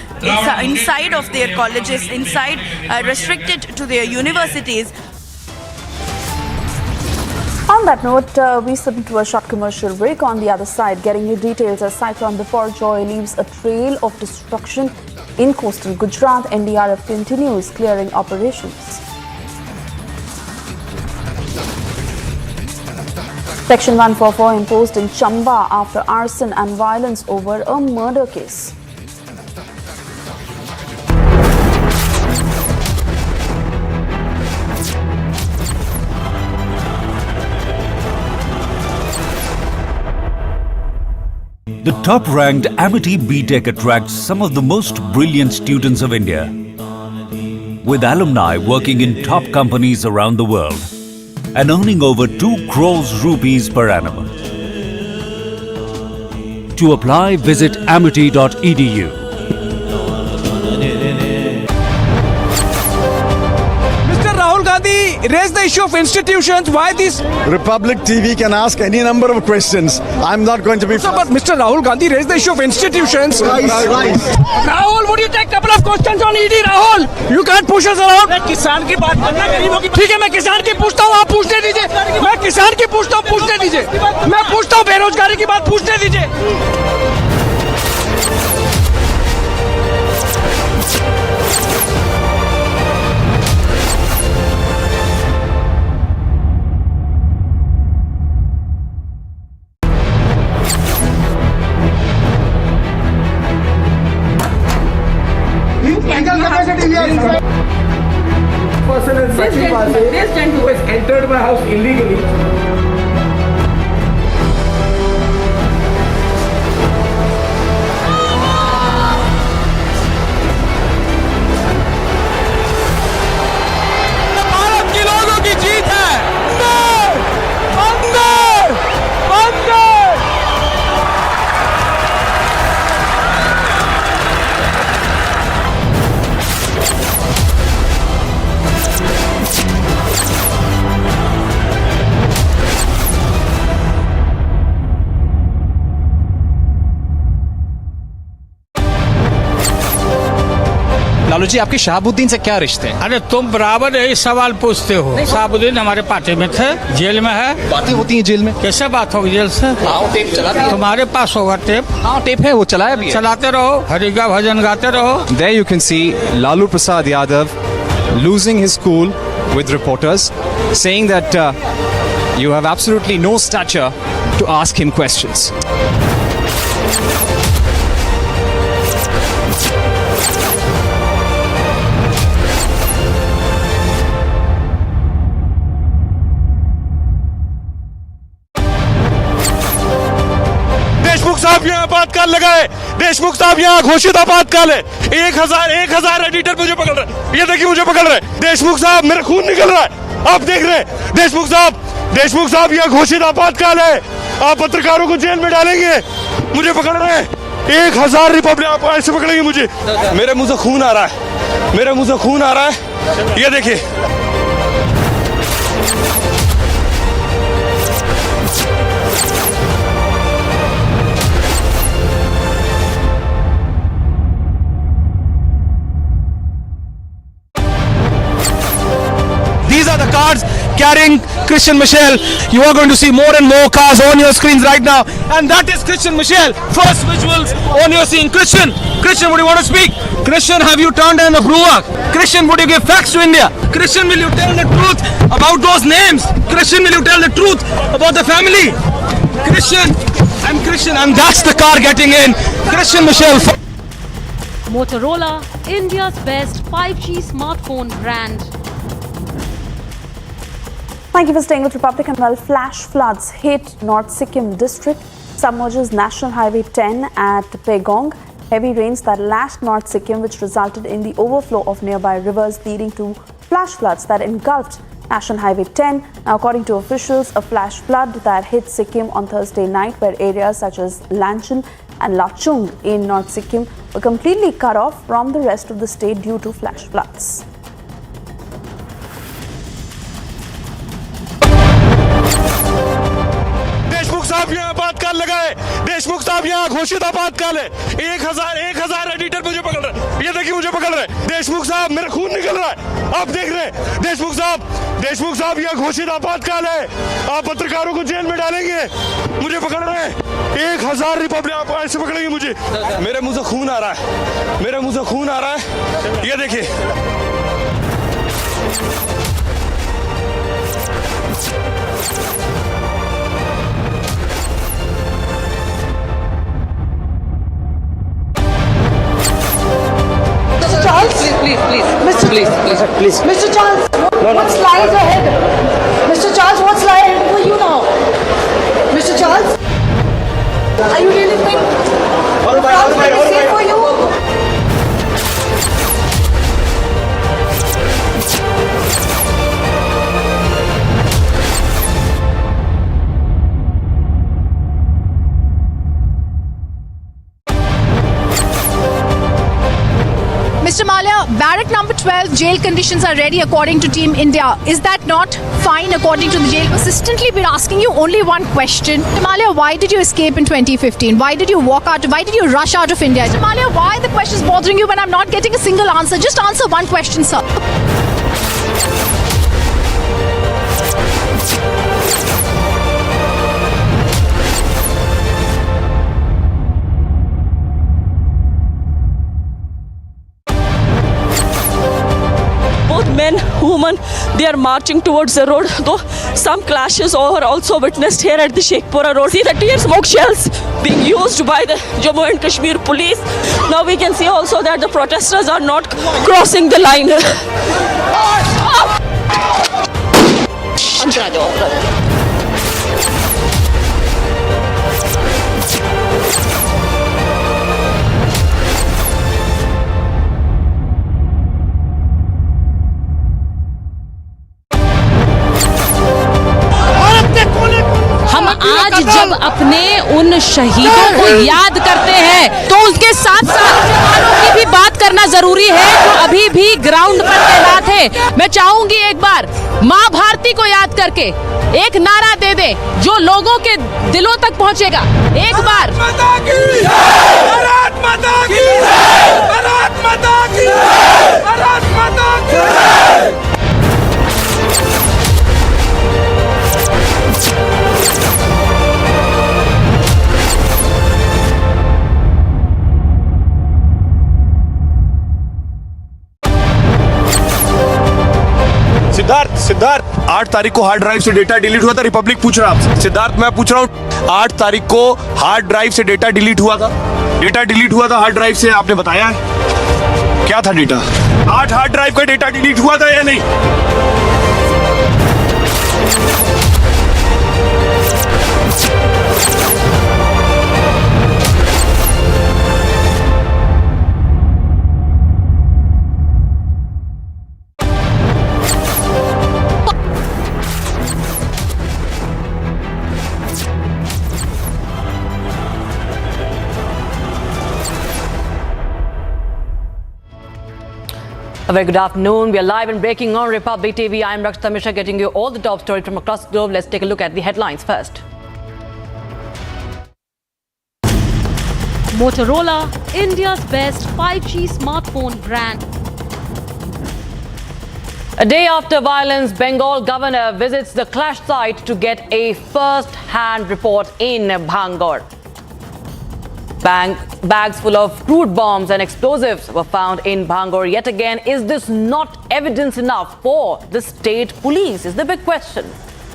inside of their colleges, inside restricted to their universities. On that note, we slip into a short commercial break. On the other side, getting you details as Cyclone Biparjoy leaves a trail of destruction in coastal Gujarat. NDRF continues clearing operations. Section 144 imposed in Chamba after arson and violence over a murder case. The top-ranked Amity BTech attracts some of the most brilliant students of India, with alumni working in top companies around the world and earning over 2 crores rupees per annum. To apply, visit amity.edu. Rahul Gandhi raised the issue of institutions. Why this? Republic TV can ask any number of questions. I'm not going to be... So, but Mr. Rahul Gandhi raised the issue of institutions. Rahul, would you take a couple of questions on ED, Rahul? You can't push us around. मैं किसान की बात करना गरीबों की ठीक है मैं किसान की पूछता हूँ आप पूछने दीजिए मैं किसान की पूछता हूँ पूछने दीजिए मैं पूछता हूँ बेरोजगारी की बात पूछने दीजिए This gent who has entered my house illegally. Bharat के लोगों की जीत है अंदर अंदर लालू जी आपके शहाबुद्दीन से क्या रिश्ते हैं? अरे तुम बराबर यही सवाल पूछते हो। शहाबुद्दीन हमारे पार्टी में थे, जेल में है। बातें होती हैं जेल में? कैसे बात होगी जेल से? टेप चलाते तुम्हारे पास होगा टेप? हाँ टेप है वो चलाया भी है। चलाते रहो हरि का भजन गाते रहो। There you can see Lalu Prasad Yadav losing his cool with reporters, saying that you have absolutely no stature to ask him questions. Deshmukh साहब यहाँ आपातकाल लगाए, देशमुख साहब यहाँ घोषित आपातकाल है। 1000 एडिटर मुझे पकड़ रहे, ये देखिए मुझे पकड़ रहे। देशमुख साहब मेरा खून निकल रहा है, आप देख रहे हैं। देशमुख साहब यहाँ घोषित आपातकाल है, आप पत्रकारों को जेल में डालेंगे, मुझे पकड़ रहे हैं। 1000 रिपब्लिक आप ऐसे पकड़ेंगे मुझे, मेरे मुंह से खून आ रहा है, मेरे मुंह से खून आ रहा है, ये देखिए। These are the cars carrying Christian Michel. You are going to see more and more cars on your screens right now. And that is Christian Michel. First visuals on your screen. Christian, would you want to speak? Christian, have you turned an approver? Christian, would you give facts to India? Christian, will you tell the truth about those names? Christian, will you tell the truth about the family? Christian, and that's the car getting in. Christian Michel. Motorola, India's best 5G smartphone brand. Thank you for staying with Republic. And well, flash floods hit North Sikkim district, submerges National Highway 10 at Pegong. Heavy rains that lashed North Sikkim, which resulted in the overflow of nearby rivers, leading to flash floods that engulfed National Highway 10. Now, according to officials, a flash flood that hit Sikkim on Thursday night, where areas such as Lanchin and Lachung in North Sikkim were completely cut off from the rest of the state due to flash floods. Deshmukh साहब यहाँ घोषित आपातकाल है। 1000 editor मुझे पकड़ रहे हैं। ये देखिए मुझे पकड़ रहे हैं। देशमुख साहब मेरा खून निकल रहा है, आप देख रहे हैं। देशमुख साहब यहाँ घोषित आपातकाल है, आप पत्रकारों को जेल में डालेंगे, मुझे पकड़ रहे हैं। 1000 रिपब्लिक आप ऐसे पकड़ेंगे मुझे। मेरे मुंह से खून आ रहा है, मेरे मुंह से खून आ रहा है, ये देखिए। Charles, please. Mr. Please. Mr. Charles, what lies ahead? Mr. Charles, what's lying ahead for you now? Mr. Charles, are you really think France will be safe for you? Mr. Malia, barrack number 12, jail conditions are ready according to Team India. Is that not fine according to the jail? Persistently been asking you only one question. Mr. Malia, why did you escape in 2015? Why did you walk out? Why did you rush out of India? Mr. Malia, why the question is bothering you when I'm not getting a single answer? Just answer one question, sir. Men, women, they are marching towards the road. Though some clashes are also witnessed here at the Sheikhpura road. See the tear smoke shells being used by the Jammu and Kashmir police. Now we can see also that the protesters are not crossing the line. हम आज जब अपने उन शहीदों को याद करते हैं तो उसके साथ साथ जवानों की भी बात करना जरूरी है जो अभी भी ग्राउंड पर तैनात है। मैं चाहूंगी एक बार माँ भारती को याद करके एक नारा दे दे जो लोगों के दिलों तक पहुंचेगा। एक बार भारत माता की जय, भारत माता की जय, भारत माता की जय। सिद्धार्थ 8 तारीख को हार्ड ड्राइव से डेटा डिलीट हुआ था, रिपब्लिक पूछ रहा आपसे। सिद्धार्थ मैं पूछ रहा हूँ 8 तारीख को हार्ड ड्राइव से डेटा डिलीट हुआ था, हार्ड ड्राइव से, आपने बताया है क्या था डेटा? 8 हार्ड ड्राइव का डेटा डिलीट हुआ था या नहीं? A very good afternoon. We are live and breaking on Republic TV. I am Rakshita Mishra getting you all the top stories from across the globe. Let's take a look at the headlines first. Motorola, India's best 5G smartphone brand. A day after violence, Bengal governor visits the clash site to get a first-hand report in Bhangar. Bags full of crude bombs and explosives were found in Bhangar yet again. Is this not evidence enough for the state police? Is the big question.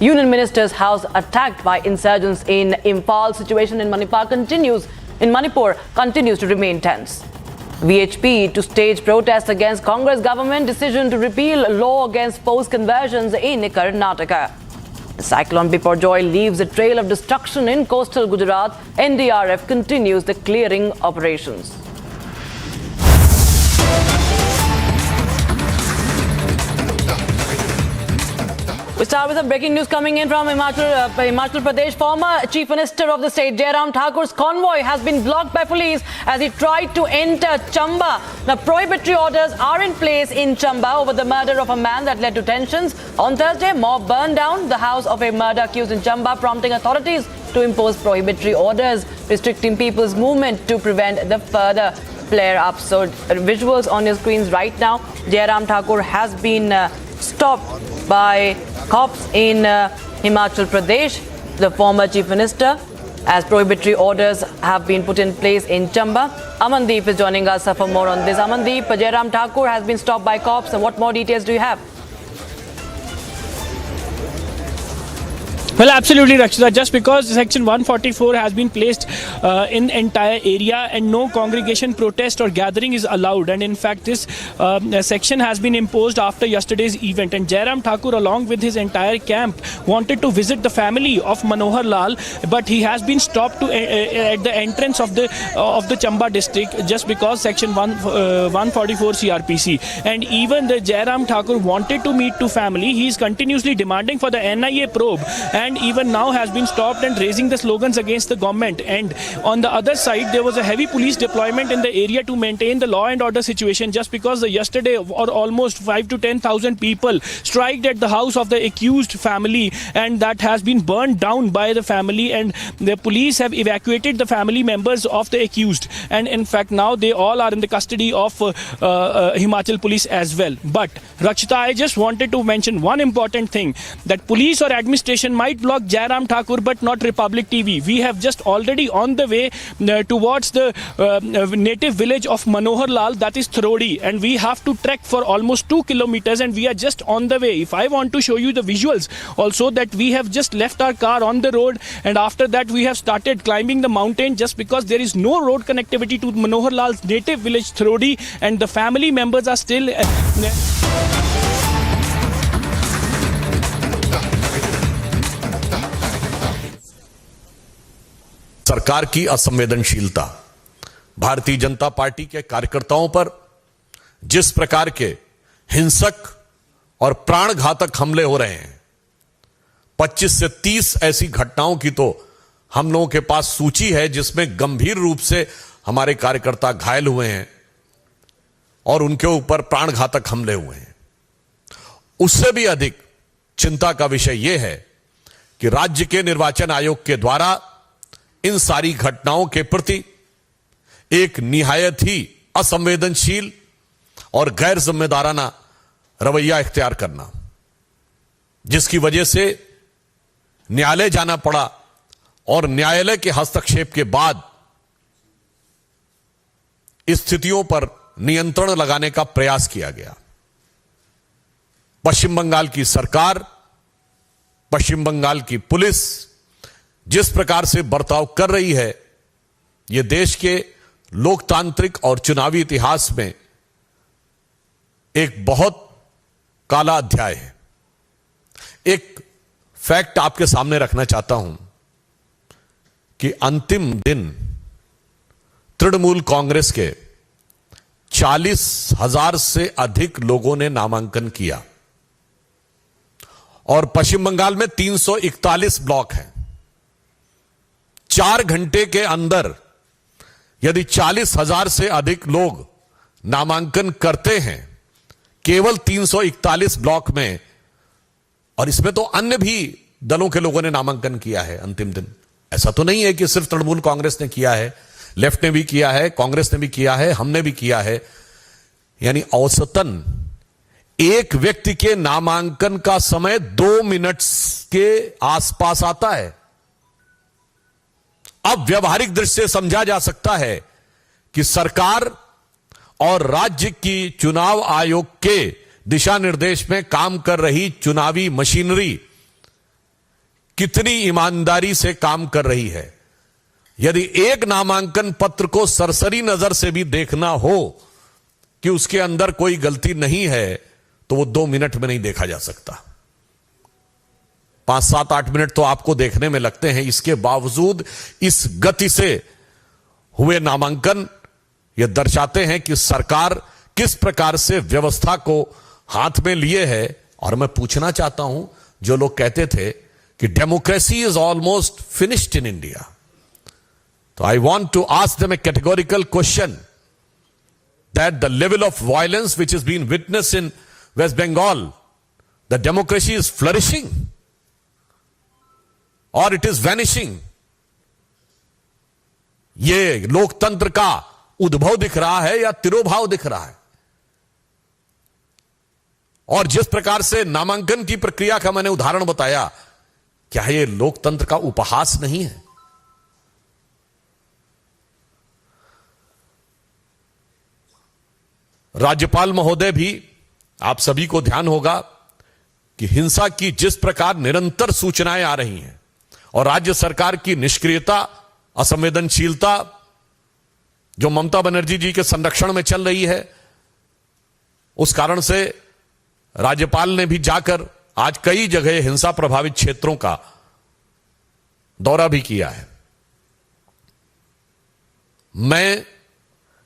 Union Minister's house attacked by insurgents in Imphal. Situation in Manipur continues to remain tense. VHP to stage protests against Congress government decision to repeal law against forced conversions in Karnataka. The cyclone Biparjoy leaves a trail of destruction in coastal Gujarat. NDRF continues the clearing operations. We start with some breaking news coming in from Himachal Pradesh. Former Chief Minister of the state, Jairam Thakur's convoy has been blocked by police as he tried to enter Chamba. Now, prohibitory orders are in place in Chamba over the murder of a man that led to tensions. On Thursday, mob burned down the house of a murder accused in Chamba, prompting authorities to impose prohibitory orders restricting people's movement to prevent the further flare-up. So visuals on your screens right now. Jairam Thakur has been stopped by cops in Himachal Pradesh, the former chief minister, as prohibitory orders have been put in place in Chamba. Amandeep is joining us for more on this. Amandeep, Jairam Thakur has been stopped by cops. And what more details do you have? Well, absolutely, Rakshita. Just because Section 144 has been placed in entire area and no congregation, protest or gathering is allowed. And in fact, this section has been imposed after yesterday's event. And Jairam Thakur, along with his entire camp, wanted to visit the family of Manohar Lal, but he has been stopped at the entrance of the Chamba district just because Section 144 CRPC. And even the Jairam Thakur wanted to meet to family. He is continuously demanding for the NIA probe, and even now has been stopped and raising the slogans against the government. And on the other side, there was a heavy police deployment in the area to maintain the law and order situation, just because yesterday or almost 5 to 10,000 people striked at the house of the accused family, and that has been burned down by the family, and the police have evacuated the family members of the accused. And in fact, now they all are in the custody of Himachal police as well. But Rakshita, I just wanted to mention one important thing, that police or administration might block Jairam Thakur but not Republic TV. We have just already on the way towards the native village of Manohar Lal, that is Throdi, and we have to trek for almost 2 kilometers, and we are just on the way. If I want to show you the visuals also, that we have just left our car on the road, and after that we have started climbing the mountain just because there is no road connectivity to Manohar Lal's native village Throdi, and the family members are still सरकार की असंवेदनशीलता, Bharatiya Janata party के कार्यकर्ताओं पर जिस प्रकार के हिंसक और प्राणघातक हमले हो रहे हैं, 25 से 30 ऐसी घटनाओं की तो हम लोगों के पास सूची है जिसमें गंभीर रूप से हमारे कार्यकर्ता घायल हुए हैं और उनके ऊपर प्राणघातक हमले हुए हैं। उससे भी अधिक चिंता का विषय यह है कि राज्य के निर्वाचन आयोग के द्वारा इन सारी घटनाओं के प्रति एक निहायत ही असंवेदनशील और गैर जिम्मेदाराना रवैया इख्तियार करना, जिसकी वजह से न्यायालय जाना पड़ा और न्यायालय के हस्तक्षेप के बाद स्थितियों पर नियंत्रण लगाने का प्रयास किया गया। पश्चिम बंगाल की सरकार, पश्चिम बंगाल की पुलिस जिस प्रकार से बर्ताव कर रही है, यह देश के लोकतांत्रिक और चुनावी इतिहास में एक बहुत काला अध्याय है। एक फैक्ट आपके सामने रखना चाहता हूं कि अंतिम दिन तृणमूल कांग्रेस के 40,000 से अधिक लोगों ने नामांकन किया और पश्चिम बंगाल में 341 ब्लॉक हैं। 4 घंटे के अंदर यदि 40,000 से अधिक लोग नामांकन करते हैं केवल 341 ब्लॉक में, और इसमें तो अन्य भी दलों के लोगों ने नामांकन किया है अंतिम दिन, ऐसा तो नहीं है कि सिर्फ तृणमूल कांग्रेस ने किया है, लेफ्ट ने भी किया है, कांग्रेस ने भी किया है, हमने भी किया है। यानी औसतन एक व्यक्ति के नामांकन का समय 2 मिनट के आसपास आता है। अब व्यवहारिक दृष्टि से समझा जा सकता है कि सरकार और राज्य की चुनाव आयोग के दिशा निर्देश में काम कर रही चुनावी मशीनरी कितनी ईमानदारी से काम कर रही है। यदि एक नामांकन पत्र को सरसरी नजर से भी देखना हो कि उसके अंदर कोई गलती नहीं है, तो वो 2 मिनट में नहीं देखा जा सकता। 5, 7, 8 मिनट तो आपको देखने में लगते हैं। इसके बावजूद इस गति से हुए नामांकन यह दर्शाते हैं कि सरकार किस प्रकार से व्यवस्था को हाथ में लिए है। और मैं पूछना चाहता हूं, जो लोग कहते थे कि democracy is almost finished in India, तो I want to ask them a categorical question that the level of violence which is been witness in West Bengal, the democracy is flourishing or it is vanishing ये लोकतंत्र का उद्भव दिख रहा है या तिरोभाव दिख रहा है? और जिस प्रकार से नामांकन की प्रक्रिया का मैंने उदाहरण बताया, क्या ये लोकतंत्र का उपहास नहीं है? राज्यपाल महोदय भी, आप सभी को ध्यान होगा कि हिंसा की जिस प्रकार निरंतर सूचनाएं आ रही हैं और राज्य सरकार की निष्क्रियता, असंवेदनशीलता जो ममता बनर्जी जी के संरक्षण में चल रही है, उस कारण से राज्यपाल ने भी जाकर आज कई जगह हिंसा प्रभावित क्षेत्रों का दौरा भी किया है। मैं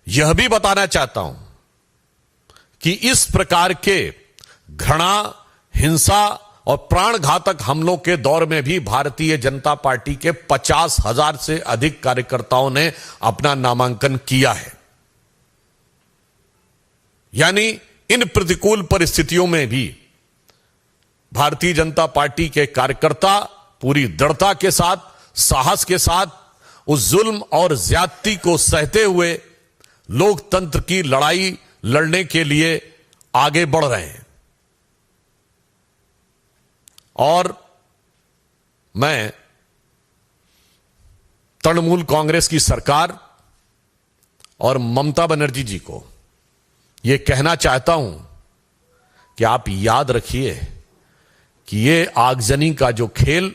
यह भी बताना चाहता हूं कि इस प्रकार के घृणा, हिंसा और प्राणघातक हमलों के दौर में भी भारतीय जनता पार्टी के 50,000 से अधिक कार्यकर्ताओं ने अपना नामांकन किया है। यानी इन प्रतिकूल परिस्थितियों में भी भारतीय जनता पार्टी के कार्यकर्ता पूरी दृढ़ता के साथ, साहस के साथ उस जुल्म और ज्यादती को सहते हुए लोकतंत्र की लड़ाई लड़ने के लिए आगे बढ़ रहे हैं। और मैं तृणमूल कांग्रेस की सरकार और ममता बनर्जी जी को यह कहना चाहता हूं कि आप याद रखिए कि ये आगजनी का जो खेल,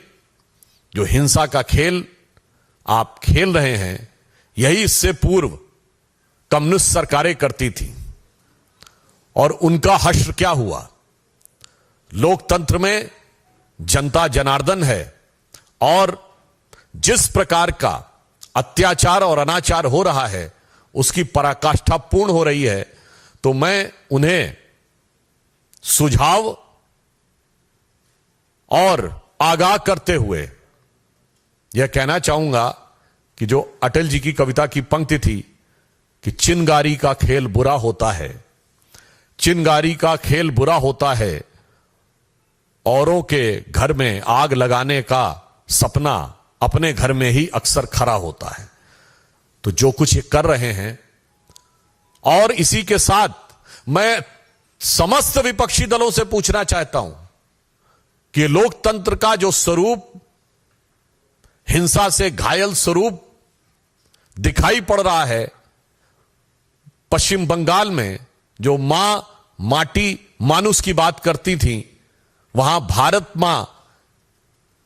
जो हिंसा का खेल आप खेल रहे हैं, यही इससे पूर्व कम्युनिस्ट सरकारें करती थी। और उनका हश्र क्या हुआ? लोकतंत्र में जनता जनार्दन है और जिस प्रकार का अत्याचार और अनाचार हो रहा है उसकी पराकाष्ठा पूर्ण हो रही है। तो मैं उन्हें सुझाव और आगाह करते हुए यह कहना चाहूंगा कि जो अटल जी की कविता की पंक्ति थी कि चिनगारी का खेल बुरा होता है, चिनगारी का खेल बुरा होता है, औरों के घर में आग लगाने का सपना अपने घर में ही अक्सर खरा होता है। तो जो कुछ ये कर रहे हैं, और इसी के साथ मैं समस्त विपक्षी दलों से पूछना चाहता हूं कि लोकतंत्र का जो स्वरूप, हिंसा से घायल स्वरूप दिखाई पड़ रहा है, पश्चिम बंगाल में जो मां माटी मानुस की बात करती थी, वहां भारत मां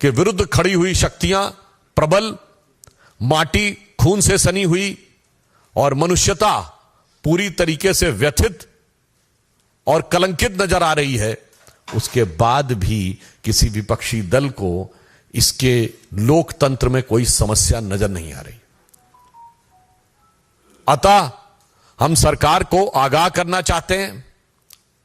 के विरुद्ध खड़ी हुई शक्तियां प्रबल, माटी खून से सनी हुई और मनुष्यता पूरी तरीके से व्यथित और कलंकित नजर आ रही है। उसके बाद भी किसी विपक्षी दल को इसके लोकतंत्र में कोई समस्या नजर नहीं आ रही। अतः हम सरकार को आगाह करना चाहते हैं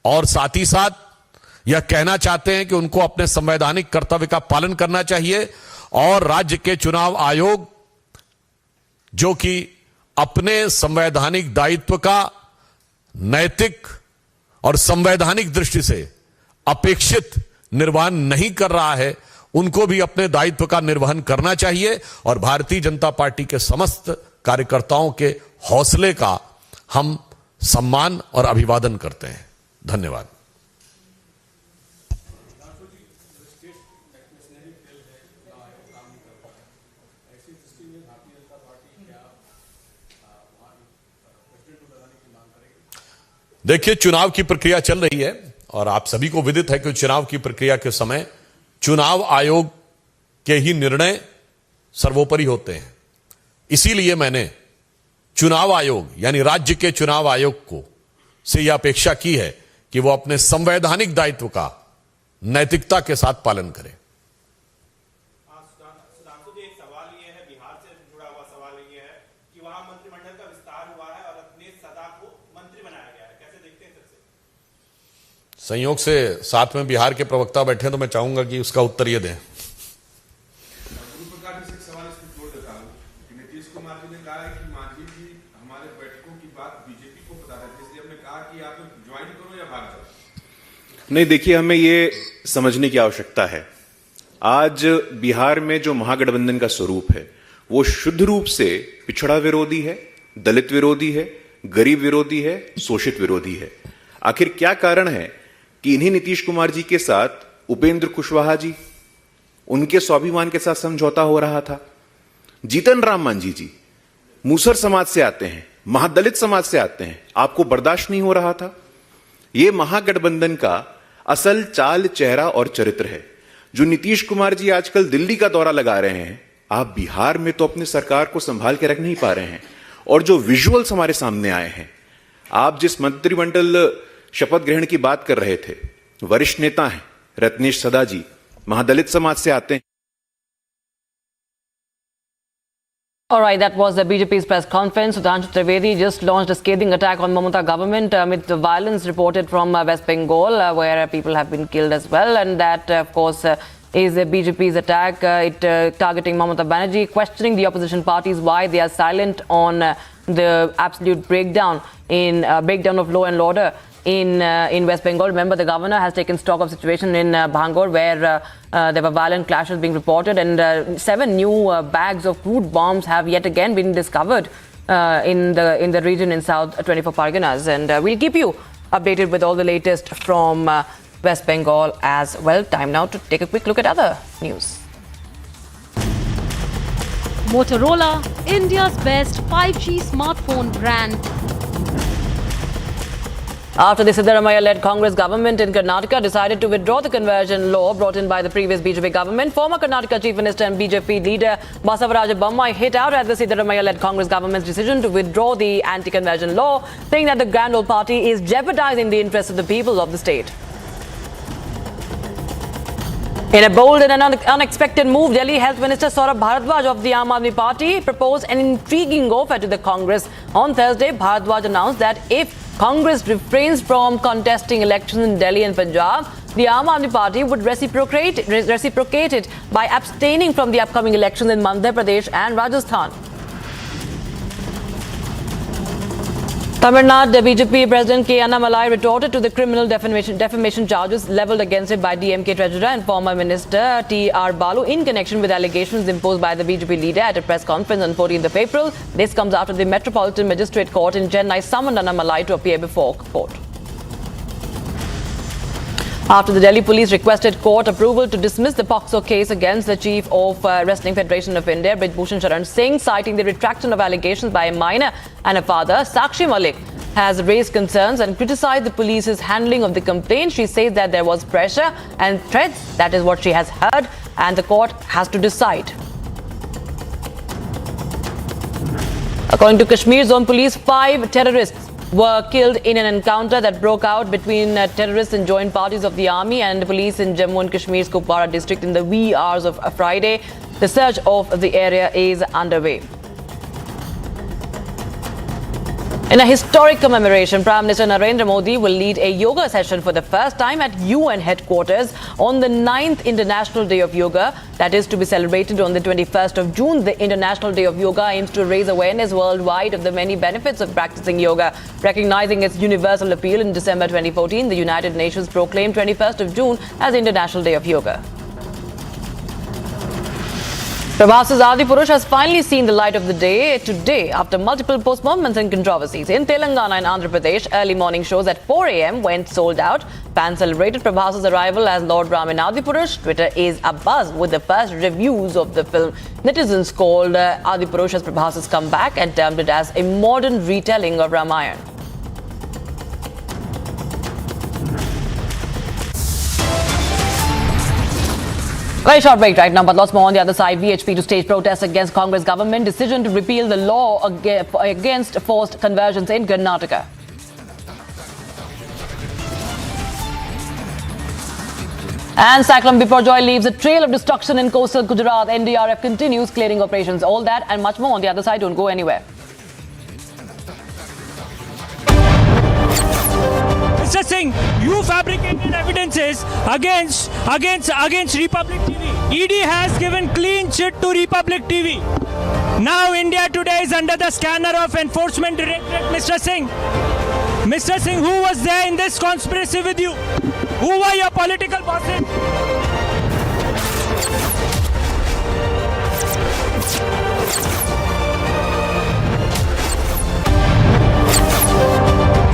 और साथ ही साथ यह कहना चाहते हैं कि उनको अपने संवैधानिक कर्तव्य का पालन करना चाहिए और राज्य के चुनाव आयोग, जो कि अपने संवैधानिक दायित्व का नैतिक और संवैधानिक दृष्टि से अपेक्षित निर्वहन नहीं कर रहा है, उनको भी अपने दायित्व का निर्वहन करना चाहिए। और भारतीय जनता पार्टी के समस्त कार्यकर्ताओं के हौसले का हम सम्मान और अभिवादन करते हैं। धन्यवाद। देखिए, चुनाव की प्रक्रिया चल रही है और आप सभी को विदित है कि चुनाव की प्रक्रिया के समय चुनाव आयोग के ही निर्णय सर्वोपरि होते हैं। इसीलिए मैंने चुनाव आयोग यानी राज्य के चुनाव आयोग को से यह अपेक्षा की है कि वो अपने संवैधानिक दायित्व का नैतिकता के साथ पालन करे। संयोग से साथ में बिहार के प्रवक्ता बैठे हैं तो मैं चाहूंगा कि उसका उत्तर ये दें। नहीं, देखिए, हमें ये समझने की आवश्यकता है, आज बिहार में जो महागठबंधन का स्वरूप है वो शुद्ध रूप से पिछड़ा विरोधी है, दलित विरोधी है, गरीब विरोधी है, शोषित विरोधी है। आखिर क्या कारण है कि इन्हीं नीतीश कुमार जी के साथ उपेंद्र कुशवाहा जी, उनके स्वाभिमान के साथ समझौता हो रहा था। जीतन राम मांझी जी मूसर समाज से आते हैं, महादलित समाज से आते हैं, आपको बर्दाश्त नहीं हो रहा था। यह महागठबंधन का असल चाल, चेहरा और चरित्र है। जो नीतीश कुमार जी आजकल दिल्ली का दौरा लगा रहे हैं, आप बिहार में तो अपनी सरकार को संभाल के रख नहीं पा रहे हैं। और जो विजुअल्स हमारे सामने आए हैं, आप जिस मंत्रिमंडल शपथ ग्रहण की बात कर रहे थे, वरिष्ठ नेता हैं रत्नेश सदा जी, महादलित समाज से आते हैं। All right, that was the BJP's press conference. Sudhanshu Trivedi just launched a scathing attack on Mamata government amid the violence reported from West Bengal, where people have been killed as well. And that, of course, is BJP's attack, targeting Mamata Banerjee, questioning the opposition parties why they are silent on the absolute breakdown of law and order in West Bengal. Remember, the governor has taken stock of situation in Bhangur, where there were violent clashes being reported, and 7 new bags of crude bombs have yet again been discovered in the region in South 24 Parganas. And we'll keep you updated with all the latest from West Bengal as well. Time now to take a quick look at other news. Motorola, India's best 5G smartphone brand. After the Siddaramaiah-led Congress government in Karnataka decided to withdraw the conversion law brought in by the previous BJP government, former Karnataka Chief Minister and BJP leader Basavaraja Bommai hit out at the Siddaramaiah-led Congress government's decision to withdraw the anti-conversion law, saying that the Grand Old Party is jeopardizing the interests of the people of the state. In a bold and unexpected move, Delhi Health Minister Saurabh Bharadwaj of the Aam Aadmi Party proposed an intriguing offer to the Congress. On Thursday, Bharadwaj announced that if Congress refrains from contesting elections in Delhi and Punjab, the Aam Aadmi Party would reciprocate it by abstaining from the upcoming elections in Madhya Pradesh and Rajasthan. Tamil Nadu BJP President K. Annamalai retorted to the criminal defamation charges levelled against it by DMK Treasurer and former Minister T.R. Balu in connection with allegations imposed by the BJP leader at a press conference on 14th of April. This comes after the Metropolitan Magistrate Court in Chennai summoned Annamalai to appear before court. After the Delhi police requested court approval to dismiss the POCSO case against the chief of Wrestling Federation of India, Brijbhushan Sharan Singh, citing the retraction of allegations by a minor and a father, Sakshi Malik has raised concerns and criticized the police's handling of the complaint. She says that there was pressure and threats. That is what she has heard, and the court has to decide. According to Kashmir Zone Police, 5 terrorists were killed in an encounter that broke out between terrorists and joint parties of the army and police in Jammu and Kashmir's Kupwara district in the wee hours of Friday. The search of the area is underway. In a historic commemoration, Prime Minister Narendra Modi will lead a yoga session for the first time at UN headquarters on the 9th International Day of Yoga. That is to be celebrated on the 21st of June. The International Day of Yoga aims to raise awareness worldwide of the many benefits of practicing yoga. Recognizing its universal appeal in December 2014, the United Nations proclaimed 21st of June as International Day of Yoga. Prabhas's Adipurush has finally seen the light of the day today after multiple postponements and controversies. In Telangana and Andhra Pradesh, early morning shows at 4 a.m. went sold out. Fans celebrated Prabhas's arrival as Lord Ram in Adipurush. Twitter is abuzz with the first reviews of the film. Netizens called Adipurush as Prabhas's comeback and termed it as a modern retelling of Ramayana. Very short break right now, but lots more on the other side. VHP to stage protests against Congress government decision to repeal the law against forced conversions in Karnataka. And Cyclone Biparjoy leaves a trail of destruction in coastal Gujarat. NDRF continues clearing operations. All that and much more on the other side. Don't go anywhere. Mr. Singh, you fabricated evidences against Republic TV. ED has given clean chit to Republic TV. Now India today is under the scanner of Enforcement Directorate, Mr. Singh. Mr. Singh, who was there in this conspiracy with you? Who were your political bosses?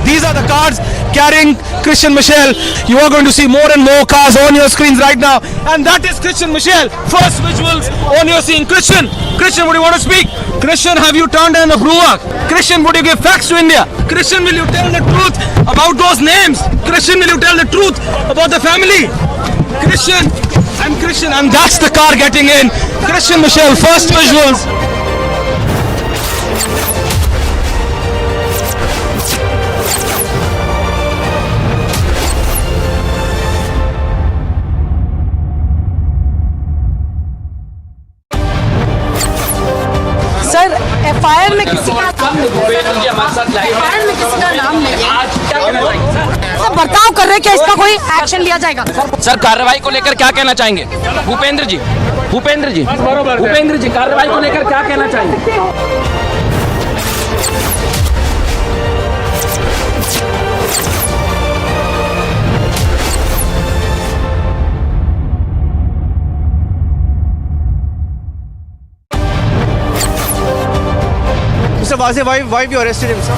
These are the cars carrying Christian Michel. You are going to see more and more cars on your screens right now. And that is Christian Michel. First visuals on your screen. Christian, would you want to speak? Christian, have you turned in a Bruak? Christian, would you give facts to India? Christian, will you tell the truth about those names? Christian, will you tell the truth about the family? Christian, and that's the car getting in. Christian Michel, first visuals. Sir FIR में किसी का नाम नहीं है। Sir बर्ताव कर रहे हैं, क्या इसका कोई एक्शन लिया जाएगा? सर कार्रवाई को लेकर क्या कहना चाहेंगे? भूपेंद्र जी कार्रवाई को लेकर क्या कहना चाहेंगे? Mr. Waze, why have you arrested him, sir?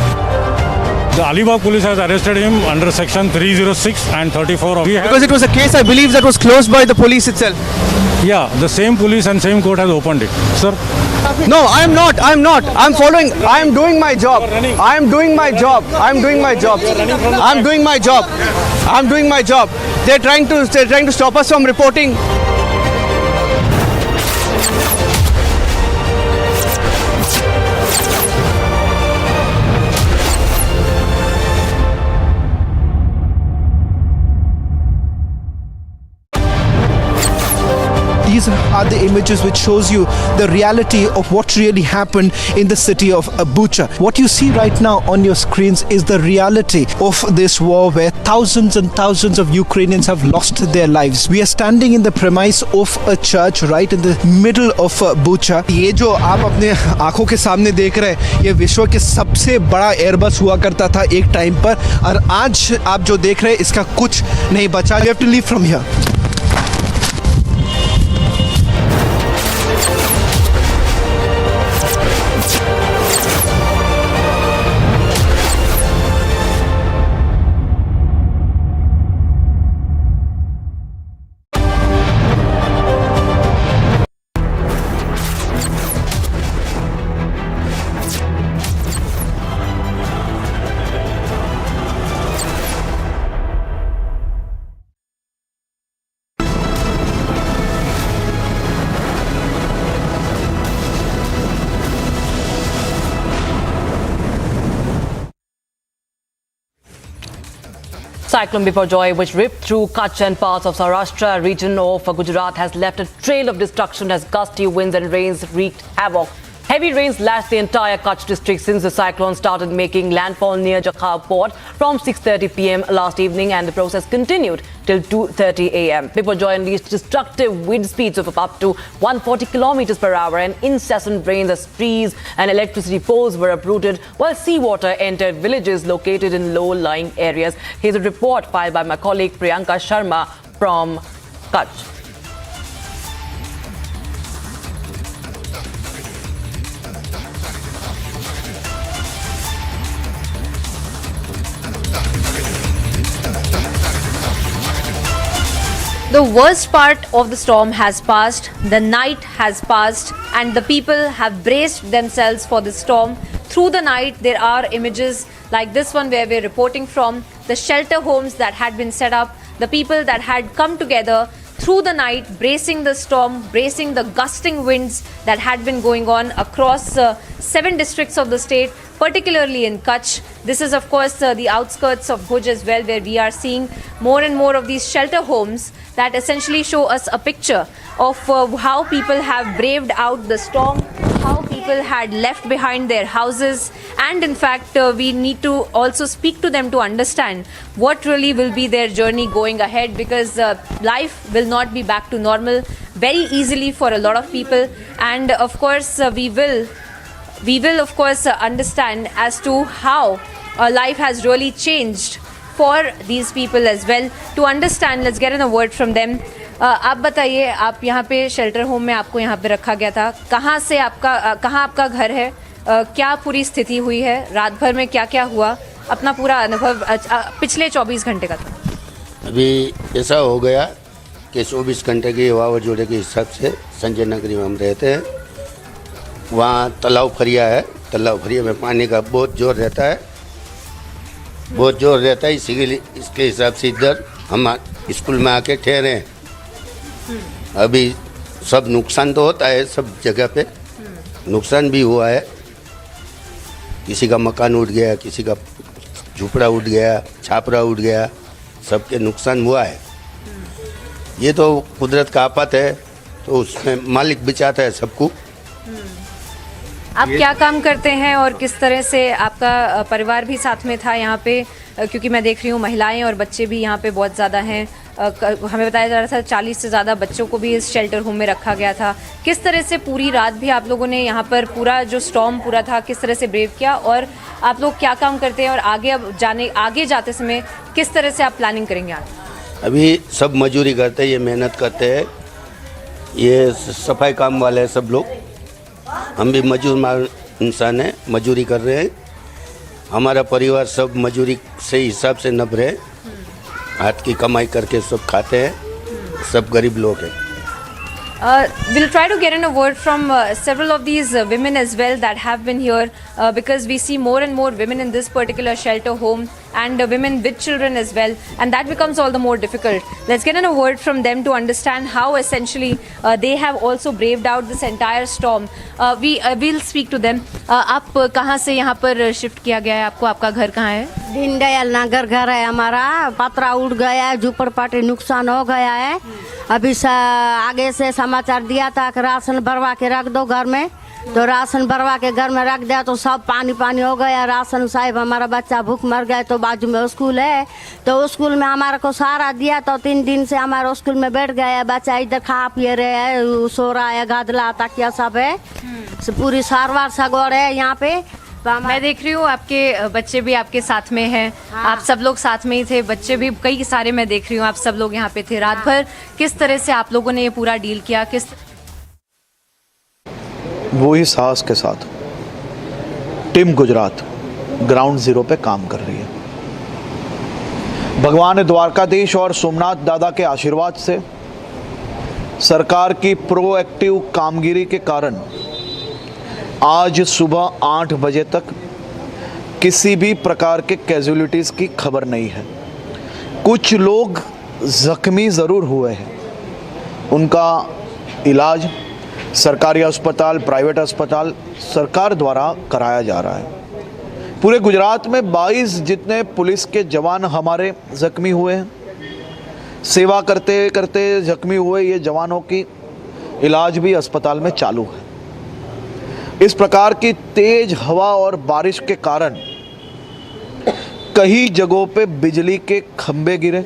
The Alibag police has arrested him under section 306 and 34 of... Because it was a case, I believe, that was closed by the police itself. Yeah, the same police and same court has opened it. Sir? No, I'm not. I'm following. I'm doing my job. I'm doing my job. They're trying to stop us from reporting. These are the images which shows you the reality of what really happened in the city of Bucha. What you see right now on your screens is the reality of this war where thousands and thousands of Ukrainians have lost their lives. We are standing in the premise of a church right in the middle of Bucha. ये जो आप अपने आंखों के सामने देख रहे हैं, ये विश्व के सबसे बड़ा एयरबस हुआ करता था एक टाइम पर, और आज आप जो देख रहे हैं इसका कुछ नहीं बचा. You have to leave from here. Cyclone Biparjoy, which ripped through Kutch and parts of Saurashtra region of Gujarat, has left a trail of destruction as gusty winds and rains wreaked havoc. Heavy rains lashed the entire Kutch district since the cyclone started making landfall near Jakhau port from 6:30 p.m. last evening, and the process continued till 2:30 a.m. Biparjoy unleashed destructive wind speeds of up to 140 kilometers per hour and incessant rains as trees and electricity poles were uprooted, while seawater entered villages located in low-lying areas. Here's a report filed by my colleague Priyanka Sharma from Kutch. The worst part of the storm has passed, the night has passed, and the people have braced themselves for the storm. Through the night, there are images like this one where we're reporting from, the shelter homes that had been set up, the people that had come together through the night, bracing the storm, bracing the gusting winds that had been going on across 7 districts of the state, particularly in Kutch. This is, of course, the outskirts of Bhuj as well, where we are seeing more and more of these shelter homes that essentially show us a picture of how people have braved out the storm, how people had left behind their houses, and in fact we need to also speak to them to understand what really will be their journey going ahead, because life will not be back to normal very easily for a lot of people. And of course we will of course understand as to how life has really changed for these people as well. To understand, let's get in a word from them. आप बताइए, आप यहाँ पे shelter home में आपको यहाँ पे रखा गया था, कहाँ आपका घर है, क्या पूरी स्थिति हुई है, रात भर में क्या क्या हुआ, अपना पूरा अनुभव पिछले 24 घंटे का था। अभी ऐसा हो गया कि 24 घंटे की वावाजोड़े के हिसाब से संजय नगरी में हम रहते हैं। वहाँ तालाब फरिया है, तालाब फरिया में पानी का बहुत जोर रहता है, बहुत जोर रहता है। इसके हिसाब से इधर हम स्कूल में आके ठहरे हैं। अभी सब नुकसान तो होता है, सब जगह पे नुकसान भी हुआ है। किसी का मकान उठ गया, किसी का झुपड़ा उठ गया, छापरा उठ गया, सबके नुकसान हुआ है। ये तो कुदरत का आफत है, तो उसमें मालिक बचाता है सबको। आप क्या काम करते हैं और किस तरह से आपका परिवार भी साथ में था यहाँ पे, क्योंकि मैं देख रही हूँ महिलाएं और बच्चे भी यहाँ पे बहुत ज़्यादा हैं। हमें बताया जा रहा था 40 से ज़्यादा बच्चों को भी इस शेल्टर होम में रखा गया था। किस तरह से पूरी रात भी आप लोगों ने यहाँ पर पूरा जो स्टॉर्म पूरा था किस तरह से ब्रेव किया, और आप लोग क्या काम करते हैं और आगे जाते समय किस तरह से आप प्लानिंग करेंगे आगे? अभी सब मजदूरी करते हैं, ये मेहनत करते हैं, ये सफाई काम वाले हैं सब लोग। हम भी मजदूर इंसान हैं, मजदूरी कर रहे हैं। हमारा परिवार सब मजदूरी से हिसाब से नब रहे, हाथ की कमाई करके सब खाते हैं, सब गरीब लोग हैं। We'll try to get in a word from several of these women as well that have been here, because we see more and more women in this particular shelter home, and women with children as well, and that becomes all the more difficult. Let's get in a word from them to understand how essentially they have also braved out this entire storm. We'll speak to them. आप कहाँ से यहाँ पर shift किया गया है आपको? आपका घर कहाँ है? दीनदयाल नगर घर है हमारा। पतरा उड़ गया है, झुपड़पट्टी नुकसान हो गया है। अभी आगे से समाचार दिया था कि राशन भरवा के रख दो घर में, तो राशन भरवा के घर में रख दिया तो सब पानी पानी हो गया। राशन साहिब हमारा बच्चा भूख मर गया, तो बाजू में स्कूल है, तो स्कूल में हमारे को सहारा दिया, तो 3 दिन से हमारा स्कूल में बैठ गया। बच्चा इधर खा पिए रहे है, सो रहा है, गादला तकिया सब है, पूरी सारवार सगोड़ है यहाँ पे। मैं देख रही हूँ आपके बच्चे भी आपके साथ में हैं। आप सब लोग साथ में ही थे, बच्चे भी कई सारे मैं देख रही हूँ, आप सब लोग यहाँ पे थे रात भर। किस तरह से आप लोगों ने ये पूरा डील किया? वो ही साहस के साथ टीम गुजरात ग्राउंड जीरो पे काम कर रही है। भगवान द्वारकाधीश और सोमनाथ दादा के आशीर्वाद से, सरकार की प्रोएक्टिव कामगिरी के कारण आज सुबह 8 बजे तक किसी भी प्रकार के कैजुअलिटीज़ की खबर नहीं है। कुछ लोग ज़ख्मी ज़रूर हुए हैं, उनका इलाज सरकारी अस्पताल, प्राइवेट अस्पताल सरकार द्वारा कराया जा रहा है। पूरे गुजरात में 22 जितने पुलिस के जवान हमारे ज़ख्मी हुए हैं। सेवा करते करते ज़ख्मी हुए ये जवानों की इलाज भी अस्पताल में चालू है। इस प्रकार की तेज हवा और बारिश के कारण कई जगहों पे बिजली के खंभे गिरे,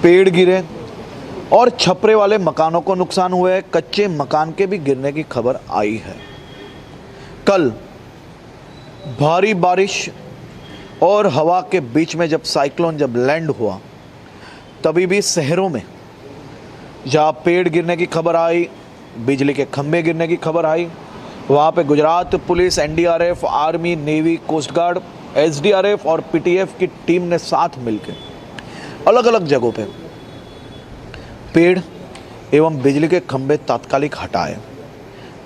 पेड़ गिरे और छपरे वाले मकानों को नुकसान हुए है। कच्चे मकान के भी गिरने की खबर आई है। कल भारी बारिश और हवा के बीच में जब साइक्लोन लैंड हुआ, तभी भी शहरों में जहाँ पेड़ गिरने की खबर आई, बिजली के खंभे गिरने की खबर आई, वहाँ पे Gujarat police, NDRF, army, navy, coast guard, SDRF और पीटीएफ की टीम ने साथ मिलकर अलग अलग जगहों पे पेड़ एवं बिजली के खंभे तात्कालिक हटाए।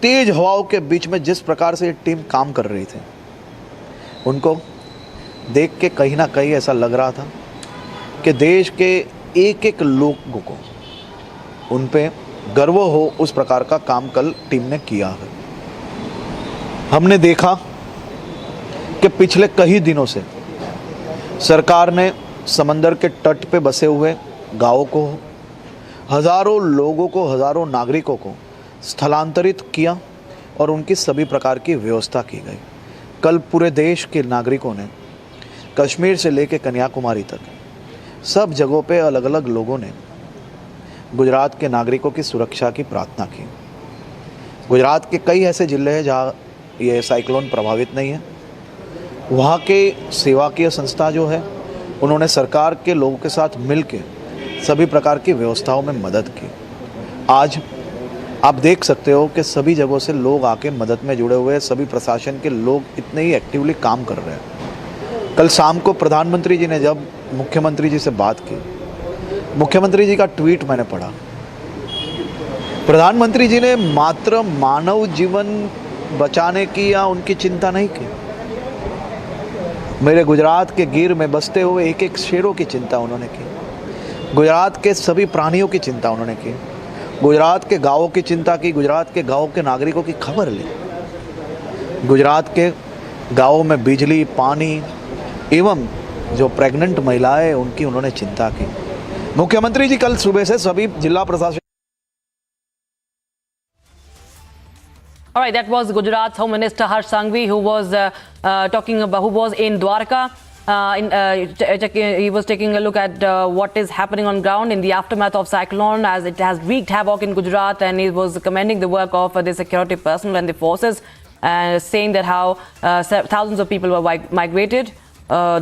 तेज हवाओं के बीच में जिस प्रकार से ये टीम काम कर रही थी, उनको देख के कहीं ना कहीं ऐसा लग रहा था कि देश के एक एक लोगों को उन पे गर्व हो। उस प्रकार का काम कल टीम ने किया है। हमने देखा कि पिछले कई दिनों से सरकार ने समंदर के तट पे बसे हुए गांवों को, हज़ारों लोगों को, हज़ारों नागरिकों को स्थलांतरित किया और उनकी सभी प्रकार की व्यवस्था की गई। कल पूरे देश के नागरिकों ने कश्मीर से लेकर कन्याकुमारी तक सब जगहों पे अलग अलग लोगों ने गुजरात के नागरिकों की सुरक्षा की प्रार्थना की। गुजरात के कई ऐसे जिले हैं जहाँ ये साइक्लोन प्रभावित नहीं है। वहाँ के सेवाकीय संस्था जो है, उन्होंने सरकार के लोगों के साथ मिलकर सभी प्रकार की व्यवस्थाओं में मदद की। आज आप देख सकते हो कि सभी जगहों से लोग आके मदद में जुड़े हुए हैं, सभी प्रशासन के लोग इतने ही एक्टिवली काम कर रहे हैं। कल शाम को प्रधानमंत्री जी ने जब मुख्यमंत्री जी से बात की, मुख्यमंत्री जी का ट्वीट मैंने पढ़ा। प्रधानमंत्री जी ने मात्र मानव जीवन बचाने की या उनकी चिंता नहीं की, मेरे गुजरात के गिर में बसते हुए एक एक शेरों की चिंता उन्होंने की, गुजरात के सभी प्राणियों की चिंता उन्होंने की, गुजरात के गांवों की चिंता की, गुजरात के गांवों के नागरिकों की खबर ली, गुजरात के गांवों में बिजली, पानी एवं जो प्रेग्नेंट महिलाएं उनकी उन्होंने चिंता की। मुख्यमंत्री जी कल सुबह से सभी जिला प्रशासन। All right, that was Gujarat's Home Minister Harsh Sanghvi, who was who was in Dwarka. He was taking a look at what is happening on ground in the aftermath of Cyclone, as it has wreaked havoc in Gujarat, and he was commending the work of the security personnel and the forces, saying that how thousands of people were migrated,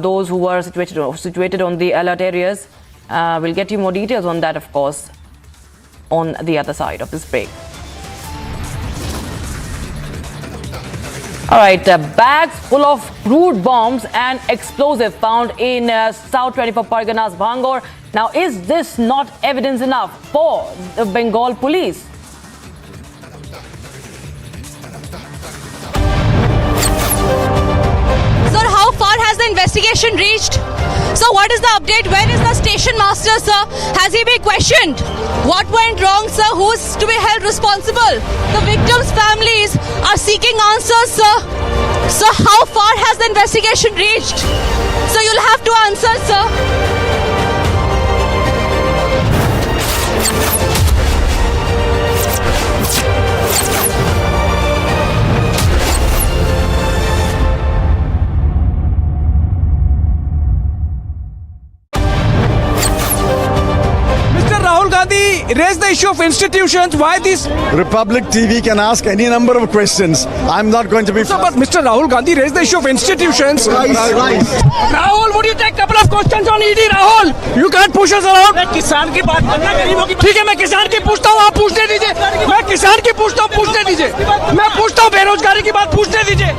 those who were situated on the alert areas. We'll get you more details on that, of course, on the other side of this break. All right, bags full of crude bombs and explosive found in South 24 Parganas, Bangor. Now, is this not evidence enough for the Bengal police? Sir, how far has the investigation reached? So, what is the update? Where is the station master, sir? Has he been questioned? What went wrong, sir? Who is to be held responsible? The victims' families are seeking answers, sir. So, how far has the investigation reached? So, you'll have to answer, sir. Raise the issue of institutions. Why this? Republic TV can ask any number of questions. I'm not going to be. So, but Mr. Rahul Gandhi raised the issue of institutions. Rahul, would you take a couple of questions on ED, Rahul? You can't push us around. मैं किसान की बात करना, गरीबों की। ठीक है, मैं किसान की पूछता हूँ, आप पूछने दीजिए। मैं किसान की पूछता हूँ, पूछने दीजिए। मैं पूछता हूँ, बेरोजगारी की बात पूछने दीजिए।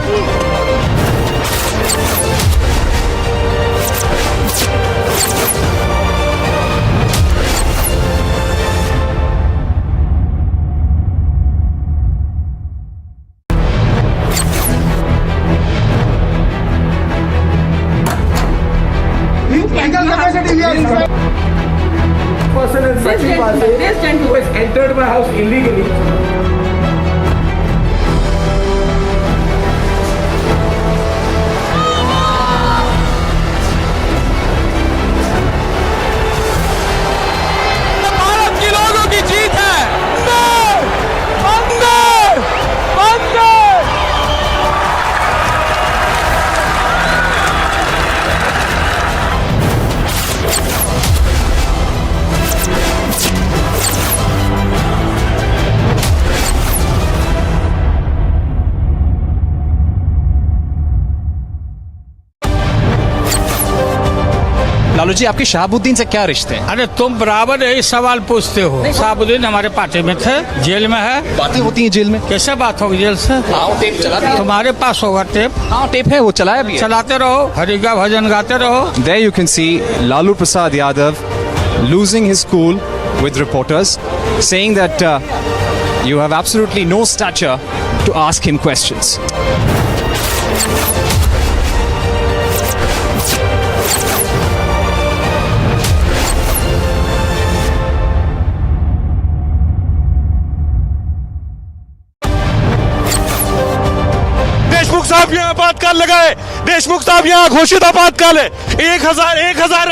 Person in such a person who has entered my house illegally. Bharat के लोगों की जीत है। बंदर, बंदर। लालू जी, आपके शहाबुद्दीन से क्या रिश्ते हैं? अरे तुम बराबर यही सवाल पूछते हो। शहाबुद्दीन हमारे पार्टी में थे, जेल में है। बातें होती हैं जेल में? कैसे बात होगी जेल से? टेप चलाते तुम्हारे पास होगा टेप? हाँ, टेप है, वो चलाया भी है। चलाते रहो, हरि का भजन गाते रहो। There you can see Lalu Prasad Yadav losing his cool with reporters, saying that you have absolutely no stature to ask him questions. Deshmukh साहब यहाँ आपातकाल लगाए, देशमुख साहब यहाँ घोषित आपातकाल है। 1000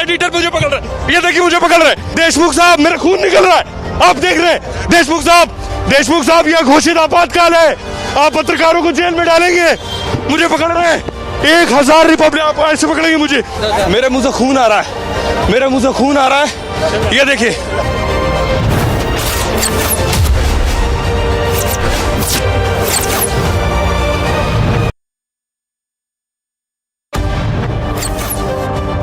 एडिटर मुझे पकड़ रहे, ये देखिए मुझे पकड़ रहे। देशमुख साहब, मेरा खून निकल रहा है, आप देख रहे हैं। देशमुख साहब यहाँ घोषित आपातकाल है, आप पत्रकारों को जेल में डालेंगे, मुझे पकड़ रहे हैं। 1000 रिपब्लिक, आप ऐसे पकड़ेंगे मुझे। मेरे मुंह से खून आ रहा है, मेरे मुंह से खून आ रहा है, ये देखिए।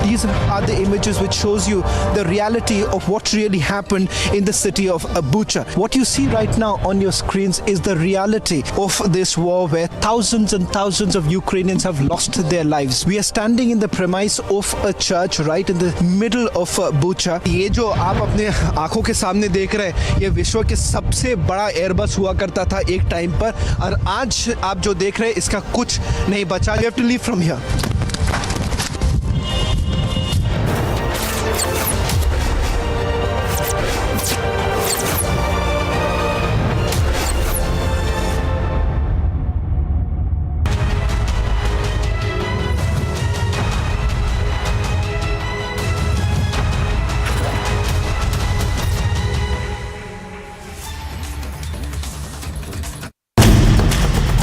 These are the images images which shows you the reality of what really happened in the city of Bucha. What you see right now on your screens is the reality of this war where thousands and thousands of Ukrainians have lost their lives. We are standing in the premise of a church right in the middle of Bucha. ये जो आप अपने आंखों के सामने देख रहे हैं ये विश्व के सबसे बड़ा एयरबस हुआ करता था एक टाइम पर और आज आप जो देख रहे हैं इसका कुछ नहीं बचा. You have to leave from here.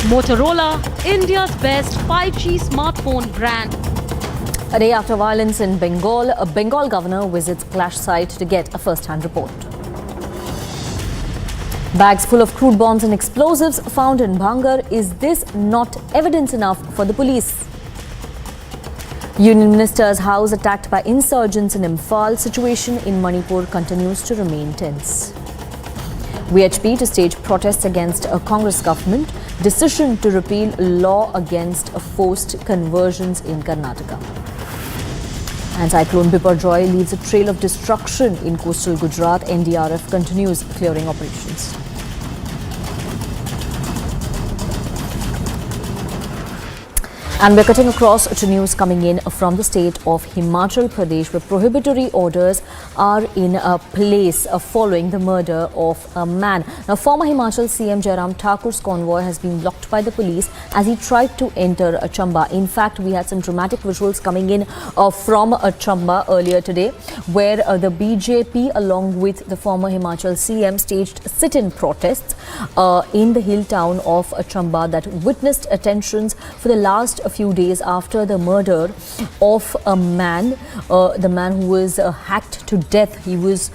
Motorola, India's best 5G smartphone brand. A day after violence in Bengal, a Bengal governor visits clash site to get a first-hand report. Bags full of crude bombs and explosives found in Bhangar. Is this not evidence enough for the police? Union Minister's house attacked by insurgents in Imphal. Situation in Manipur continues to remain tense. VHP to stage protests against a Congress government. Decision to repeal law against forced conversions in Karnataka. And Cyclone Biparjoy leaves a trail of destruction in coastal Gujarat. NDRF continues clearing operations. And we're cutting across to news coming in from the state of Himachal Pradesh, where prohibitory orders are in place following the murder of a man. Now, former Himachal CM Jairam Thakur's convoy has been blocked by the police as he tried to enter Chamba. In fact, we had some dramatic visuals coming in from Chamba earlier today, where the BJP, along with the former Himachal CM, staged sit-in protests in the hill town of Chamba that witnessed tensions for the last a few days after the murder of a man, the man who was hacked to death. He was